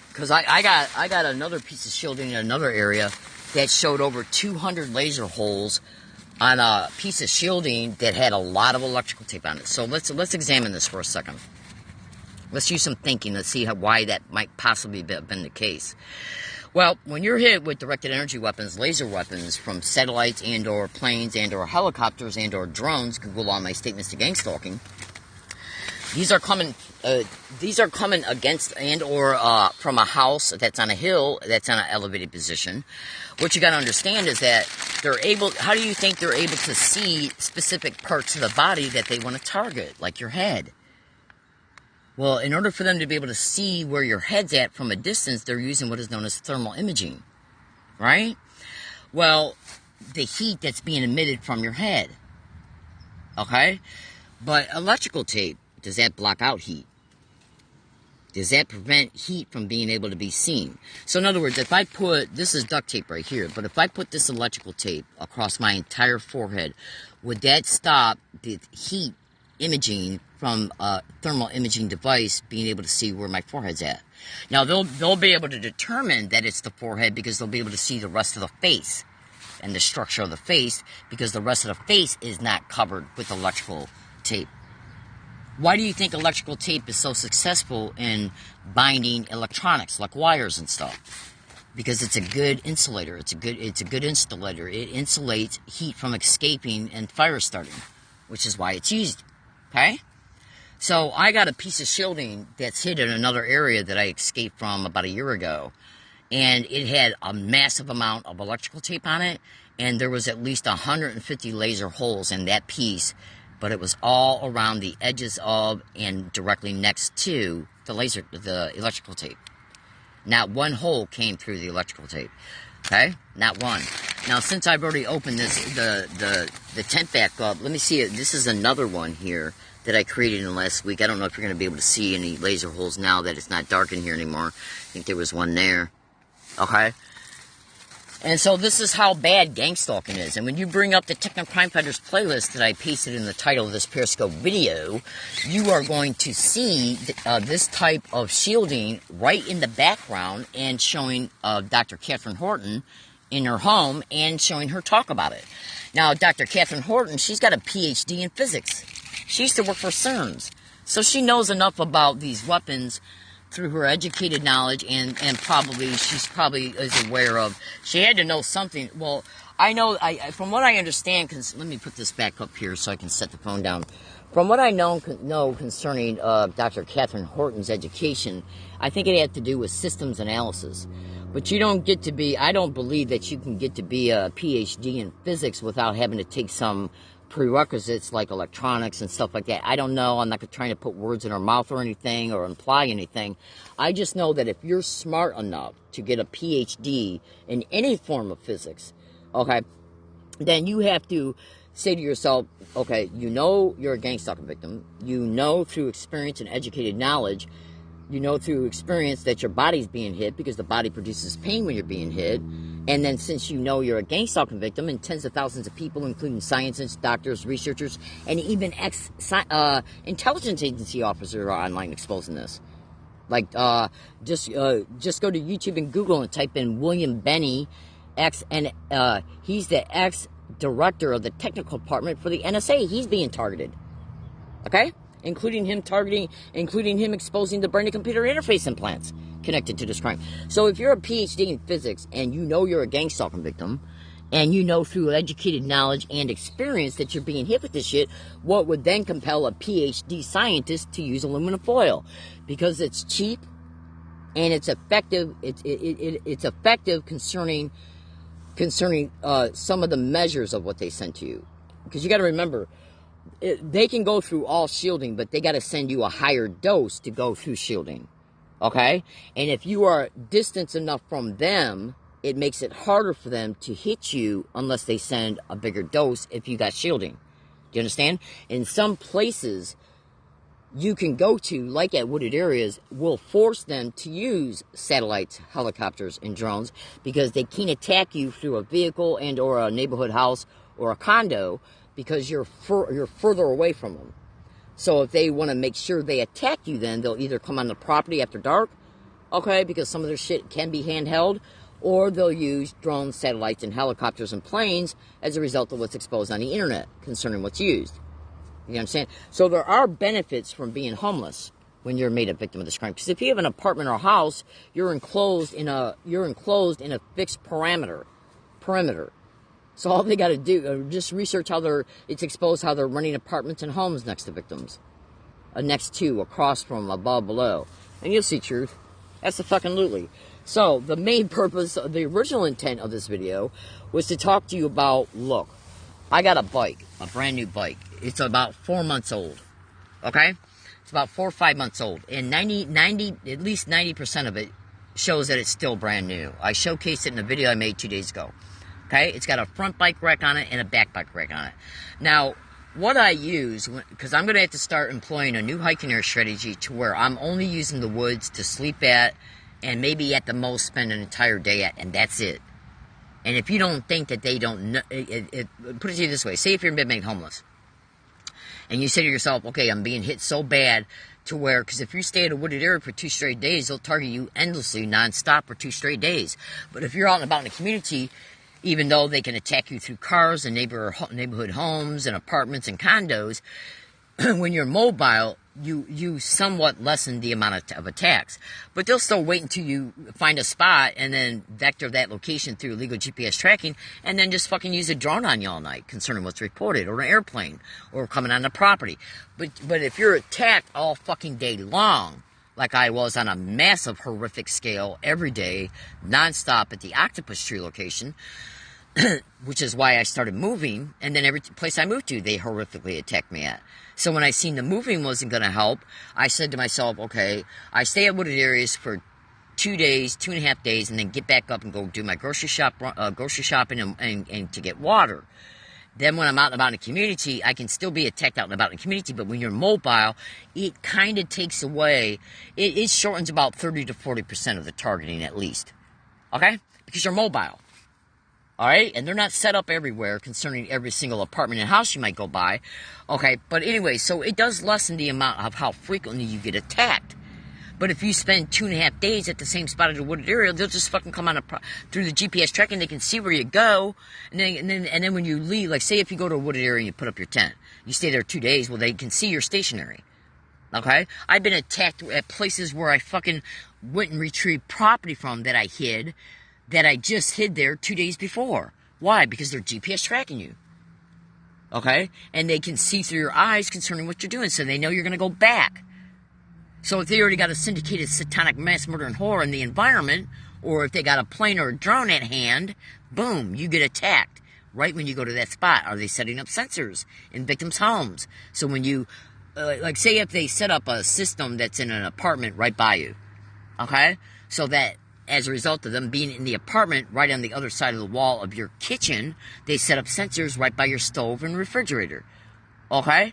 Because I got another piece of shielding in another area that showed over 200 laser holes on a piece of shielding that had a lot of electrical tape on it. So let's examine this for a second. Let's use some thinking. Let's see why that might possibly have been the case. Well, when you're hit with directed energy weapons, laser weapons from satellites and or planes and or helicopters and or drones, Google all my statements to gang stalking. These are coming against and or from a house that's on a hill, that's on an elevated position. What you got to understand is that How do you think they're able to see specific parts of the body that they want to target, like your head? Well, in order for them to be able to see where your head's at from a distance, they're using what is known as thermal imaging, right? Well, the heat that's being emitted from your head, okay? But electrical tape, does that block out heat? Does that prevent heat from being able to be seen? So in other words, if I put, this is duct tape right here, but if I put this electrical tape across my entire forehead, would that stop the heat imaging from a thermal imaging device being able to see where my forehead's at? Now, they'll be able to determine that it's the forehead because they'll be able to see the rest of the face and the structure of the face because the rest of the face is not covered with electrical tape. Why do you think electrical tape is so successful in binding electronics like wires and stuff? Because it's a good insulator. It's a good insulator. It insulates heat from escaping and fire starting, which is why it's used. Okay? So I got a piece of shielding that's hid in another area that I escaped from about a year ago, and it had a massive amount of electrical tape on it, and there was at least 150 laser holes in that piece. But it was all around the edges of and directly next to the electrical tape. Not one hole came through the electrical tape. Okay? Not one. Now, since I've already opened the tent back up, let me see it. This is another one here that I created in the last week. I don't know if you're going to be able to see any laser holes now that it's not dark in here anymore. I think there was one there. Okay? And so this is how bad gang stalking is. And when you bring up the Techno Crime Fighters playlist that I pasted in the title of this Periscope video, you are going to see this type of shielding right in the background and showing Dr. Catherine Horton in her home and showing her talk about it. Now, Dr. Catherine Horton, she's got a PhD in physics. She used to work for CERNs. So she knows enough about these weapons through her educated knowledge and she's probably is aware of. She had to know something. Well, I know, from what I understand, let me put this back up here so I can set the phone down. From what I know concerning Dr. Catherine Horton's education, I think it had to do with systems analysis. But you don't get to be, I don't believe that you can get to be a PhD in physics without having to take some prerequisites like electronics and stuff like that. I don't know. I'm not trying to put words in her mouth or anything or imply anything. I just know that if you're smart enough to get a PhD in any form of physics, okay, then you have to say to yourself, okay, you know you're a gang stalking victim. You know through experience and educated knowledge, you know through experience that your body's being hit because the body produces pain when you're being hit. And then since you know you're a gang stalking victim and tens of thousands of people, including scientists, doctors, researchers, and even intelligence agency officers are online exposing this. Like, just go to YouTube and Google and type in William Benny, he's the ex-director of the technical department for the NSA. He's being targeted. Okay? Including him exposing the brain-to-computer interface implants connected to this crime. So if you're a PhD in physics and you know you're a gang stalking victim, and you know through educated knowledge and experience that you're being hit with this shit, what would then compel a PhD scientist to use aluminum foil? Because it's cheap and it's effective. It's effective concerning some of the measures of what they send to you. Because you got to remember, they can go through all shielding, but they got to send you a higher dose to go through shielding. Okay? And if you are distant enough from them, it makes it harder for them to hit you unless they send a bigger dose if you got shielding. Do you understand? In some places you can go to, like at wooded areas, will force them to use satellites, helicopters, and drones because they can't attack you through a vehicle and or a neighborhood house or a condo because you're further away from them. So if they want to make sure they attack you, then they'll either come on the property after dark, okay, because some of their shit can be handheld, or they'll use drones, satellites, and helicopters and planes as a result of what's exposed on the internet concerning what's used. You understand? So there are benefits from being homeless when you're made a victim of this crime. Because if you have an apartment or a house, you're enclosed in a fixed perimeter. So all they got to do just research it's exposed how they're running apartments and homes next to victims, next to, across from, above, below, and you'll see truth. Absolutely. So, the main purpose, the original intent of this video was to talk to you about, look, I got a bike, a brand new bike. It's about 4 months old, okay? It's about 4 or 5 months old. And at least 90% of it shows that it's still brand new. I showcased it in a video I made 2 days ago, okay? It's got a front bike rack on it and a back bike rack on it. Now, what I use, because I'm going to have to start employing a new hiking air strategy to where I'm only using the woods to sleep at and maybe at the most spend an entire day at, and that's it. And if you don't think that they don't know, put it to you this way. Say if you're being homeless, and you say to yourself, okay, I'm being hit so bad to where, because if you stay at a wooded area for 2 straight days, they'll target you endlessly, nonstop for 2 straight days. But if you're out and about in the community, even though they can attack you through cars and neighborhood homes and apartments and condos, when you're mobile, you somewhat lessen the amount of attacks. But they'll still wait until you find a spot and then vector that location through illegal GPS tracking and then just fucking use a drone on you all night concerning what's reported, or an airplane, or coming on the property. But if you're attacked all fucking day long, like I was on a massive horrific scale every day, nonstop at the Octopus Tree location, which is why I started moving, and then every place I moved to, they horrifically attacked me at. So when I seen the moving wasn't going to help, I said to myself, okay, I stay at wooded areas for 2 days, 2.5 days, and then get back up and go do my grocery shopping and to get water. Then when I'm out and about in the community, I can still be attacked out and about in the community, but when you're mobile, it kind of takes away, it shortens about 30 to 40% of the targeting at least, okay? Because you're mobile. All right, and they're not set up everywhere concerning every single apartment and house you might go by. Okay, but anyway, so it does lessen the amount of how frequently you get attacked. But if you spend 2.5 days at the same spot at a wooded area, they'll just fucking come on through the GPS tracking. They can see where you go, and then when you leave, like say if you go to a wooded area and you put up your tent, you stay there 2 days. Well, they can see you're stationary. Okay, I've been attacked at places where I fucking went and retrieved property from that I hid. That I just hid there 2 days before. Why? Because they're GPS tracking you. Okay? And they can see through your eyes concerning what you're doing, so they know you're going to go back. So if they already got a syndicated satanic mass murder and horror in the environment, or if they got a plane or a drone at hand, boom, you get attacked right when you go to that spot. Are they setting up sensors in victims' homes? So when you, like say if they set up a system that's in an apartment right by you, okay? So that as a result of them being in the apartment right on the other side of the wall of your kitchen, they set up sensors right by your stove and refrigerator. Okay?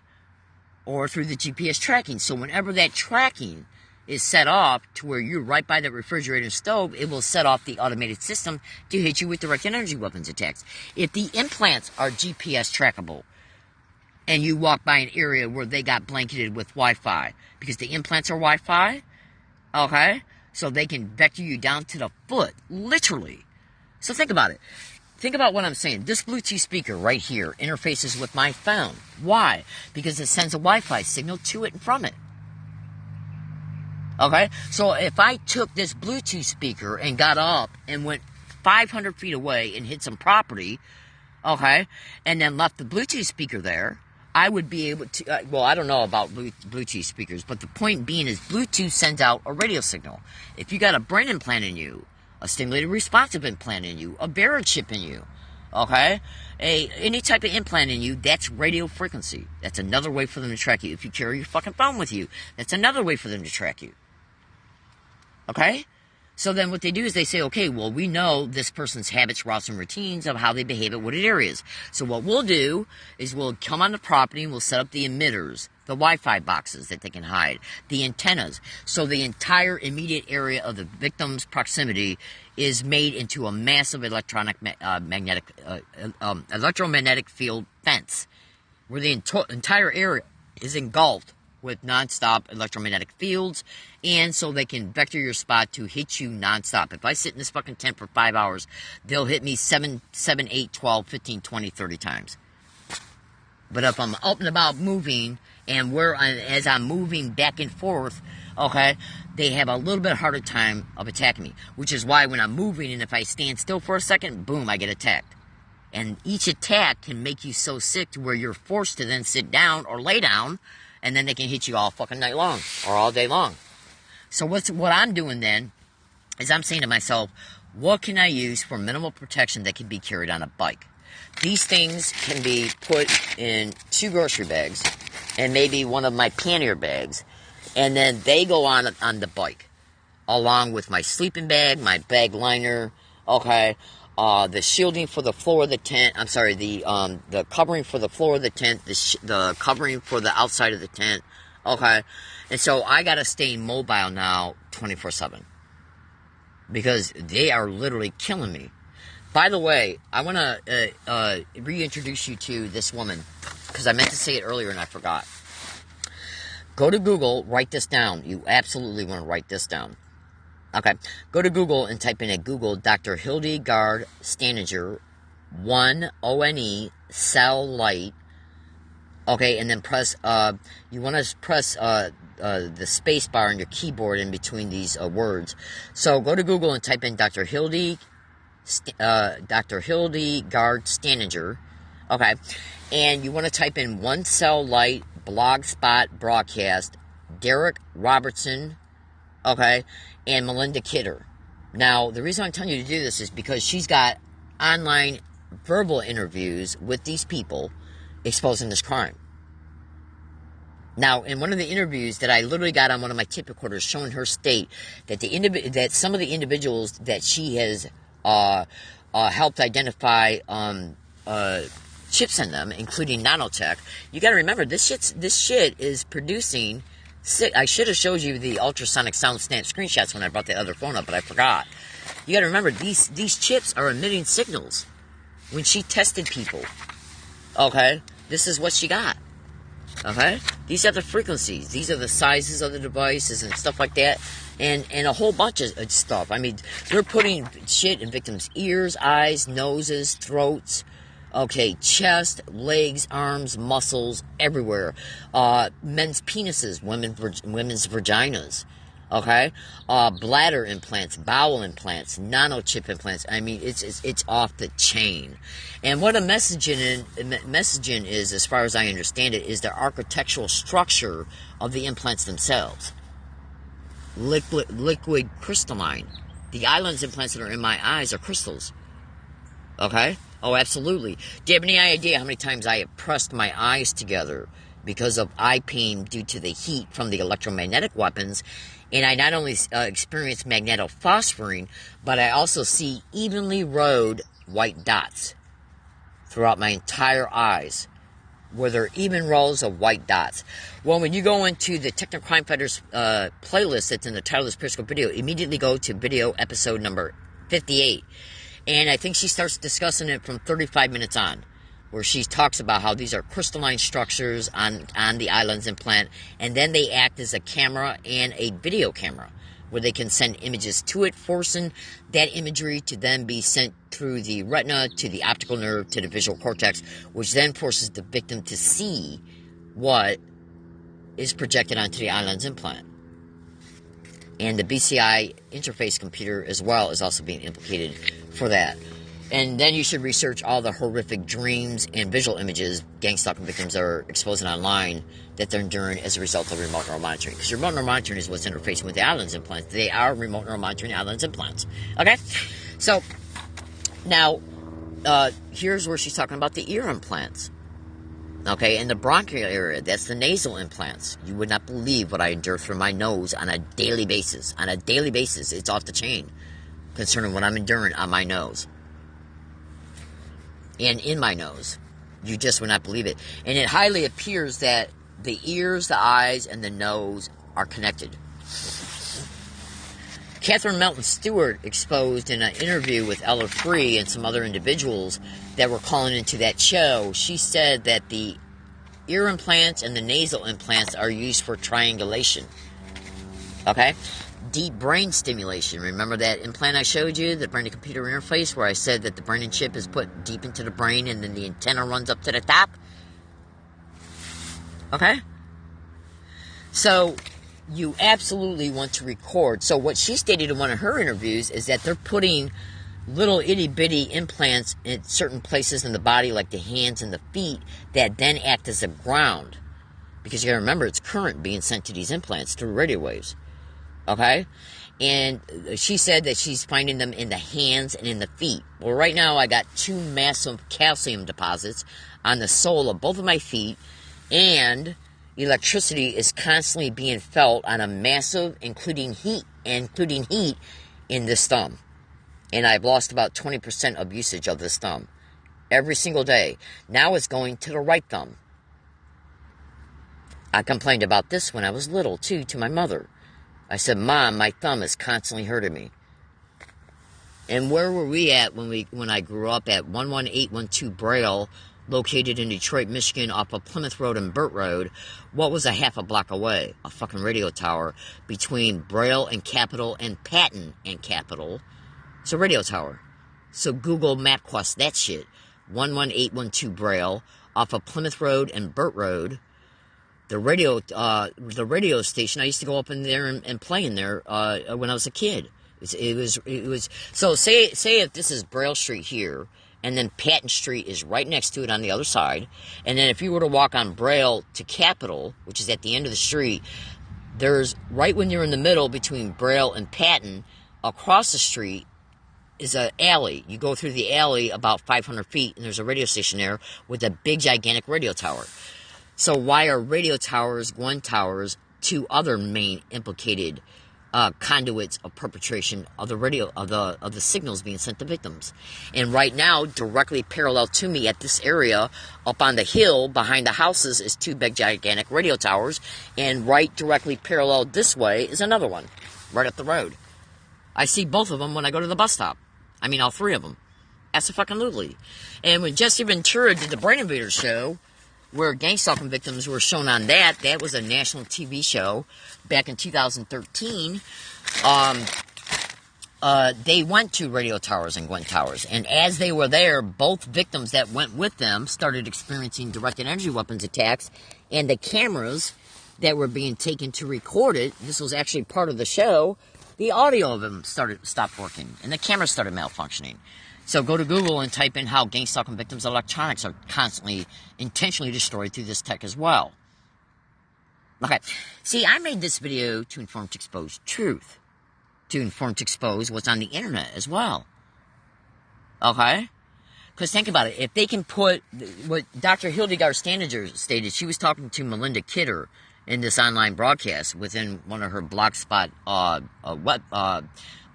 Or through the GPS tracking. So whenever that tracking is set off to where you're right by the refrigerator and stove, it will set off the automated system to hit you with direct energy weapons attacks. If the implants are GPS trackable, and you walk by an area where they got blanketed with Wi-Fi, because the implants are Wi-Fi, okay? So they can vector you down to the foot, literally. So think about it. Think about what I'm saying. This Bluetooth speaker right here interfaces with my phone. Why? Because it sends a Wi-Fi signal to it and from it. Okay? So if I took this Bluetooth speaker and got up and went 500 feet away and hit some property, okay, and then left the Bluetooth speaker there, I would be able to, well, I don't know about Bluetooth speakers, but the point being is Bluetooth sends out a radio signal. If you got a brain implant in you, a stimulated responsive implant in you, a Barrett chip in you, okay, any type of implant in you, that's radio frequency. That's another way for them to track you. If you carry your fucking phone with you, that's another way for them to track you. Okay? So then what they do is they say, okay, well, we know this person's habits, routes, and routines of how they behave at wooded areas. So what we'll do is we'll come on the property and we'll set up the emitters, the Wi-Fi boxes that they can hide, the antennas. So the entire immediate area of the victim's proximity is made into a massive electromagnetic field fence, where the entire area is engulfed with nonstop electromagnetic fields, and so they can vector your spot to hit you nonstop. If I sit in this fucking tent for 5 hours, they'll hit me 7, 8, 12, 15, 20, 30 times. But if I'm up and about moving, and as I'm moving back and forth, okay, they have a little bit harder time of attacking me, which is why when I'm moving, and if I stand still for a second, boom, I get attacked. And each attack can make you so sick to where you're forced to then sit down or lay down, and then they can hit you all fucking night long, or all day long. So what I'm doing then is I'm saying to myself, what can I use for minimal protection that can be carried on a bike? These things can be put in 2 grocery bags and maybe one of my pannier bags, and then they go on the bike, along with my sleeping bag, my bag liner, okay, the shielding for the floor of the tent, I'm sorry, the covering for the floor of the tent, the covering for the outside of the tent, okay, and so I gotta stay mobile now 24/7, because they are literally killing me. By the way, I want to reintroduce you to this woman, because I meant to say it earlier and I forgot. Go to Google, write this down. You absolutely want to write this down. Okay, go to Google and type in at Google Dr. Hildegard Staninger, 1 ONE, cell light. Okay, and then press, you want to press the space bar on your keyboard in between these words. So go to Google and type in Dr. Hildegard Staninger, okay, and you want to type in 1 cell light blogspot broadcast, Derek Robertson, okay, and Melinda Kidder. Now, the reason I'm telling you to do this is because she's got online verbal interviews with these people exposing this crime. Now, in one of the interviews that I literally got on one of my tape recorders, showing her state that that some of the individuals that she has helped identify chips in them, including nanotech. You got to remember, this shit is producing. I should have showed you the ultrasonic sound snap screenshots when I brought the other phone up, but I forgot. You got to remember, these chips are emitting signals. When she tested people, okay, this is what she got. Okay, these are the frequencies. These are the sizes of the devices and stuff like that. And a whole bunch of stuff. I mean, they're putting shit in victims' ears, eyes, noses, throats, okay, chest, legs, arms, muscles, everywhere. Men's penises, women's vaginas, okay? Bladder implants, bowel implants, nanochip implants. I mean, it's off the chain. And what a messaging is, as far as I understand it, is the architectural structure of the implants themselves. Liquid crystalline. The Islands implants that are in my eyes are crystals. Okay? Oh, absolutely. Do you have any idea how many times I have pressed my eyes together because of eye pain due to the heat from the electromagnetic weapons? And I not only experience magnetophosphoring, but I also see evenly rowed white dots throughout my entire eyes, where there are even rows of white dots. Well, when you go into the Techno Crime Fighters playlist that's in the title of this Periscope video, immediately go to video episode number 58. And I think she starts discussing it from 35 minutes on, where she talks about how these are crystalline structures on the Islands implant, and then they act as a camera and a video camera, where they can send images to it, forcing that imagery to then be sent through the retina to the optical nerve to the visual cortex, which then forces the victim to see what is projected onto the Islands implant. And the BCI interface computer as well is also being implicated for that. And then you should research all the horrific dreams and visual images gang stalking victims are exposing online that they're enduring as a result of remote neural monitoring. Because remote neural monitoring is what's interfacing with the Islands implants. They are remote neural monitoring Islands implants. Okay? So, now, here's where she's talking about the ear implants. Okay, in the bronchial area, that's the nasal implants. You would not believe what I endure through my nose on a daily basis. On a daily basis, it's off the chain concerning what I'm enduring on my nose. And in my nose. You just would not believe it. And it highly appears that the ears, the eyes, and the nose are connected. Catherine Melton Stewart exposed in an interview with Ella Free and some other individuals that were calling into that show, she said that the ear implants and the nasal implants are used for triangulation. Okay? Deep brain stimulation. Remember that implant I showed you, the brain-to-computer interface, where I said that the brain and chip is put deep into the brain and then the antenna runs up to the top? Okay? So, you absolutely want to record. So what she stated in one of her interviews is that they're putting little itty-bitty implants in certain places in the body, like the hands and the feet, that then act as a ground. Because you gotta remember, it's current being sent to these implants through radio waves. Okay? And she said that she's finding them in the hands and in the feet. Well, right now I got 2 massive calcium deposits on the sole of both of my feet, and electricity is constantly being felt on a massive, including heat in this thumb. And I've lost about 20% of usage of this thumb every single day. Now it's going to the right thumb. I complained about this when I was little, too, to my mother. I said, Mom, my thumb is constantly hurting me. And where were we at when I grew up at 11812 Braille, located in Detroit, Michigan, off of Plymouth Road and Burt Road? What was a half a block away? A fucking radio tower between Braille and Capitol and Patton and Capitol. It's a radio tower. So Google MapQuest that shit. 11812 Braille, off of Plymouth Road and Burt Road. The radio station, I used to go up in there and play in there when I was a kid. It was so say if this is Braille Street here, and then Patton Street is right next to it on the other side, and then if you were to walk on Braille to Capitol, which is at the end of the street, there's right when you're in the middle between Braille and Patton, across the street is an alley. You go through the alley about 500 feet, and there's a radio station there with a big gigantic radio tower. So why are radio towers, Gwen towers, 2 other main implicated conduits of perpetration of the radio of the signals being sent to victims? And right now, directly parallel to me at this area, up on the hill behind the houses, is 2 big gigantic radio towers, and right directly parallel this way is another one, right up the road. I see both of them when I go to the bus stop. I mean, all 3 of them. Absolutely. And when Jesse Ventura did the Brain Invader show, where gang stalking victims were shown on that was a national TV show back in 2013. They went to radio towers and Gwen towers, and as they were there, both victims that went with them started experiencing directed energy weapons attacks, and the cameras that were being taken to record it, this was actually part of the show, the audio of them stopped working, and the cameras started malfunctioning. So go to Google and type in how gang stalking victims' electronics are constantly, intentionally destroyed through this tech as well. Okay. See, I made this video to inform, to expose truth. To inform, to expose what's on the internet as well. Okay? Because think about it. If they can put what Dr. Hildegard Staninger stated, she was talking to Melinda Kidder in this online broadcast within one of her Blogspot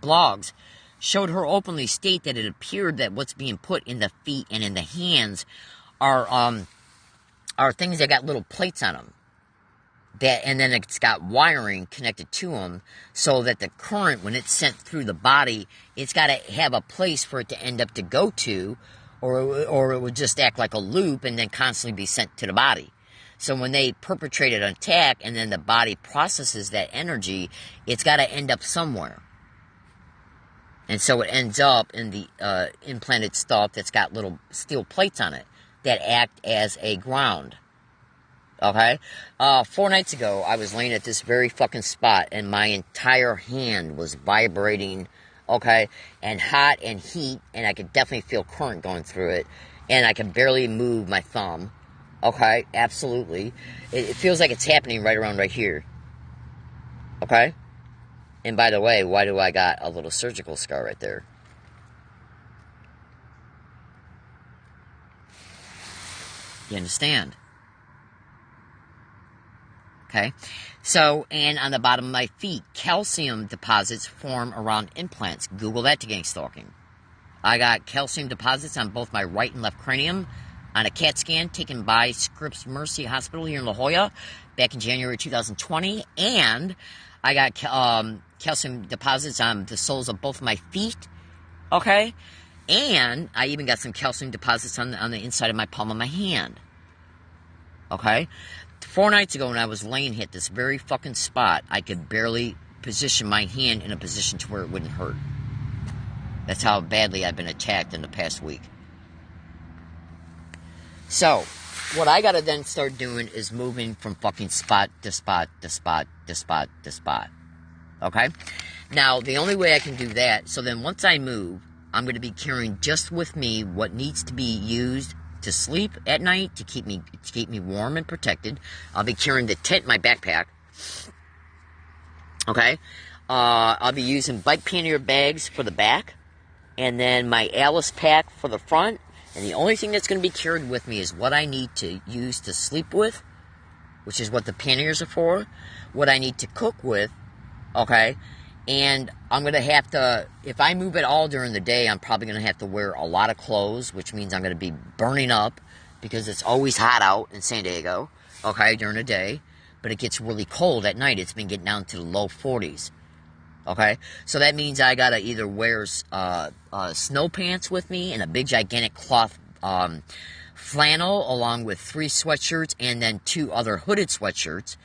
blogs, showed her openly state that it appeared that what's being put in the feet and in the hands are things that got little plates on them. And then it's got wiring connected to them, so that the current, when it's sent through the body, it's got to have a place for it to end up to go to, or it would just act like a loop and then constantly be sent to the body. So when they perpetrate an attack and then the body processes that energy, it's got to end up somewhere. And so it ends up in the implanted stuff that's got little steel plates on it that act as a ground. Okay? 4 nights ago, I was laying at this very fucking spot, and my entire hand was vibrating, okay, and hot and heat, and I could definitely feel current going through it, and I could barely move my thumb. Okay? Absolutely. It feels like it's happening right around right here. Okay? And by the way, why do I got a little surgical scar right there? You understand? Okay? So, and on the bottom of my feet, calcium deposits form around implants. Google that to gang stalking. I got calcium deposits on both my right and left cranium on a CAT scan taken by Scripps Mercy Hospital here in La Jolla back in January 2020. And I got calcium deposits on the soles of both of my feet, okay? And I even got some calcium deposits on the inside of my palm of my hand, okay? 4 nights ago when I was laying at this very fucking spot, I could barely position my hand in a position to where it wouldn't hurt. That's how badly I've been attacked in the past week. So, what I gotta then start doing is moving from fucking spot to spot to spot to spot to spot. Okay? Now, the only way I can do that, so then once I move, I'm gonna be carrying just with me what needs to be used to sleep at night, to keep me warm and protected. I'll be carrying the tent in my backpack. Okay? I'll be using bike pannier bags for the back, and then my Alice pack for the front. And the only thing that's going to be carried with me is what I need to use to sleep with, which is what the panniers are for, what I need to cook with, okay? And I'm going to have to, if I move at all during the day, I'm probably going to have to wear a lot of clothes, which means I'm going to be burning up because it's always hot out in San Diego, okay, during the day. But it gets really cold at night. It's been getting down to the low 40s. Okay, so that means I gotta either wear snow pants with me and a big gigantic cloth flannel along with 3 sweatshirts and then 2 other hooded sweatshirts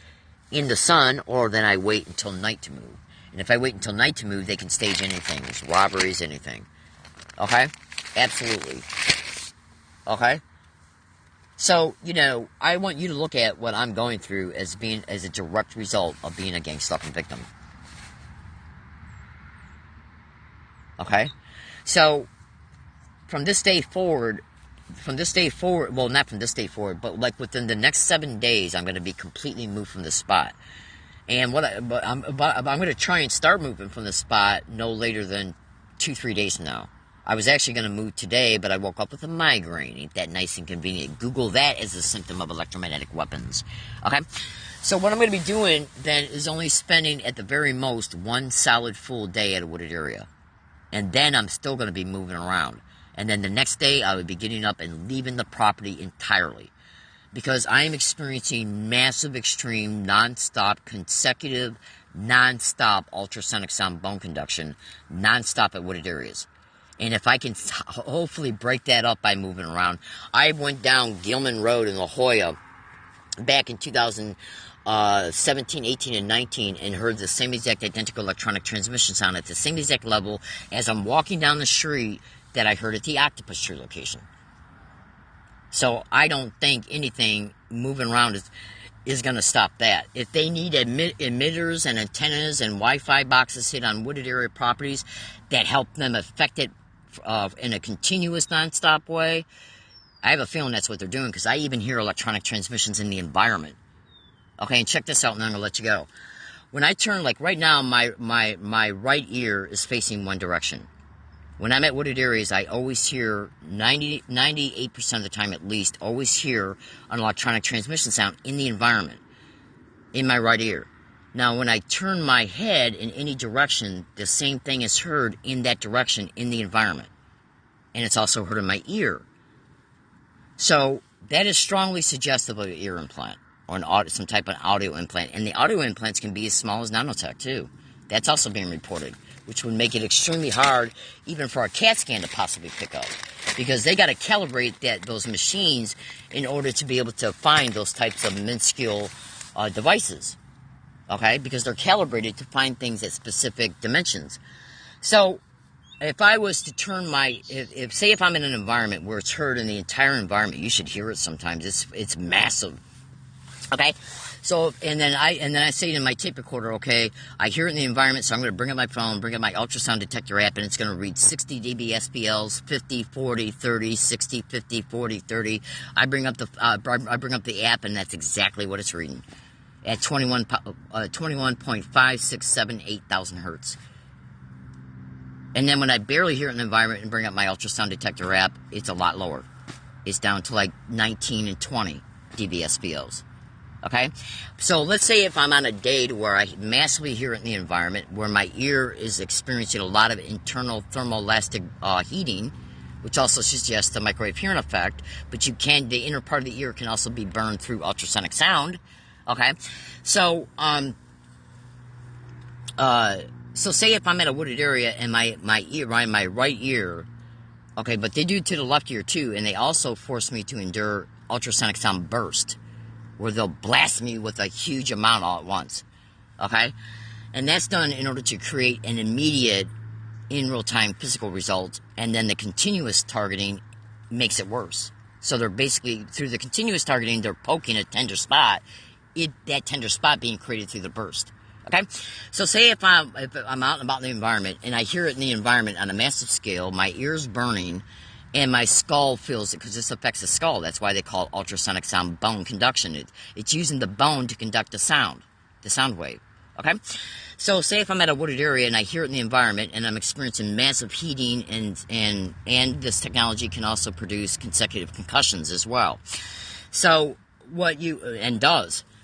in the sun, or then I wait until night to move. And if I wait until night to move, they can stage anything, robberies, anything. Okay, absolutely. Okay, so I want you to look at what I'm going through as a direct result of being a gang stalking victim. Okay, so from this day forward, well, not from this day forward, but like within the next 7 days, I'm going to be completely moved from this spot. And I'm going to try and start moving from this spot no later than 2-3 days from now. I was actually going to move today, but I woke up with a migraine. Ain't that nice and convenient? Google that as a symptom of electromagnetic weapons. Okay, so what I'm going to be doing then is only spending at the very most 1 solid full day at a wooded area. And then I'm still going to be moving around. And then the next day, I would be getting up and leaving the property entirely. Because I am experiencing massive, extreme, non-stop, consecutive, non-stop ultrasonic sound bone conduction, non-stop at wooded areas. And if I can hopefully break that up by moving around. I went down Gilman Road in La Jolla back in 2017, 18, and 19, and heard the same exact identical electronic transmission sound at the same exact level as I'm walking down the street that I heard at the Octopus Tree location. So I don't think anything moving around is going to stop that. If they need emitters and antennas and Wi-Fi boxes hit on wooded area properties that help them affect it in a continuous, nonstop way, I have a feeling that's what they're doing, because I even hear electronic transmissions in the environment. Okay, and check this out, and then I'm going to let you go. When I turn, like right now, my right ear is facing one direction. When I'm at wooded areas, I always hear, 98% of the time at least, always hear an electronic transmission sound in the environment, in my right ear. Now, when I turn my head in any direction, the same thing is heard in that direction in the environment. And it's also heard in my ear. So, that is strongly suggestive of an ear implant, or some type of audio implant. And the audio implants can be as small as nanotech, too. That's also being reported, which would make it extremely hard even for a CAT scan to possibly pick up, because they got to calibrate those machines in order to be able to find those types of minuscule devices, okay? Because they're calibrated to find things at specific dimensions. So if I was to turn say if I'm in an environment where it's heard in the entire environment, you should hear it sometimes. It's massive, okay? So, and then I say to my tape recorder, okay, I hear it in the environment, so I'm going to bring up my phone, bring up my ultrasound detector app, and it's going to read 60 dB SPLs, 50, 40, 30, 60, 50, 40, 30. I bring up the app, and that's exactly what it's reading at 21.5678 thousand hertz. And then when I barely hear it in the environment and bring up my ultrasound detector app, it's a lot lower. It's down to like 19 and 20 dB SPLs. Okay, so let's say if I'm on a day to where I massively hear it in the environment, where my ear is experiencing a lot of internal thermoelastic heating, which also suggests the microwave hearing effect, but the inner part of the ear can also be burned through ultrasonic sound. Okay, so so say if I'm at a wooded area and my right ear, okay, but they do to the left ear too, and they also force me to endure ultrasonic sound burst, where they'll blast me with a huge amount all at once, okay? And that's done in order to create an immediate, in real-time physical result, and then the continuous targeting makes it worse. So they're basically, through the continuous targeting, they're poking a tender spot, that tender spot being created through the burst, okay? So say if I'm out and about in the environment, and I hear it in the environment on a massive scale, my ear's burning, and my skull feels it, because this affects the skull. That's why they call it ultrasonic sound bone conduction. It's using the bone to conduct the sound wave. Okay? So say if I'm at a wooded area and I hear it in the environment and I'm experiencing massive heating and this technology can also produce consecutive concussions as well. So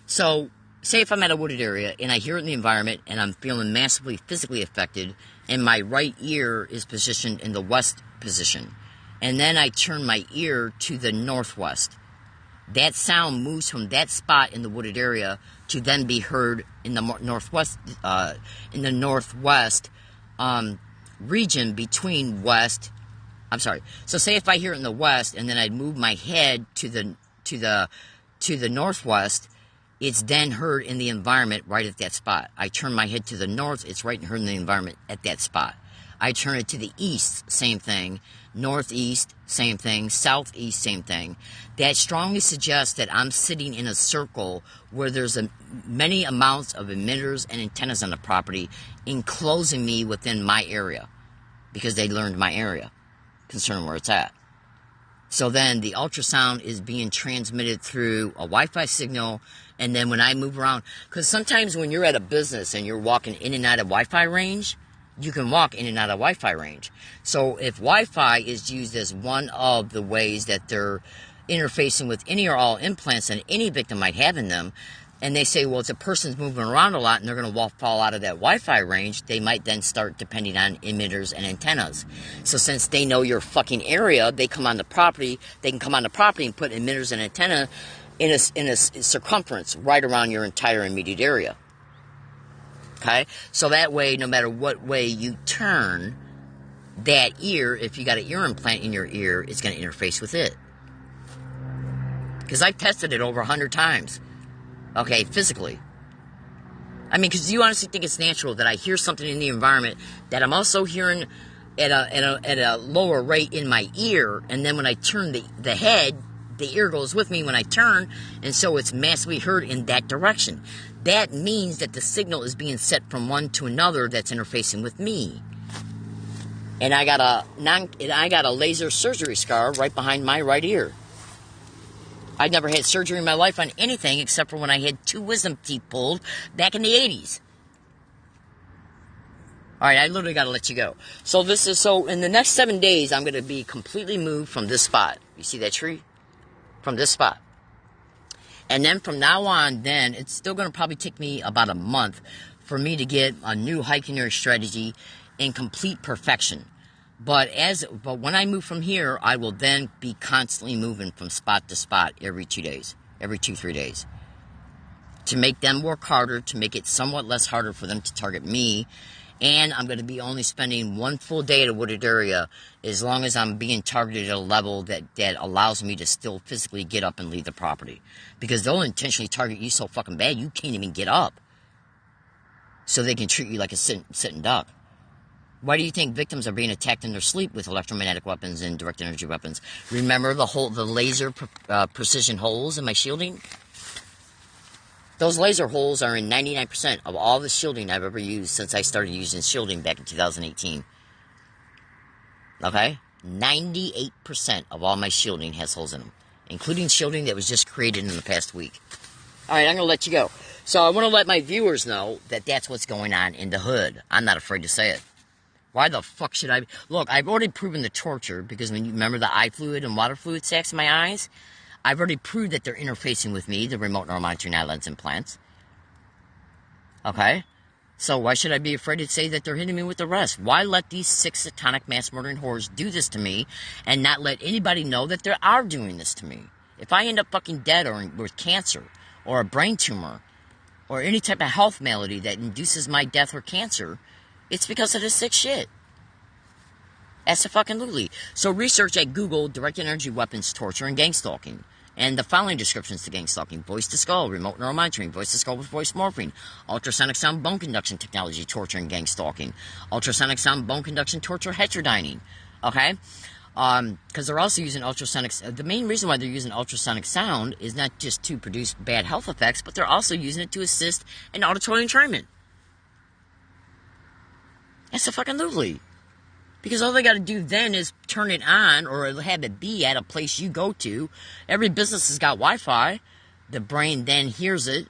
So say if I'm at a wooded area and I hear it in the environment and I'm feeling massively physically affected and my right ear is positioned in the west position. And then I turn my ear to the northwest. That sound moves from that spot in the wooded area to then be heard in the northwest, region between west. I'm sorry. So say if I hear it in the west, and then I move my head to the northwest, it's then heard in the environment right at that spot. I turn my head to the north, it's right heard in the environment at that spot. I turn it to the east, same thing. Northeast, same thing. Southeast, same thing. That strongly suggests that I'm sitting in a circle where there's many amounts of emitters and antennas on the property enclosing me within my area because they learned my area concerning where it's at. So then the ultrasound is being transmitted through a Wi-Fi signal, and then when I move around, because sometimes when you're at a business and you're walking in and out of Wi-Fi range, you can walk in and out of Wi-Fi range. So if Wi-Fi is used as one of the ways that they're interfacing with any or all implants that any victim might have in them, and they say, well, if a person's moving around a lot and they're going to fall out of that Wi-Fi range, they might then start depending on emitters and antennas. So since they know your fucking area, they come on the property, they can come on the property and put emitters and antenna in a circumference right around your entire immediate area. Okay? So that way, no matter what way you turn, that ear, if you got an ear implant in your ear, it's going to interface with it. Because I've tested it over 100 times. Okay, physically. I mean, because you honestly think it's natural that I hear something in the environment that I'm also hearing at a lower rate in my ear, and then when I turn the head, the ear goes with me when I turn, and so it's massively heard in that direction. That means that the signal is being sent from one to another that's interfacing with me. And I got a laser surgery scar right behind my right ear. I'd never had surgery in my life on anything except for when I had 2 wisdom teeth pulled back in the 80s. Alright, I literally got to let you go. So in the next 7 days, I'm going to be completely moved from this spot. You see that tree? From this spot. And then from now on, then, it's still going to probably take me about a month for me to get a new hiking area strategy in complete perfection. But when I move from here, I will then be constantly moving from spot to spot every 2 days, every 2-3 days, to make them work harder, to make it somewhat less harder for them to target me. And I'm going to be only spending 1 full day at a wooded area as long as I'm being targeted at a level that allows me to still physically get up and leave the property. Because they'll intentionally target you so fucking bad you can't even get up. So they can treat you like a sitting duck. Why do you think victims are being attacked in their sleep with electromagnetic weapons and direct energy weapons? Remember the laser precision holes in my shielding? Those laser holes are in 99% of all the shielding I've ever used since I started using shielding back in 2018. Okay? 98% of all my shielding has holes in them, including shielding that was just created in the past week. Alright, I'm going to let you go. So I want to let my viewers know that that's what's going on in the hood. I'm not afraid to say it. Why the fuck should I? Look, I've already proven the torture, because when you remember the eye fluid and water fluid sacs in my eyes, I've already proved that they're interfacing with me, the remote neuromonitoring eye lens implants. Okay? So why should I be afraid to say that they're hitting me with the rest? Why let these 6 satanic mass murdering whores do this to me and not let anybody know that they are doing this to me? If I end up fucking dead or with cancer or a brain tumor or any type of health malady that induces my death or cancer, it's because of this sick shit. Absolutely. So research at Google directed energy weapons, torture, and gang stalking. And the following descriptions to gang stalking: voice to skull, remote neuromonitoring, voice to skull with voice morphing, ultrasonic sound bone conduction technology, torture and gang stalking, ultrasonic sound bone conduction, torture, heterodyning. Okay? Because they're also using ultrasonic. The main reason why they're using ultrasonic sound is not just to produce bad health effects, but they're also using it to assist in auditory entrainment. Absolutely. Because all they got to do then is turn it on or have it be at a place you go to. Every business has got Wi-Fi. The brain then hears it.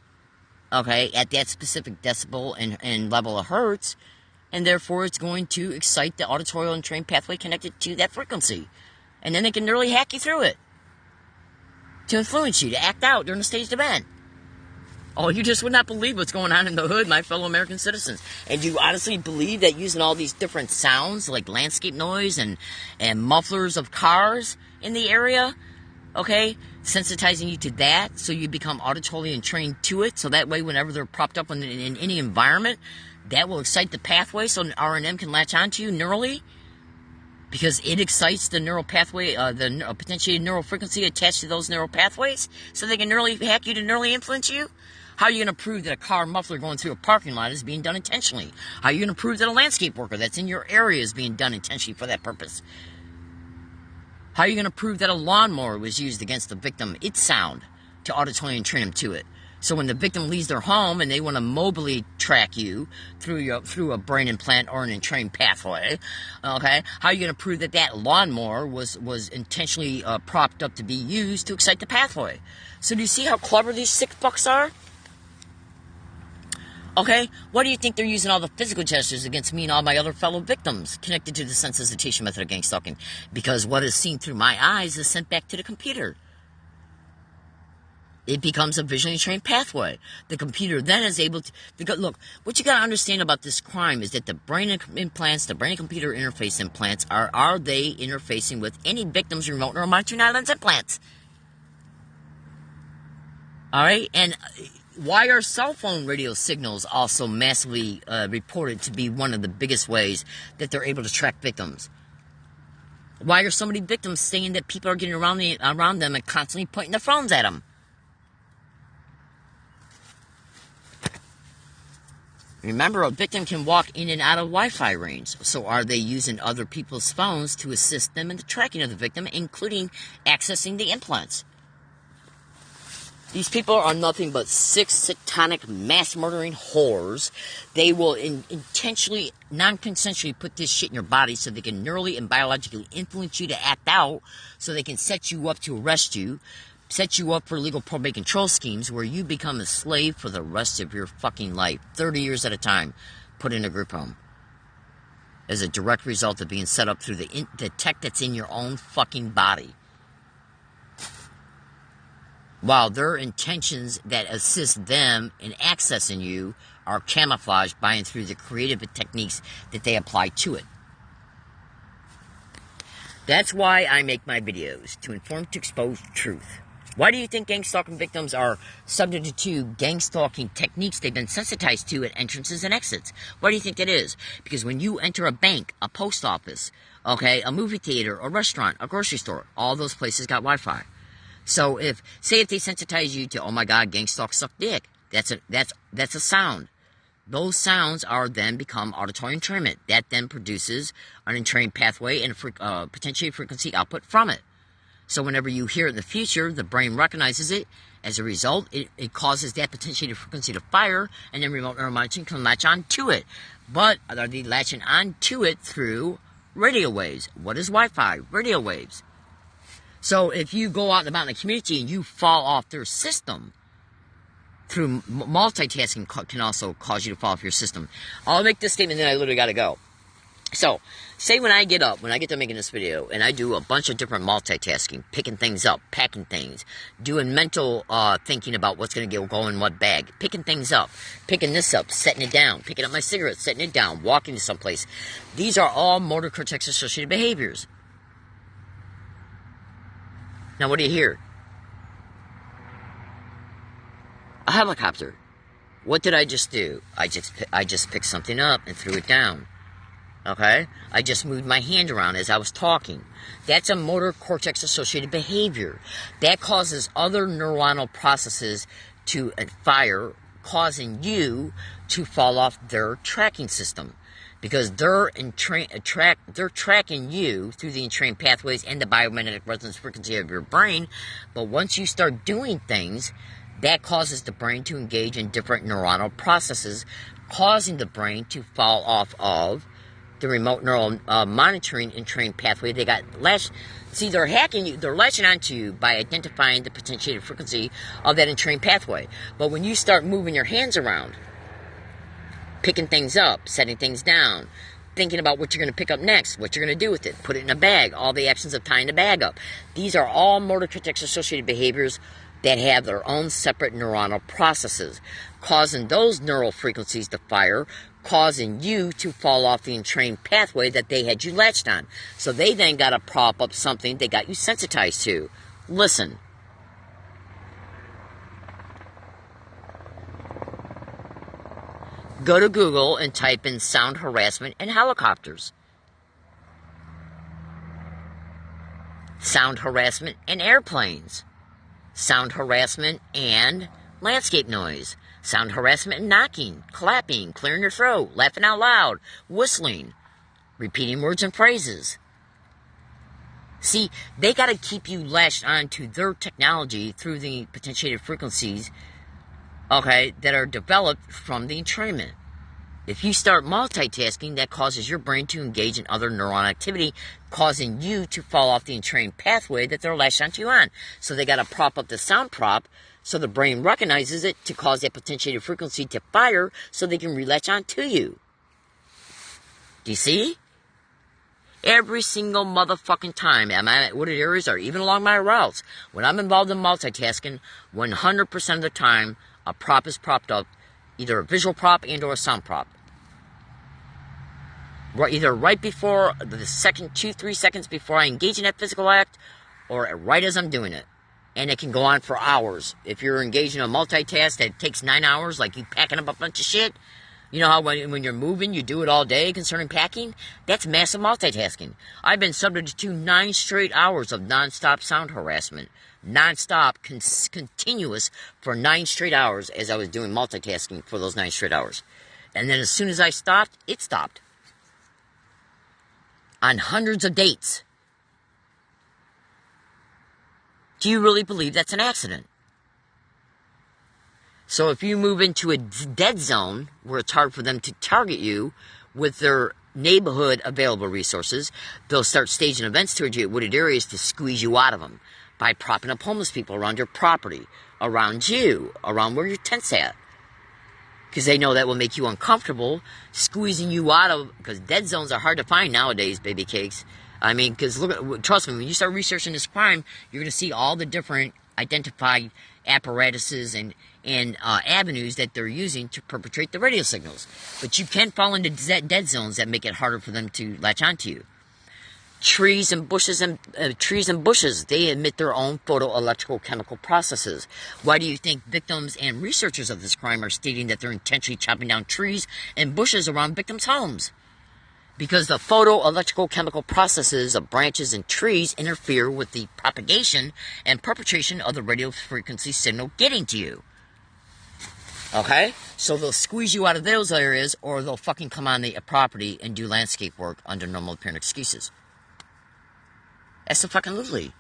okay, at that specific decibel and level of hertz, and therefore it's going to excite the auditory and trained pathway connected to that frequency. And then they can literally hack you through it to influence you, to act out during a staged event. Oh, you just would not believe what's going on in the hood, my fellow American citizens. And do you honestly believe that using all these different sounds, like landscape noise and mufflers of cars in the area, okay, sensitizing you to that so you become auditorily and trained to it, so that way whenever they're propped up in any environment, that will excite the pathway so R&M can latch onto you neurally? Because it excites the neural pathway, the potentiated neural frequency attached to those neural pathways, so they can neurally hack you to neurally influence you? How are you going to prove that a car muffler going through a parking lot is being done intentionally? How are you going to prove that a landscape worker that's in your area is being done intentionally for that purpose? How are you going to prove that a lawnmower was used against the victim, its sound, to auditory and train him to it? So when the victim leaves their home and they want to mobily track you through a brain implant or an entrained pathway, okay, how are you going to prove that that lawnmower was intentionally propped up to be used to excite the pathway? So do you see how clever these sick fucks are? Okay, why do you think they're using all the physical gestures against me and all my other fellow victims connected to the sensitization method of gang stalking? Because what is seen through my eyes is sent back to the computer. It becomes a visually trained pathway. The computer then is able to... Look, what you got to understand about this crime is that the brain implants, the brain-computer interface implants, are they interfacing with any victim's remote neural monitoring islands implants? All right, and... why are cell phone radio signals also massively reported to be one of the biggest ways that they're able to track victims? Why are so many victims saying that people are getting around them and constantly pointing their phones at them? Remember, a victim can walk in and out of Wi-Fi range. So are they using other people's phones to assist them in the tracking of the victim, including accessing the implants? These people are nothing but sick, satanic, mass-murdering whores. They will intentionally, non-consensually put this shit in your body so they can neurally and biologically influence you to act out, so they can set you up to arrest you, set you up for illegal probate control schemes where you become a slave for the rest of your fucking life, 30 years at a time, put in a group home. As a direct result of being set up through the tech that's in your own fucking body. While their intentions that assist them in accessing you are camouflaged by and through the creative techniques that they apply to it. That's why I make my videos, to inform, to expose truth. Why do you think gang stalking victims are subject to gang stalking techniques they've been sensitized to at entrances and exits? Why do you think that is? Because when you enter a bank, a post office, okay, a movie theater, a restaurant, a grocery store, all those places got Wi-Fi. So if they sensitize you to, oh my God, gang stalk suck dick, that's a sound. Those sounds are then become auditory entrainment. That then produces an entrained pathway and potentially frequency output from it. So whenever you hear it in the future, the brain recognizes it. As a result, it causes that potentiated frequency to fire, and then remote neural monitoring can latch on to it. But are they latching on to it through radio waves? What is Wi-Fi? Radio waves. So if you go out and about in the community and you fall off their system, through multitasking can also cause you to fall off your system. I'll make this statement, then I literally got to go. So, say when I get to making this video, and I do a bunch of different multitasking, picking things up, packing things, doing mental thinking about what's going to go in what bag, picking things up, picking this up, setting it down, picking up my cigarette, setting it down, walking to someplace. These are all motor cortex associated behaviors. Now, what do you hear? A helicopter. What did I just do? I just picked something up and threw it down. Okay? I just moved my hand around as I was talking. That's a motor cortex associated behavior. That causes other neuronal processes to fire, causing you to fall off their tracking system. Because they're tracking you through the entrained pathways and the biomagnetic resonance frequency of your brain. But once you start doing things, that causes the brain to engage in different neuronal processes, causing the brain to fall off of the remote neural monitoring and train pathway. They got latched. See, they're hacking you. They're latching onto you by identifying the potentiated frequency of that entrained pathway. But when you start moving your hands around, picking things up, setting things down, thinking about what you're going to pick up next, what you're going to do with it, put it in a bag, all the actions of tying the bag up. These are all motor cortex-associated behaviors that have their own separate neuronal processes, causing those neural frequencies to fire, causing you to fall off the entrained pathway that they had you latched on. So they then got to prop up something they got you sensitized to. Listen. Go to Google and type in sound harassment and helicopters. Sound harassment and airplanes. Sound harassment and landscape noise. Sound harassment and knocking, clapping, clearing your throat, laughing out loud, whistling, repeating words and phrases. See, they got to keep you latched onto their technology through the potentiated frequencies, okay, that are developed from the entrainment. If you start multitasking, that causes your brain to engage in other neuron activity, causing you to fall off the entrained pathway that they're latched onto you on. So they got to prop up the sound prop so the brain recognizes it to cause that potentiated frequency to fire so they can relatch onto you. Do you see? Every single motherfucking time I'm at wooded areas or even along my routes, when I'm involved in multitasking, 100% of the time, a prop is propped up, either a visual prop and or a sound prop. Either right before, the second 2-3 seconds before I engage in that physical act, or right as I'm doing it. And it can go on for hours. If you're engaged in a multitask that takes 9 hours, like you packing up a bunch of shit, you know how when you're moving, you do it all day concerning packing? That's massive multitasking. I've been subject to 9 straight hours of non-stop sound harassment. Non-stop, continuous, for 9 straight hours as I was doing multitasking for those 9 straight hours. And then as soon as I stopped, it stopped. On hundreds of dates. Do you really believe that's an accident? So if you move into a dead zone where it's hard for them to target you with their neighborhood available resources, they'll start staging events towards you at wooded areas to squeeze you out of them by propping up homeless people around your property, around you, around where your tent's at. Because they know that will make you uncomfortable, squeezing you out of, because dead zones are hard to find nowadays, baby cakes. I mean, because trust me, when you start researching this crime, you're going to see all the different identified apparatuses and avenues that they're using to perpetrate the radio signals. But you can fall into dead zones that make it harder for them to latch onto you. Trees and bushes, they emit their own photoelectrical chemical processes. Why do you think victims and researchers of this crime are stating that they're intentionally chopping down trees and bushes around victims' homes? Because the photoelectrical chemical processes of branches and trees interfere with the propagation and perpetration of the radio frequency signal getting to you. Okay? So they'll squeeze you out of those areas, or they'll fucking come on the property and do landscape work under normal apparent excuses. Absolutely.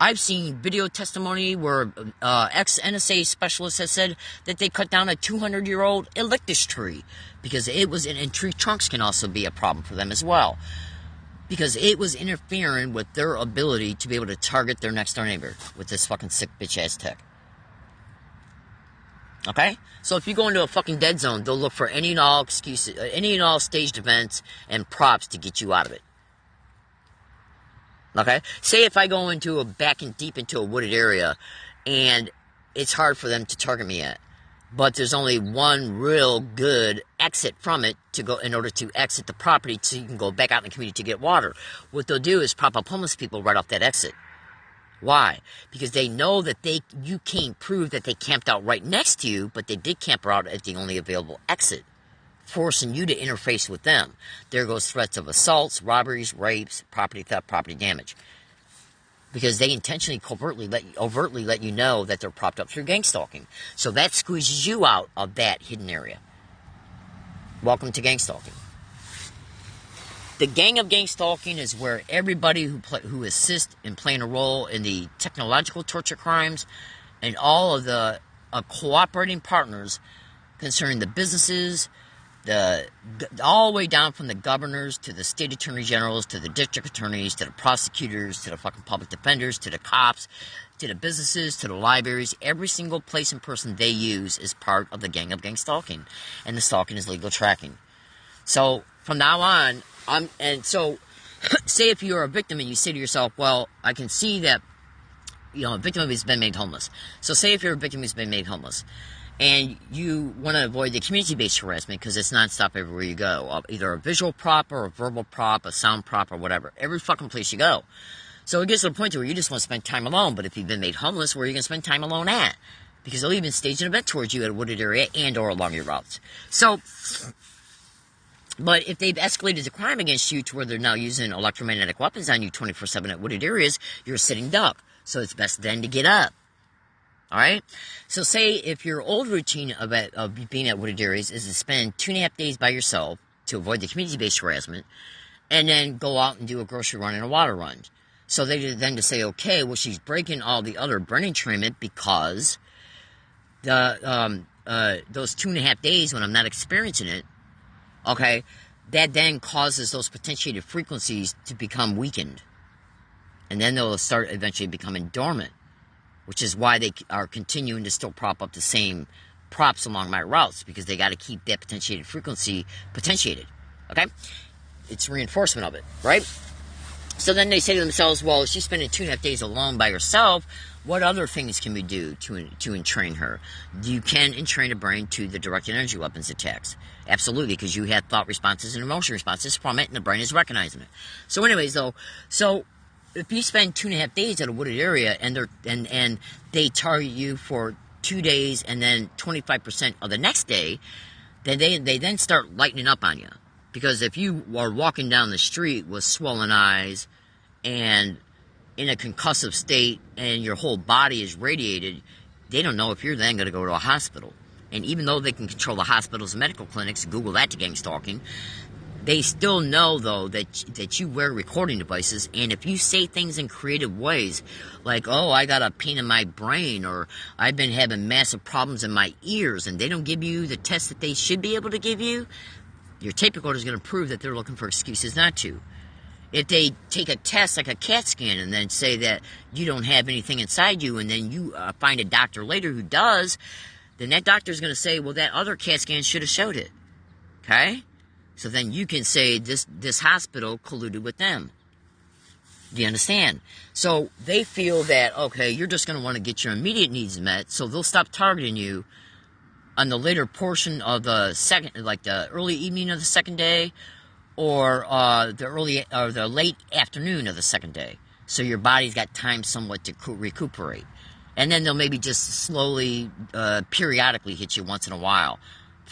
I've seen video testimony where ex-NSA specialist has said that they cut down a 200-year-old eucalyptus tree because it was, and tree trunks can also be a problem for them as well, because it was interfering with their ability to be able to target their next door neighbor with this fucking sick bitch-ass tech. Okay? So if you go into a fucking dead zone, they'll look for any and all excuses, any and all staged events and props to get you out of it. Okay? Say if I go into deep into a wooded area and it's hard for them to target me at, but there's only one real good exit from it to go in order to exit the property so you can go back out in the community to get water. What they'll do is prop up homeless people right off that exit. Why? Because they know that you can't prove that they camped out right next to you, but they did camp out at the only available exit, forcing you to interface with them. There goes threats of assaults, robberies, rapes, property theft, property damage. Because they intentionally, overtly let you know that they're propped up through gang stalking. So that squeezes you out of that hidden area. Welcome to gang stalking. The gang of gang stalking is where everybody who assists in playing a role in the technological torture crimes and all of the cooperating partners concerning the businesses, all the way down from the governors to the state attorney generals to the district attorneys to the prosecutors to the fucking public defenders to the cops to the businesses to the libraries. Every single place and person they use is part of the gang of gang stalking, and the stalking is legal tracking. So from now on, say if you're a victim and you say to yourself, well, I can see that, a victim has been made homeless. So say if you're a victim who's been made homeless, and you want to avoid the community-based harassment because it's nonstop everywhere you go. Either a visual prop or a verbal prop, a sound prop or whatever. Every fucking place you go. So it gets to the point where you just want to spend time alone. But if you've been made homeless, where are you going to spend time alone at? Because they'll even stage an event towards you at a wooded area and or along your routes. So, but if they've escalated the crime against you to where they're now using electromagnetic weapons on you 24/7 at wooded areas, you're a sitting duck. So it's best then to get up. Alright? So say if your old routine of being at wooded areas is to spend 2.5 days by yourself to avoid the community-based harassment, and then go out and do a grocery run and a water run. So they then to say, okay, well, she's breaking all the other brain entrainment because those 2.5 days when I'm not experiencing it, okay, that then causes those potentiated frequencies to become weakened. And then they'll start eventually becoming dormant, which is why they are continuing to still prop up the same props along my routes, because they got to keep that potentiated frequency potentiated, okay? It's reinforcement of it, right? So then they say to themselves, well, if she's spending 2.5 days alone by herself, what other things can we do to entrain her? You can entrain a brain to the directed energy weapons attacks. Absolutely, because you have thought responses and emotion responses from it, and the brain is recognizing it. So anyways, though, if you spend 2.5 days at a wooded area and they target you for 2 days and then 25% of the next day, then they then start lightening up on you. Because if you are walking down the street with swollen eyes and in a concussive state and your whole body is radiated, they don't know if you're then going to go to a hospital. And even though they can control the hospitals and medical clinics, Google that to gang stalking, they still know, though, that you wear recording devices, and if you say things in creative ways, like, oh, I got a pain in my brain, or I've been having massive problems in my ears, and they don't give you the test that they should be able to give you, your tape recorder is going to prove that they're looking for excuses not to. If they take a test like a CAT scan and then say that you don't have anything inside you, and then you find a doctor later who does, then that doctor is going to say, well, that other CAT scan should have showed it. Okay? So then you can say this hospital colluded with them. Do you understand? So they feel that, okay, you're just going to want to get your immediate needs met, so they'll stop targeting you on the later portion of the second, like the early evening of the second day, or the late afternoon of the second day. So your body's got time somewhat to recuperate. And then they'll maybe just slowly, periodically hit you once in a while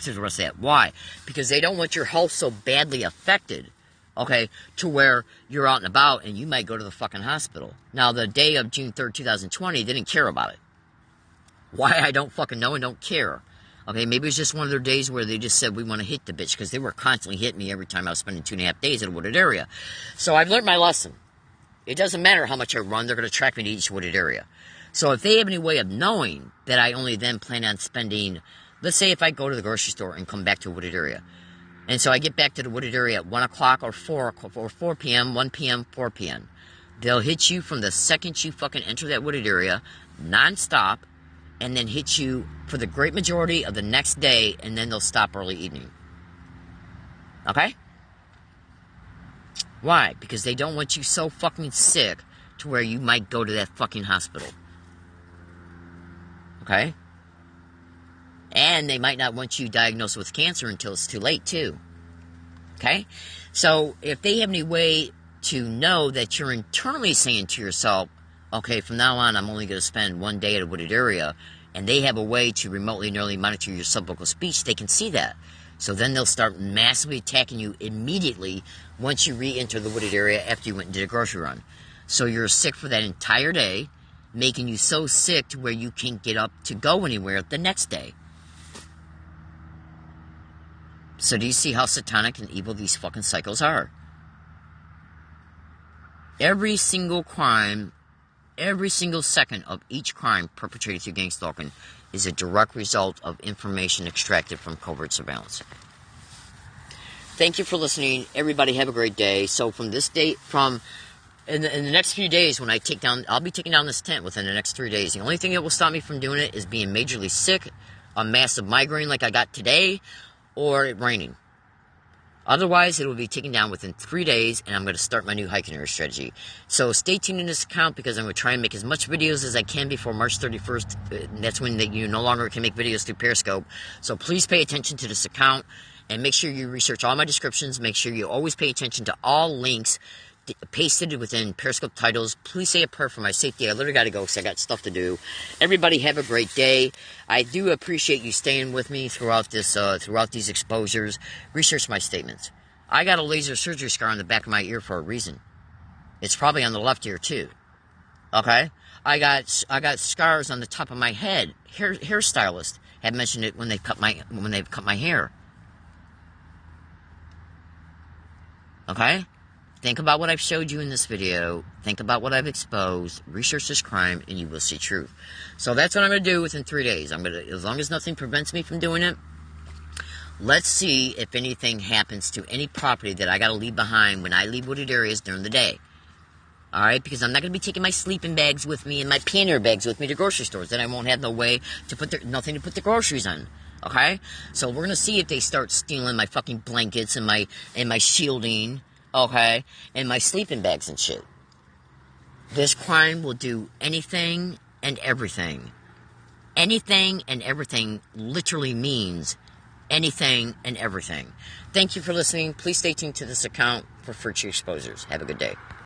to the rest of that. Why? Because they don't want your health so badly affected, okay, to where you're out and about and you might go to the fucking hospital. Now, the day of June 3rd, 2020, they didn't care about it. Why, I don't fucking know and don't care. Okay, maybe it's just one of their days where they just said, we want to hit the bitch, because they were constantly hitting me every time I was spending 2.5 days at a wooded area. So I've learned my lesson. It doesn't matter how much I run, they're going to track me to each wooded area. So if they have any way of knowing that I only then plan on spending, let's say if I go to the grocery store and come back to a wooded area, and so I get back to the wooded area at 1 o'clock or 4 p.m., 1 p.m., 4 p.m., they'll hit you from the second you fucking enter that wooded area, nonstop, and then hit you for the great majority of the next day, and then they'll stop early evening. Okay? Why? Because they don't want you so fucking sick to where you might go to that fucking hospital. Okay? And they might not want you diagnosed with cancer until it's too late, too. Okay? So, if they have any way to know that you're internally saying to yourself, okay, from now on, I'm only going to spend 1 day at a wooded area, and they have a way to remotely and nearly monitor your subvocal speech, they can see that. So then they'll start massively attacking you immediately once you re-enter the wooded area after you went and did a grocery run. So you're sick for that entire day, making you so sick to where you can't get up to go anywhere the next day. So do you see how satanic and evil these fucking cycles are? Every single crime, every single second of each crime perpetrated through gang stalking is a direct result of information extracted from covert surveillance. Thank you for listening. Everybody have a great day. So from this date, in the next few days, when I'll be taking down this tent within the next 3 days. The only thing that will stop me from doing it is being majorly sick, a massive migraine like I got today, or it raining. Otherwise, it will be taken down within 3 days, and I'm going to start my new hiking area strategy. So stay tuned in this account, because I'm going to try and make as much videos as I can before March 31st. That's when you no longer can make videos through Periscope. So please pay attention to this account, and make sure you research all my descriptions. Make sure you always pay attention to all links pasted within Periscope titles. Please say a prayer for my safety. I literally got to go because I got stuff to do. Everybody have a great day. I do appreciate you staying with me throughout these exposures. Research my statements. I got a laser surgery scar on the back of my ear for a reason. It's probably on the left ear too. Okay? I got scars on the top of my head. Hairstylist had mentioned it when they cut my hair. Okay? Think about what I've showed you in this video. Think about what I've exposed. Research this crime, and you will see truth. So that's what I'm going to do within 3 days. As long as nothing prevents me from doing it, let's see if anything happens to any property that I got to leave behind when I leave wooded areas during the day. All right? Because I'm not going to be taking my sleeping bags with me and my pannier bags with me to grocery stores. Then I won't have nothing to put the groceries on. Okay? So we're going to see if they start stealing my fucking blankets and my shielding. Okay, and my sleeping bags and shit. This crime will do anything and everything. Anything and everything literally means anything and everything. Thank you for listening. Please stay tuned to this account for future exposures. Have a good day.